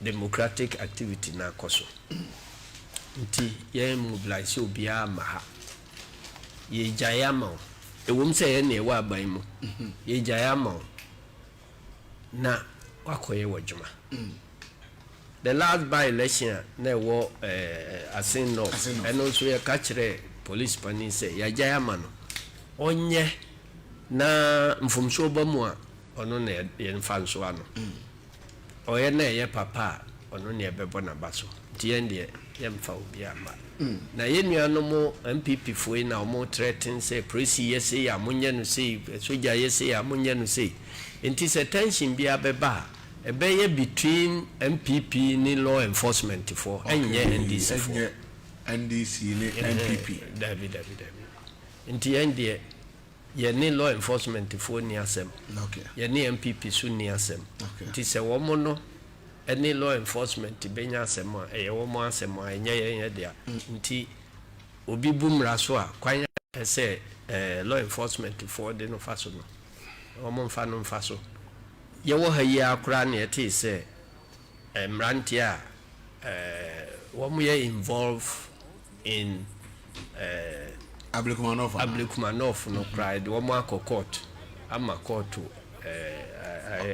democratic activity na koso. Nti ye mobilize obi amaha. Ye jayama. Ewom se ye na ewa aban mu. Ye jayama. Na wakoye wajuma. The last by election na wo asin no and also ye kachire police pani say ya jayama no. Onye na mfumso ba mu a ono na ye mfa nso ano oye na ye papa ono na ebebo na baso tie ndie ye mfa obi ama na ye nuano mo NPP foi na mo threaten say presi ye say amunye no say soja ye say amunye no say enti se tension bia beba ebe ye between NPP ni law enforcement for enye NDC for NDC ni NPP David enti ndie ye ni law enforcement for ni asem. Okay. Ye ni MPP su ni asem. Okay. Ti se womo no any law enforcement benya asem a ye womo asem a ye dia. Nti obi bumra so a kwanya se law enforcement for de no faso no. Womo mfa no mfa so. Ye wo ha yi akura na ye ti se mranti a womo ye involve in Ablikmanoff no cried one more court. I'm a court to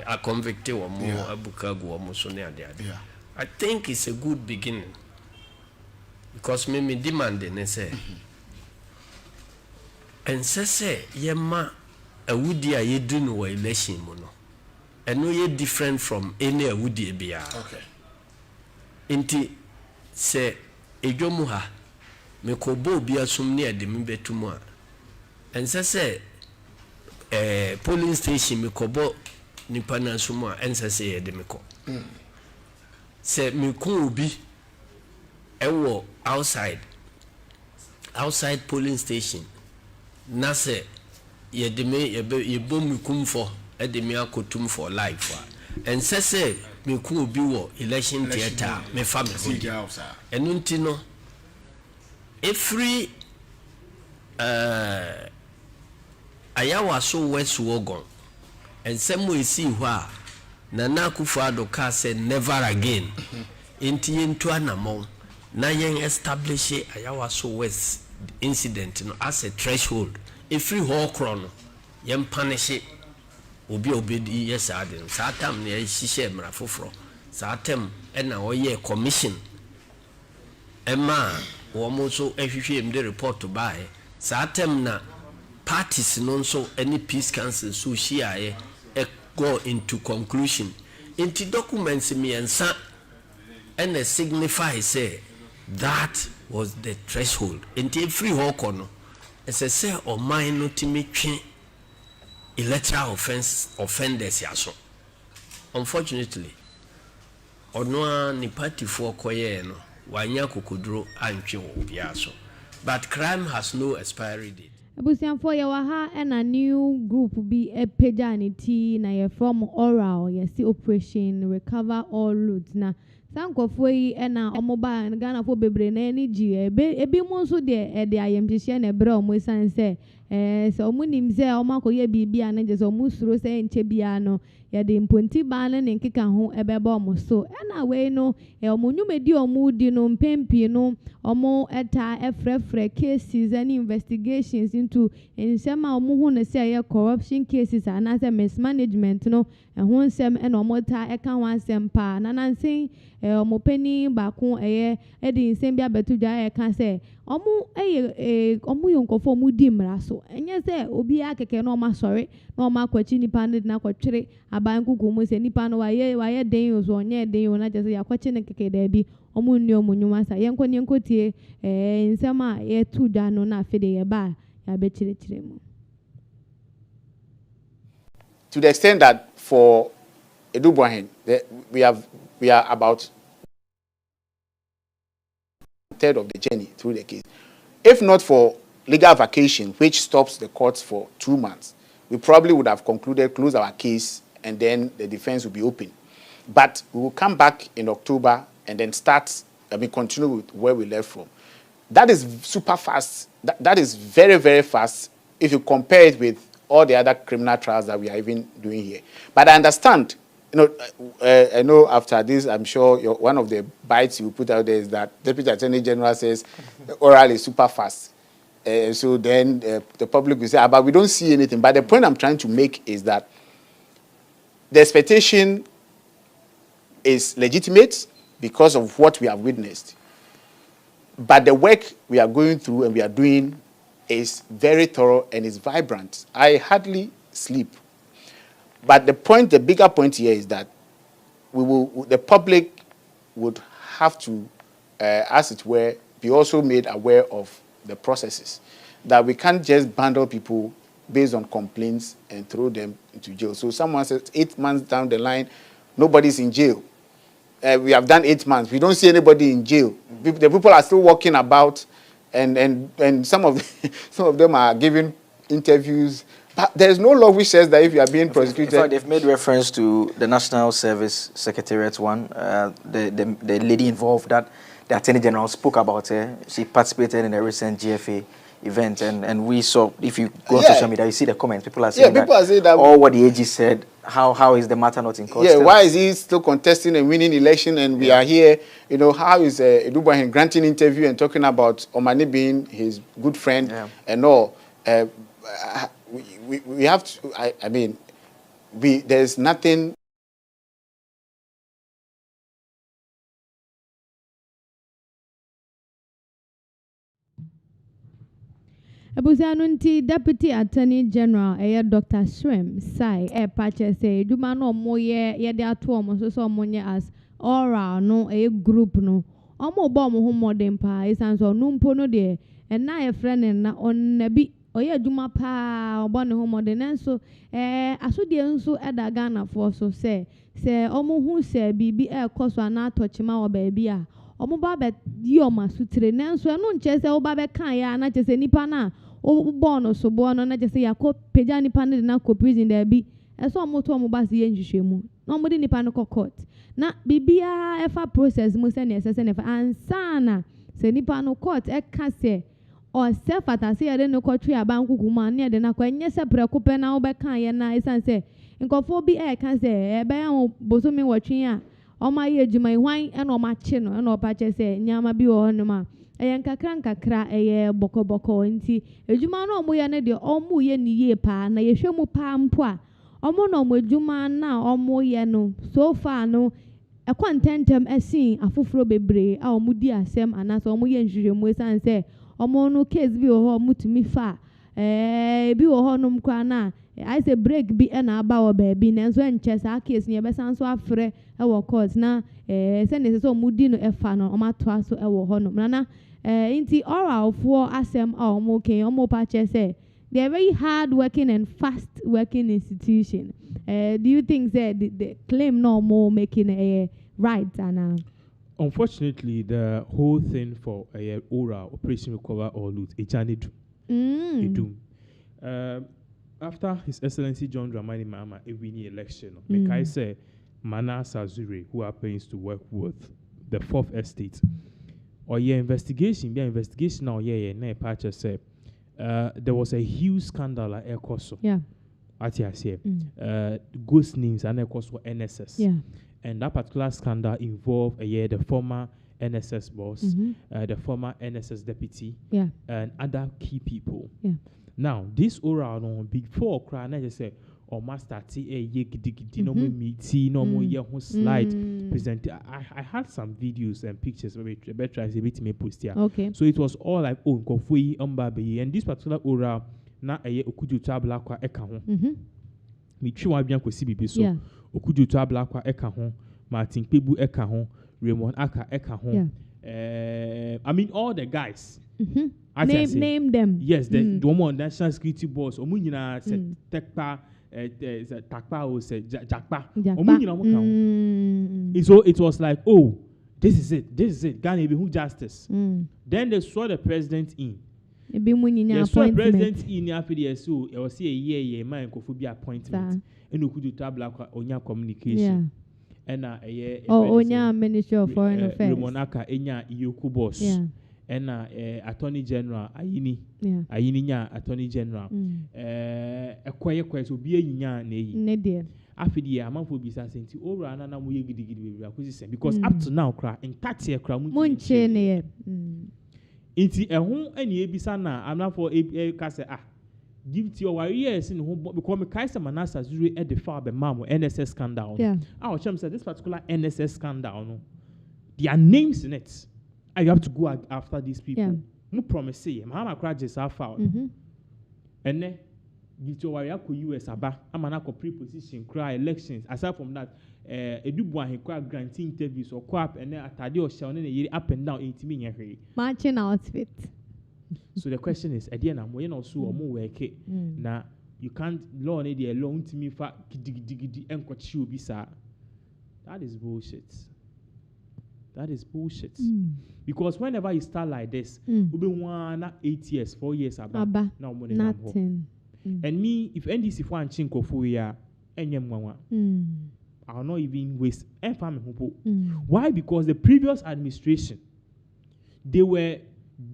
a convicted or more abukagu or musonia. I think it's a good beginning because me demanding and say and say yema a woody a ye do no election mono and no ye different from any woody bia. Okay. Inti say ejomuha me kobo bi asum ne adem betumu a ense se polling station me kobo nipa na asum a ense se ye de me ko se me ku obi ewo outside polling station na se ye de me ye bom me kum for e de me akotum for life a ense se me ku obi wo election theater me fa me ho enu nti no every ayawa so west wogon and some we see wha Nana Akufo-Addo ka said never again. Inti into anamo. Na yen establish Ayawaso West incident as a threshold. If we whole chrono, yen punish it. Obi yes adin. Satam ne shishe mra foforo. Satem ena oye commission. Emma womo so ehwehwe mde report to buy. Satem na parties non so any peace council so share go into conclusion. Into documents miensa and signify say that was the threshold. Into free hokono. As I say or mine no timi electoral offenders yaso. Unfortunately, ono ni party for koye no wanya kokodro antwe obiaso. But crime has no expiry date. Abusianfo yawaha a new group be a pejanity na ye from oral ye see operation recover all loot na sankofo yi na omoba Ghana fo bebre na ni gi ebi mo so de ayemhye na ebre omo san se so omunim se omakoye bibia na je so omusuro se enche bia no ye de mponti ba na nkeka ho ebeba omo so na we no omonwumedi omudi no mpempi no omo eta efrefre cases and investigations into nsema omo hu na se ye corruption cases and say mismanagement no ho nsem na omo ta eka ho nsem pa na nansen omo pani ba ko eye edi nsem bia betu dwa eka se omo omo yonkofo omo di mra so enye se obi akeke no ma sori no ma kwachi nipa na kwatwere aban kuku mu se nipa no waye den yo so onye den yo na je se yakwachi ne keke da bi omo nni omo nyuma sa yenko tie nsem a ye tu dwa no na afede ye ba ya be chire mu. To the extent that for Edubuahin, we are about a third of the journey through the case. If not for legal vacation, which stops the courts for 2 months, we probably would have closed our case, and then the defense will be open. But we will come back in October and then continue with where we left from. That is super fast. That is very, very fast if you compare it with all the other criminal trials that we are even doing here. But I understand, I know after this, I'm sure one of the bites you put out there is that Deputy Attorney General says oral is super fast. So then the public will say, but we don't see anything. But the point I'm trying to make is that the expectation is legitimate because of what we have witnessed. But the work we are going through and we are doing is very thorough and is vibrant. I hardly sleep. But the bigger point here is that the public would have to, as it were, be also made aware of the processes. That we can't just bundle people based on complaints and throw them into jail. So someone says 8 months down the line, nobody's in jail. We have done 8 months. We don't see anybody in jail. The people are still walking about, and some of them are giving interviews. But there is no law which says that if you are being prosecuted. In fact, they've made reference to the National Service Secretariat one, the lady involved that the Attorney General spoke about her. She participated in a recent GFA event, and we saw, if you go on social media, you see the comments. People are saying, that all what the AG said, how is the matter not in court? Yeah, why is he still contesting and winning election and we are here? How is Edubuahin granting interview and talking about Omani being his good friend and all? We have to, there's nothing. Abusanunti Deputy Attorney General Dr. Shrem Sai patche say duma no moye ye de ato omo so monye as oral no group no omo bo mo ho modern pa isan so no mpo no de na ye friend na on nabi oye duma pa obo ne ho modern so asodie nso eda Ghana for so say omo hu say bibi koso na atochima wo ba bia omo ba be di omo sutre nanso eno nche se wo ba be kan ya na che se nipa na o bono so bono na je se yakọ peja nipa na de na ko prison there bi eso omo to omo ba se ye nhwehwemu na omo de nipa no court na bibia efa process mo se na ese se na ansana se nipa no court ka se or self at I say I didn't know tree about Kukuma near the Nakwa, yes, a preocupa now by Kaya, and say, and Kofobi air can say, Bayan Bosumi watching. All my age, my wine and all my chin, and all patches say, Nyama be or no. Kakra a year boko inti. A jumano moyane de omu ye ni ye pa, na ye show mo pa mpoa. Omo no mo juma na omo ye no. So far no, a contentem a scene a fufro bebre, a omudi asem, and as omo ye njure and say, omo no case be o mutumi fa. Be o honum kwana. I say break be an about baby, and when chess our case near Bessan so afre our cause now, send it so mudino a fan or my twaso our honor. Nana, inti oral for asem or moke or more patches say they're very hard working and fast working institution. Do you think that the claim no more making a right and unfortunately the whole thing for a oral operation recover or loot a channel do. After His Excellency John Dramani Mahama winning election, I say Mana Sazure, who happens to work with the 4th Estate, or your investigation now, say there was a huge scandal at Ekoso. Yeah. At ghost names and Ekoso NSS. Yeah. And that particular scandal involved the former NSS boss, the former NSS deputy, and other key people. Yeah. Now, this oral no before cry, I just say, or master T a ye giddy no more meeting, no more year slide present. I had some videos and pictures where better as a bit me post here. Okay. So it was all like Kofui Umbabi, and this particular oral na a ye okudu tabla kwa eka hon. Me chwa bian ko sibibi so okudu tabla kwa eka hon, Martin Pebu eka hon, Raymond Aka eka hon. I mean all the guys. Name them. Yes, the one national security boss. Omunyina said Tekpa, Takpa or said Jakpa. So it was like, oh, this is it. Ghana be who justice. Then they saw the president in. They saw the president in after the SO. It was a year man could be appointment. And you could do tabla onya communication. And Onya Ministry of Foreign Affairs. Monaka Enya Yoku boss. And Attorney General Ayini nya Attorney General a quiet question be a nya ne after the amount for business into over and another way gidi because up to now cry in that year cry munche inti ehun eni ebisa na amna for kase give to your years in home because me kaisa manasa zuri at the far be mam NSS scandal our chum said this particular NSS scandal no their names in it. You have to go after these people. No promise say, Mahama Krajes are foul. And then give to warrior US aba. I'm an pre-position cry elections. Aside from that, a dubois he crab granting interviews or crap and then at or shall up and down 80 million. Marching outfit. So the question is, again, I'm waiting also or more work. Now you can't loan it alone to me for giddy and what you be sir. That is bullshit. That is bullshit. Because whenever you start like this, you'll be 8 years, 4 years about now more than nothing. And me, if NDC for and chinko for ya, I'll not even waste and family. Why? Because the previous administration, they were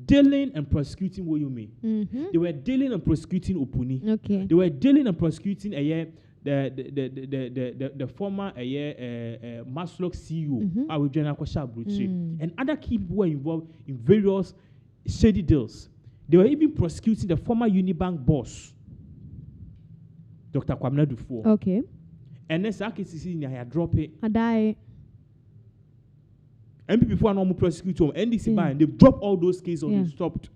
dealing and prosecuting what you mean. They were dealing and prosecuting Opuni. Okay. They were dealing and prosecuting the former Maslok CEO, our General Kwasha Bruchi, and other key people were involved in various shady deals. They were even prosecuting the former Unibank boss, Dr. Kwamna Dufour. Okay. And then Sakisi in drop it. I die. NPP before normal prosecutor, NDC by and they've dropped all those cases or they stopped.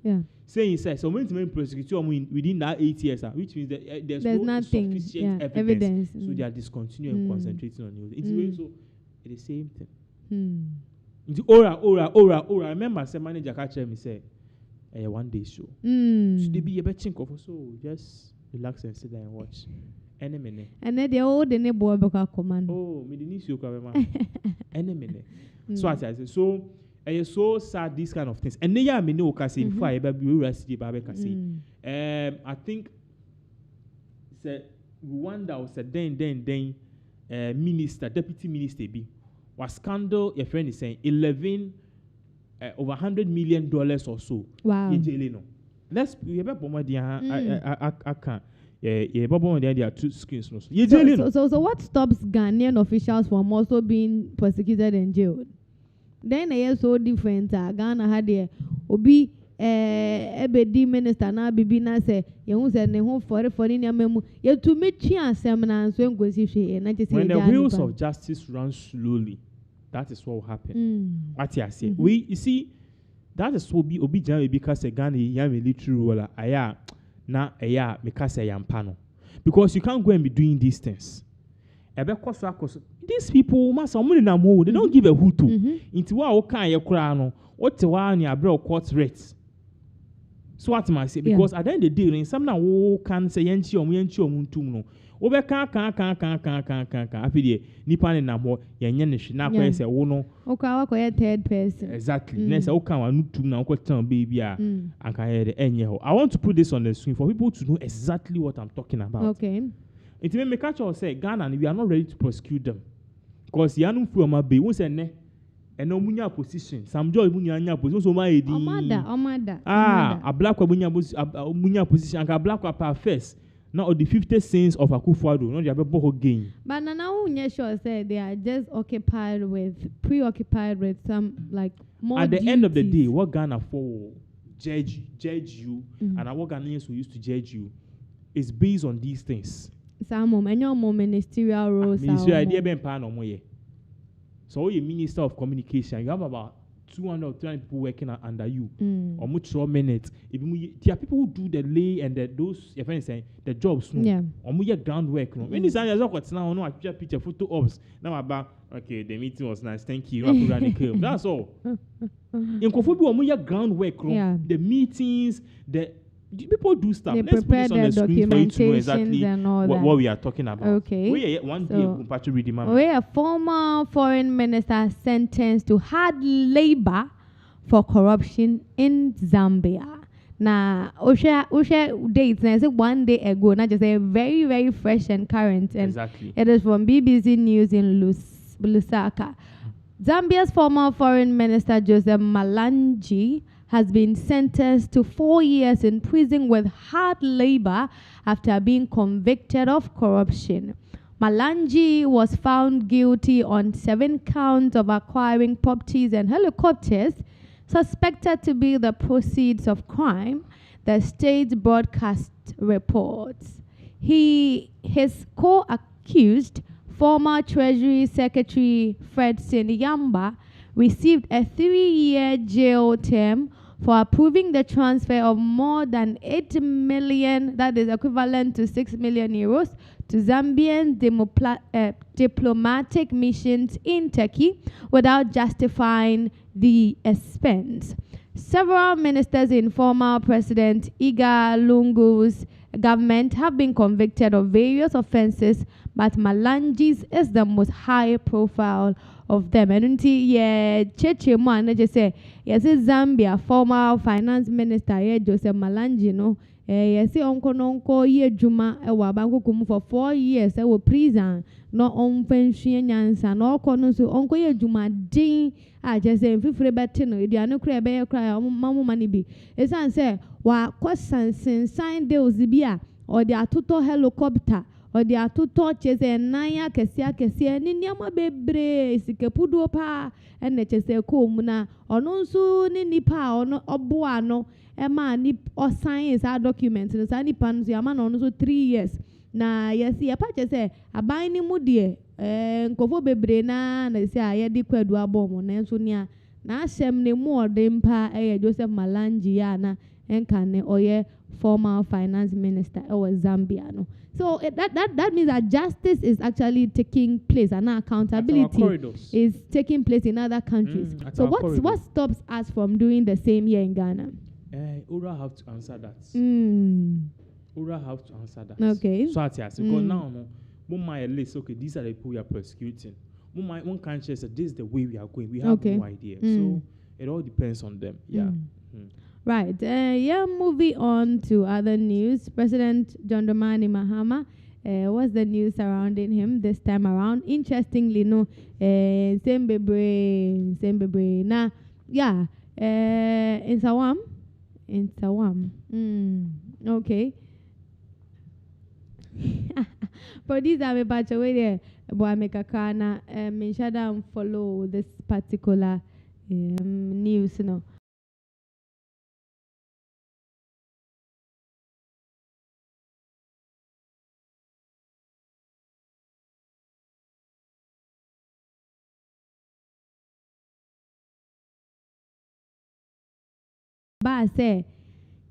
Saying says so when to prosecute within that 8 years, which means that there's no nothing, sufficient evidence. So they are discontinuing and concentrating on you. It's so it's the same thing. It's ora. Remember, say manager catch me say, a 1 day show. So they be a bit chink of so just relax and sit there and watch. Any minute. And then they all the neighbor command. Oh, me the news you come any minute. So I say so. It's so sad these kind of things. And then I know kasi before I I think said Rwanda was a then minister, deputy minister be was scandal. Your friend is saying 11 over $100 million or so. Wow. In jail, no. let's we have I can't. Yeah, but there are 2 screens. So what stops Ghanaian officials from also being persecuted and jailed? Then they are so different. Ghana had there obi ebedi minister na bibi na say you say ne ho for ni amemu ye to me twa asem na so engosi hwe na je say when the wheels of justice run slowly, that is what will happen. What I say, you see, that is what obi jan because Ghana ya military ruler aya na aya because say yampano, because you can't go and be doing these things. These people must they don't give a hoot to into what can you cry no what the one ya bro court rates. So what am I say? Because at the end of the day, some now can say yenchi omuntum no. Obe can afidi nipa ne namo yenye ne hwe na kwa say wo no. Oka wa kwa third person. Exactly. Next oka wa nutum na ko tan baby a anka hear the enye ho. I want to put this on the screen for people to know exactly what I'm talking about. Okay. It may make catch or say Ghana we are not ready to prosecute them. Because yanum fu ma be won say ne and no munya position. Some joy munya nya position so my edi. Omada. A black wa munya position and a black wa pa first. Now the 50 sins of Akufo-Addo, no the abebo gain. But now unya sure say they are just preoccupied with some like more at the duties. end of the day, what Ghana for judge you and what Ghanaians who used to judge you is based on these things. Some more ministerial roles. Ministerial idea ben pa no moye. So you're minister of communication, you have about 200 or 300 people working under you. Or much 4 minutes. There are people who do the lay and those your friends saying the jobs no. Yeah. Or more groundwork no. When this is what now no picture photo ops. Now about okay, the meeting was nice, thank you. That's all. In Kofobi or more groundwork no. The meetings, the people do stuff. They Let's put this on the screen for you to know exactly what we are talking about. Okay. We a former foreign minister sentenced to hard labor for corruption in Zambia. Now, Osha dates, I said 1 day ago, not just a very, very fresh and current. And exactly. It is from BBC News in Lusaka. Zambia's former foreign minister, Joseph Malanji, has been sentenced to 4 years in prison with hard labor after being convicted of corruption. Malanji was found guilty on 7 counts of acquiring properties and helicopters suspected to be the proceeds of crime, the state broadcast reports. His co-accused, former Treasury Secretary Fredson Yamba, received a 3-year jail term for approving the transfer of more than 8 million, that is equivalent to 6 million euros, to Zambian diplomatic missions in Turkey without justifying the expense. Several ministers in former President Iga Lungu's government have been convicted of various offenses, but Malanji's is the most high profile of them. And Cheche Mwana just say, yes, Zambia former finance minister Joseph Malanji no. Yes, Uncle ye Juma Wabanko Kumu for 4 years. I will prison no on pension and no corner so Uncle ye Juma Ding. I just say, if you betino, you are no cry, Mamma money be. It's answer, wa questions sign deals Zibia or the Atuto helicopter. Or the two torches and Naya Kessia Niama Bebre, Sikapudo pa, and the Chese Comuna, or no so Nipa or no Obuano, a man nip or science are documents in the Sunny Pans, Yaman also 3 years. Na yes, a patch say, a binding mudie, and Kovo Bebrena, and they say, I had declared Wabom, and Sonia, na shem ne more dempa, Joseph Malangiana, and Kane, or ye former finance minister, or Zambiano. So that means that justice is actually taking place and accountability is taking place in other countries. So what stops us from doing the same here in Ghana? Ura have to answer that. Ura have to answer that. Okay. So because now, my list, okay, these are the people we are prosecuting. One country said this is the way we are going. We have no idea. So it all depends on them. Yeah. Right. Moving on to other news. President John Dramani Mahama, what's the news surrounding him this time around? Interestingly, no, same bebre. Now, in Sawam, in Tawam. Okay. Producer me batch away there. Boy make a kana me shada follow this particular news, you know. Ba say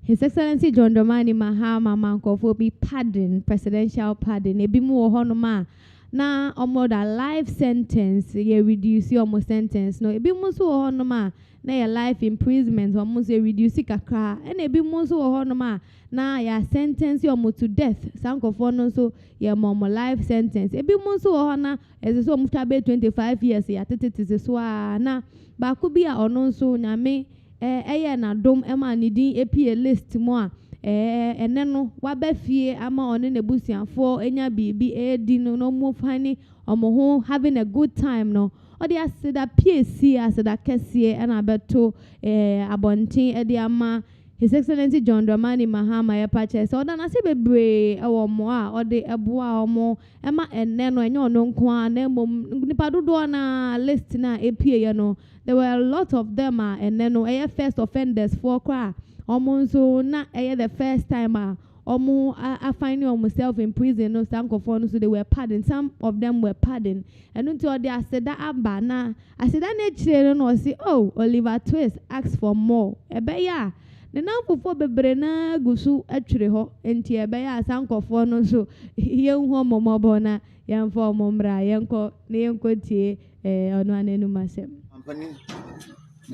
His Excellency John Dramani Mahama Mankofo be pardon, presidential pardon. Ebi mu honoma na omo da life sentence ye reduce omo sentence no. Ebi mu so honoma na ye life imprisonment omo se reduce kakra. And ebi mu so honoma na ya sentence omo to death. Sankofo no so ye omo life sentence. Ebi mu so hona ese so omo tabe 25 years ya tetete so na ba ku bi a ono so nyame na dom ema nidin apie list mo a ene no wabafie ama one nebusiafo enya bibi edi no mo fani omo ho having a good time no odi aseda PAC aseda kese na beto abontin edi ama His Excellency John Dramani Mahama ya pache so oda na se bebre ewo mo a odi eboa omo ema ene no enye ono nko a na mom nipa dodo na list na apie ye no. There were a lot of them and then first offenders for cry. Almost so not the first time almost I find myself in prison no sankophone so they were pardoned. Some of them were pardoned. And until they said that abana I said that nature no say oh Oliver Twist asked for more. Ebeya the now before bebrena gusu atwere ho enti ebeya sankophone no so yen ho momobona yen for momra yenko ne yenko tie ono anenu masem. Company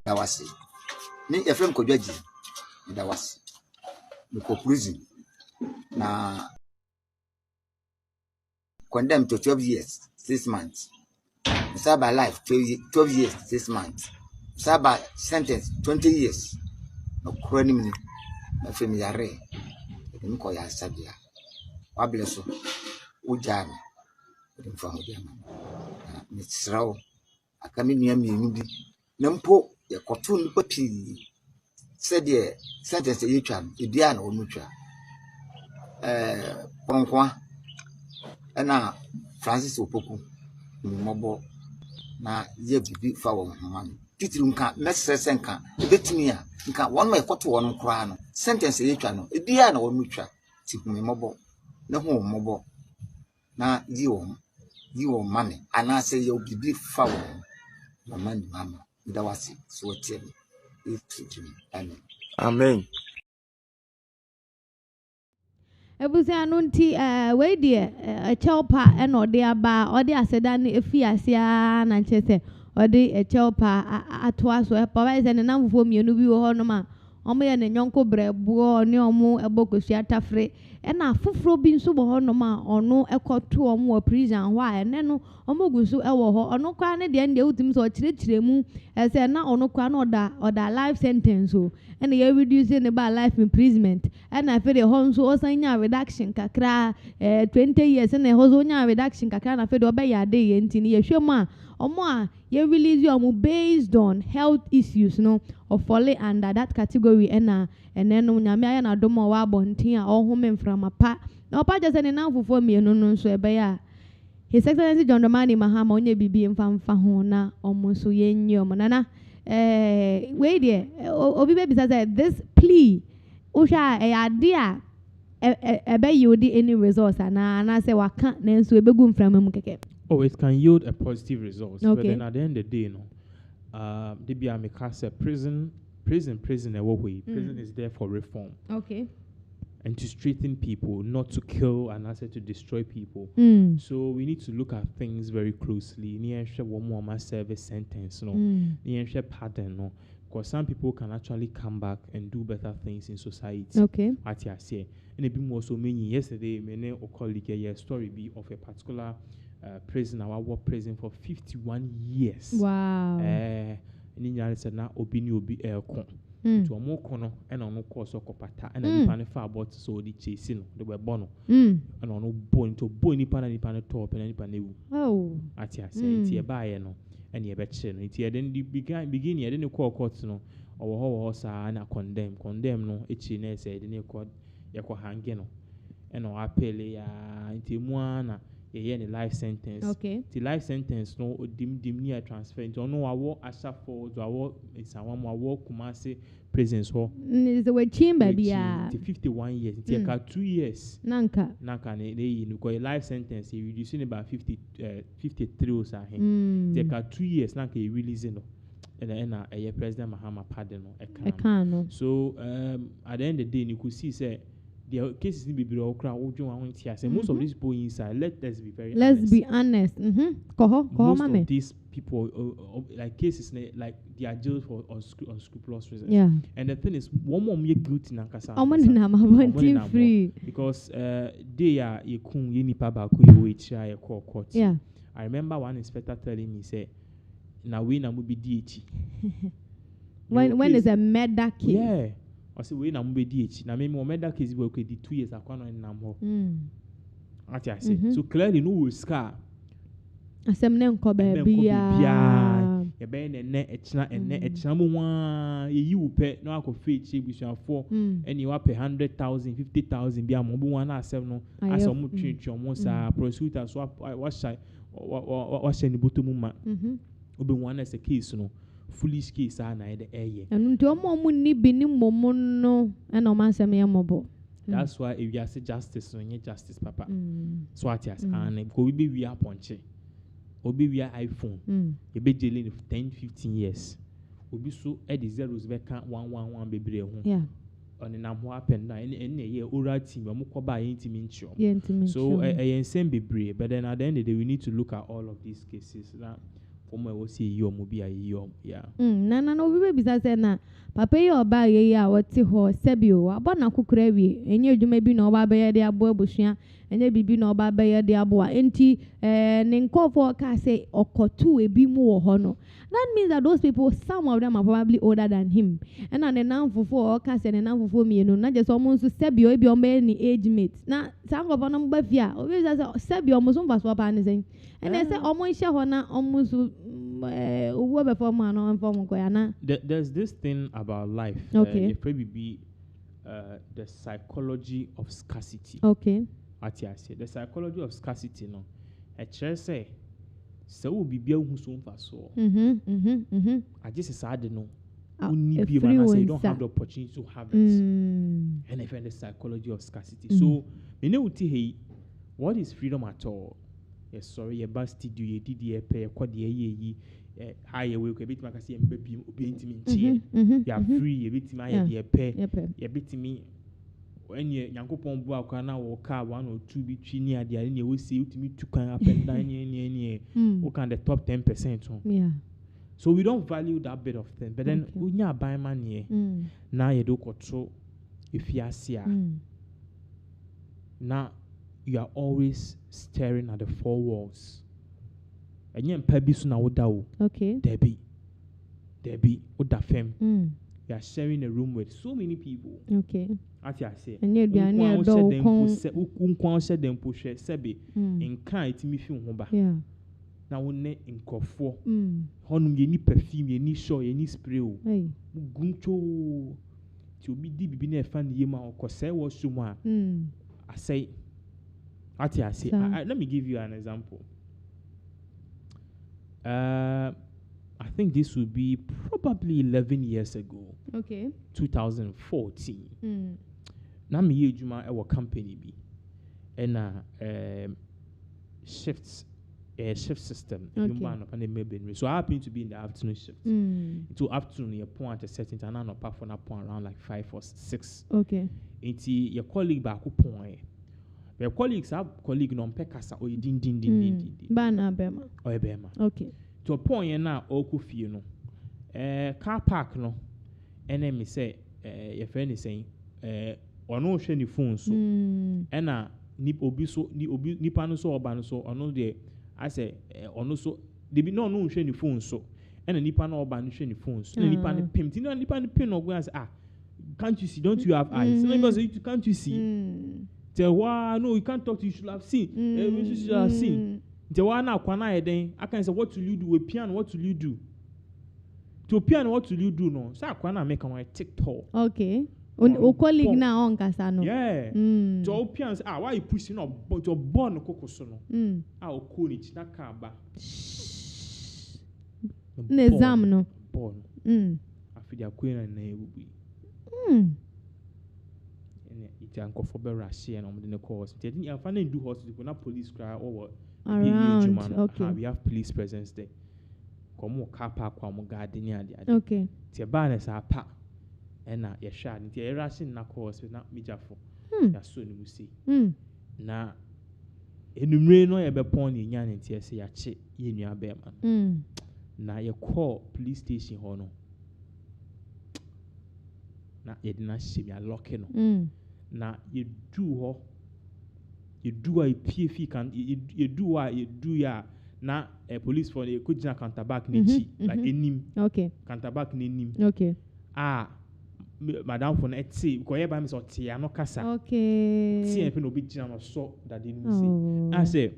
that was ni a friend kodwaji that was the prison na condemned to 12 years 6 months serve by life 12 years 6 months serve by sentence 20 years no kroni mi na femi yare ni ko ya sabia wa bleso ujami ni fa ho dia ni srawo akami nua mi bi nempo ye koto nipa pi Cedi sentence ye twa edia na onu twa konkwa na Francis Opoku mmobo na ye bibi fa wo homa titiri nka mesese nka betimi a nka wonu e koto wonu kra no sentence ye twa no edia na onu twa ti mmobo na ho mmobo na yi wo mame ana se ye bibi fa wo mama that was it. So tell me. Amen. Amen. Ebusi anunti we die a chelpa and or de aba or de aseda ne efi asia na nchese or de a chelpa atwa so e pa we se ne namfo mienu bi wo hono ma omo ye ne nyonko brebo ne omo ebokosu atafre e na foforo bi nso bo hono ma ono ekoto omo prison wa ene no omo gusu e wo ho ono kwa ne de nde utim so kirekire mu e se na ono kwa na oda life sentence o ene ye reduce ne ba life imprisonment e na fe de ho nso osanya reduction kakra 20 years ne ho zo nya reduction kakra na fe de obe ya de ye ntini ye hwemu a omo a ye release you based on health issues no of falling under that category and then nyame aya na domo wa bontin a ohome mframa pa na opa jese ne nanfofo mienu no nso ebe ya His Excellency John Dramani Mahama onye bibi mfa ho na omo so yenyi omo nana we there obi be bisa say this plea usha ade a ebe yield any results na say waka na nso ebegu mframa mu keke. Oh, it can yield a positive result. Okay. But then at the end of the day, they be a prison Prison is there for reform. Okay. And to strengthen people, not to kill and also to destroy people. So we need to look at things very closely. Near one more service sentence, near pattern, no. Because some people can actually come back and do better things in society. Okay. At your say. And it be more so many yesterday, many a colleague a story be of a particular prisoner, our war prison for 51 years. Wow. And in said now obi aircon. To a more corner and on no course of copata and a pan far about so the chasing the were bono and on no bone to bony pan and pan top and any pan. Oh, at your say, it's a buyer no, and your betchin. It's here then begin, you didn't call courts no, or na condemn no echi na said ne ko yako hange no eno apele ya nti muana ye ne life sentence. Okay. The life sentence no dim near transfer into no awo asafo do awo isawa awo kumase presence ho. Is the way chamber bia 51 years. It take 2 years. Nanka ne because life sentence you reducing about 53 or something. Take 2 years nanka you releasing no. And President Mahama pardon no. So at the end of the day you could see say the cases need to be most of these people inside. Let's be very honest. Be honest. Most of these people, like cases, like they are jailed for unscrupulous reasons. Yeah. And the thing is, one more me guilty na kasa. Free. Because they are nipa ba court. Yeah. I remember one inspector telling me say, "Na we na mu be DH." When is a murder case? Yeah. I say we na mbe DH. Na me murder case we okay 2 years akwa in nam ho. I say. So clearly no scar. Asem ne nko ba bia. Ye be ne echna mo wa yi upe no akofo echi busuafo eni wa pe 100,000 50,000 bia mo bu wa na asem no aso mo twetwe mo sa prosecutor so wa sha ni botomu ma. Obi one as a case no foolish case na ede eye. Enu nti omo ni bi ni momo no na o ma asem ye mobo. That's why if you say justice, no justice, Papa. So what yes, and because we are punche, we are iPhone, you be dealing with 10-15 years. We be so at the zeros we can't 111 baby. Yeah. On the number happen now. Any year oral team, we must buy intimate. So I same baby, but then at the end of the day, we need to look at all of these cases. That for me, we see you movie yeah. No, we be say na. Papa yi oba ye ya wati ho sebio abona kokura wi enye adwuma bi na oba be de abo abusua enye bibi na oba be de abo enti ne nkofo ka say okotu ebi mu wo ho no. That means that those people, some of them are probably older than him. And then nanfufo or cast and nanfufo mienu na just almost sebio ebi o me ni age mate na some of them ba fia always say sebio almost on pass papa ni say and they say almost share ho na almost there's this thing about life. Okay. Probably be the psychology of scarcity. Okay. The psychology of scarcity, no. A chair say, so will be who soon for so. I just sad no. Only be when I say you don't have the opportunity to have it. And I find the psychology of scarcity. So, you know, what is freedom at all? Yes, sorry, your bus studio, you did the pay, quad ye, higher will be bit makasi and baby intimate. You are free, you bit my idea pay, you bit me when you young upon Buakana or car 1 or 2 between near the idea, will see you to me to come up and down who can the top 10%. Yeah. So we don't value that bit of thing, but then when you buy money, now you do control if you are here. Now you are always staring at the four walls. And you okay. Debbie, what the fem? You are sharing a room with so many people. Okay. As I say, and you'd be a near them push sebi in kind to me feel hoba. Yeah. Now when in coffee, honum ye ni perfume, ye ni show, ye ni spray. Guncho to be deep in a fan yema or cose was suma. I say, let me give you an example. I think this would be probably 11 years ago. Okay. 2014. Na me ye juma our company be. And shift system. Okay. So I happen to be in the afternoon shift. Into afternoon your point at a certain time and apart from that point around like 5 or 6. Okay. Into your colleague back point. Your colleagues have colleague non pekasa or din. Bana bema. Or bema. Okay. To a point now oku fie no. Car park no. Enemy say your friend is saying ono hwe ni phone so. Ena ni obi so ni obi nipa no so oba no so ono de I say ono so de bi no hwe ni phone so. Ena nipa no oba no hwe ni phone so. Ena nipa no pim. Ti nipa no pin no go and say can't you see? Don't you have eyes? Neighbor say can't you see? Tell why no you can't talk to you should have seen. You should have seen. Tell why now kwana eden I can say what will you do with piano? What will you do? Ethiopian, what will you do no? So I make on my TikTok. Okay. O colleague na on kasa no. Yeah. Ethiopians, why you pushing up but your born kokoso no. O call it na kaba. Exam no. Born. Afidi akwena na ebubi. It's uncomfortable Russia and on the course. I think if I do hospital, not police cry or around. Okay. We have police presence there. Come car park, come garden. Okay. Tia banners are pa. And na your shad. Tia Russian na course with not major for. That's soon you see. Na enumerate no ebe pon ye nyan ntia se ya che ye nua be man. Na ye call police station hono. Na ye did not see me lock no. Na you do a PFE can you do ya na a police for the could jina counterback nichi like enim. Okay. Counterback nim. Okay. Madam for net say because you buy me so tia no kasa. Okay. See if no be jina no so that they see. I say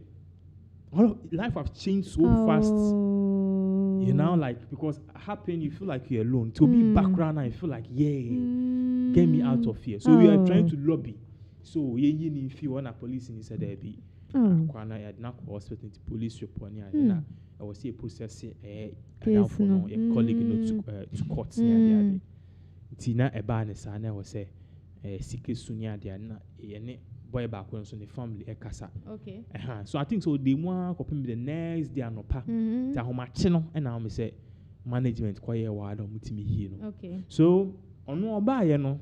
life have changed so fast. You know, like because happen you feel like you're alone. To be background and you feel like get me out of here. So we are trying to lobby. So if you want a police in said there be I had not hospital to police report near I was a process a colleague to court near the Tina a barnes and I was say secret sunya the boy back when so the family a casa. Okay. So I think so they want copy me the next day and pa ta homa chino and now me say management quite a while on me here. Okay. So on no buy no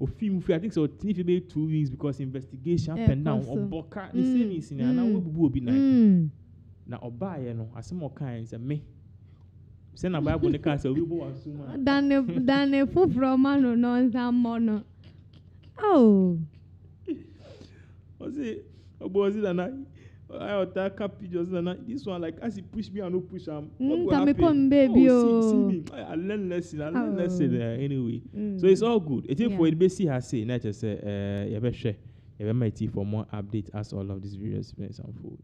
I think so if you be 2 weeks because investigation up and down on boka the same is in and will be nice. Now oba no as more kinds and me send a Bible the castle we go assume than food from man no some mono. Oh. Was it and I attack just this one like as he push me I no push him. Come baby see me. I learn lesson anyway. So it's all good. It is for it basic has say not just say you better share. You better for more updates as all of these videos unfold.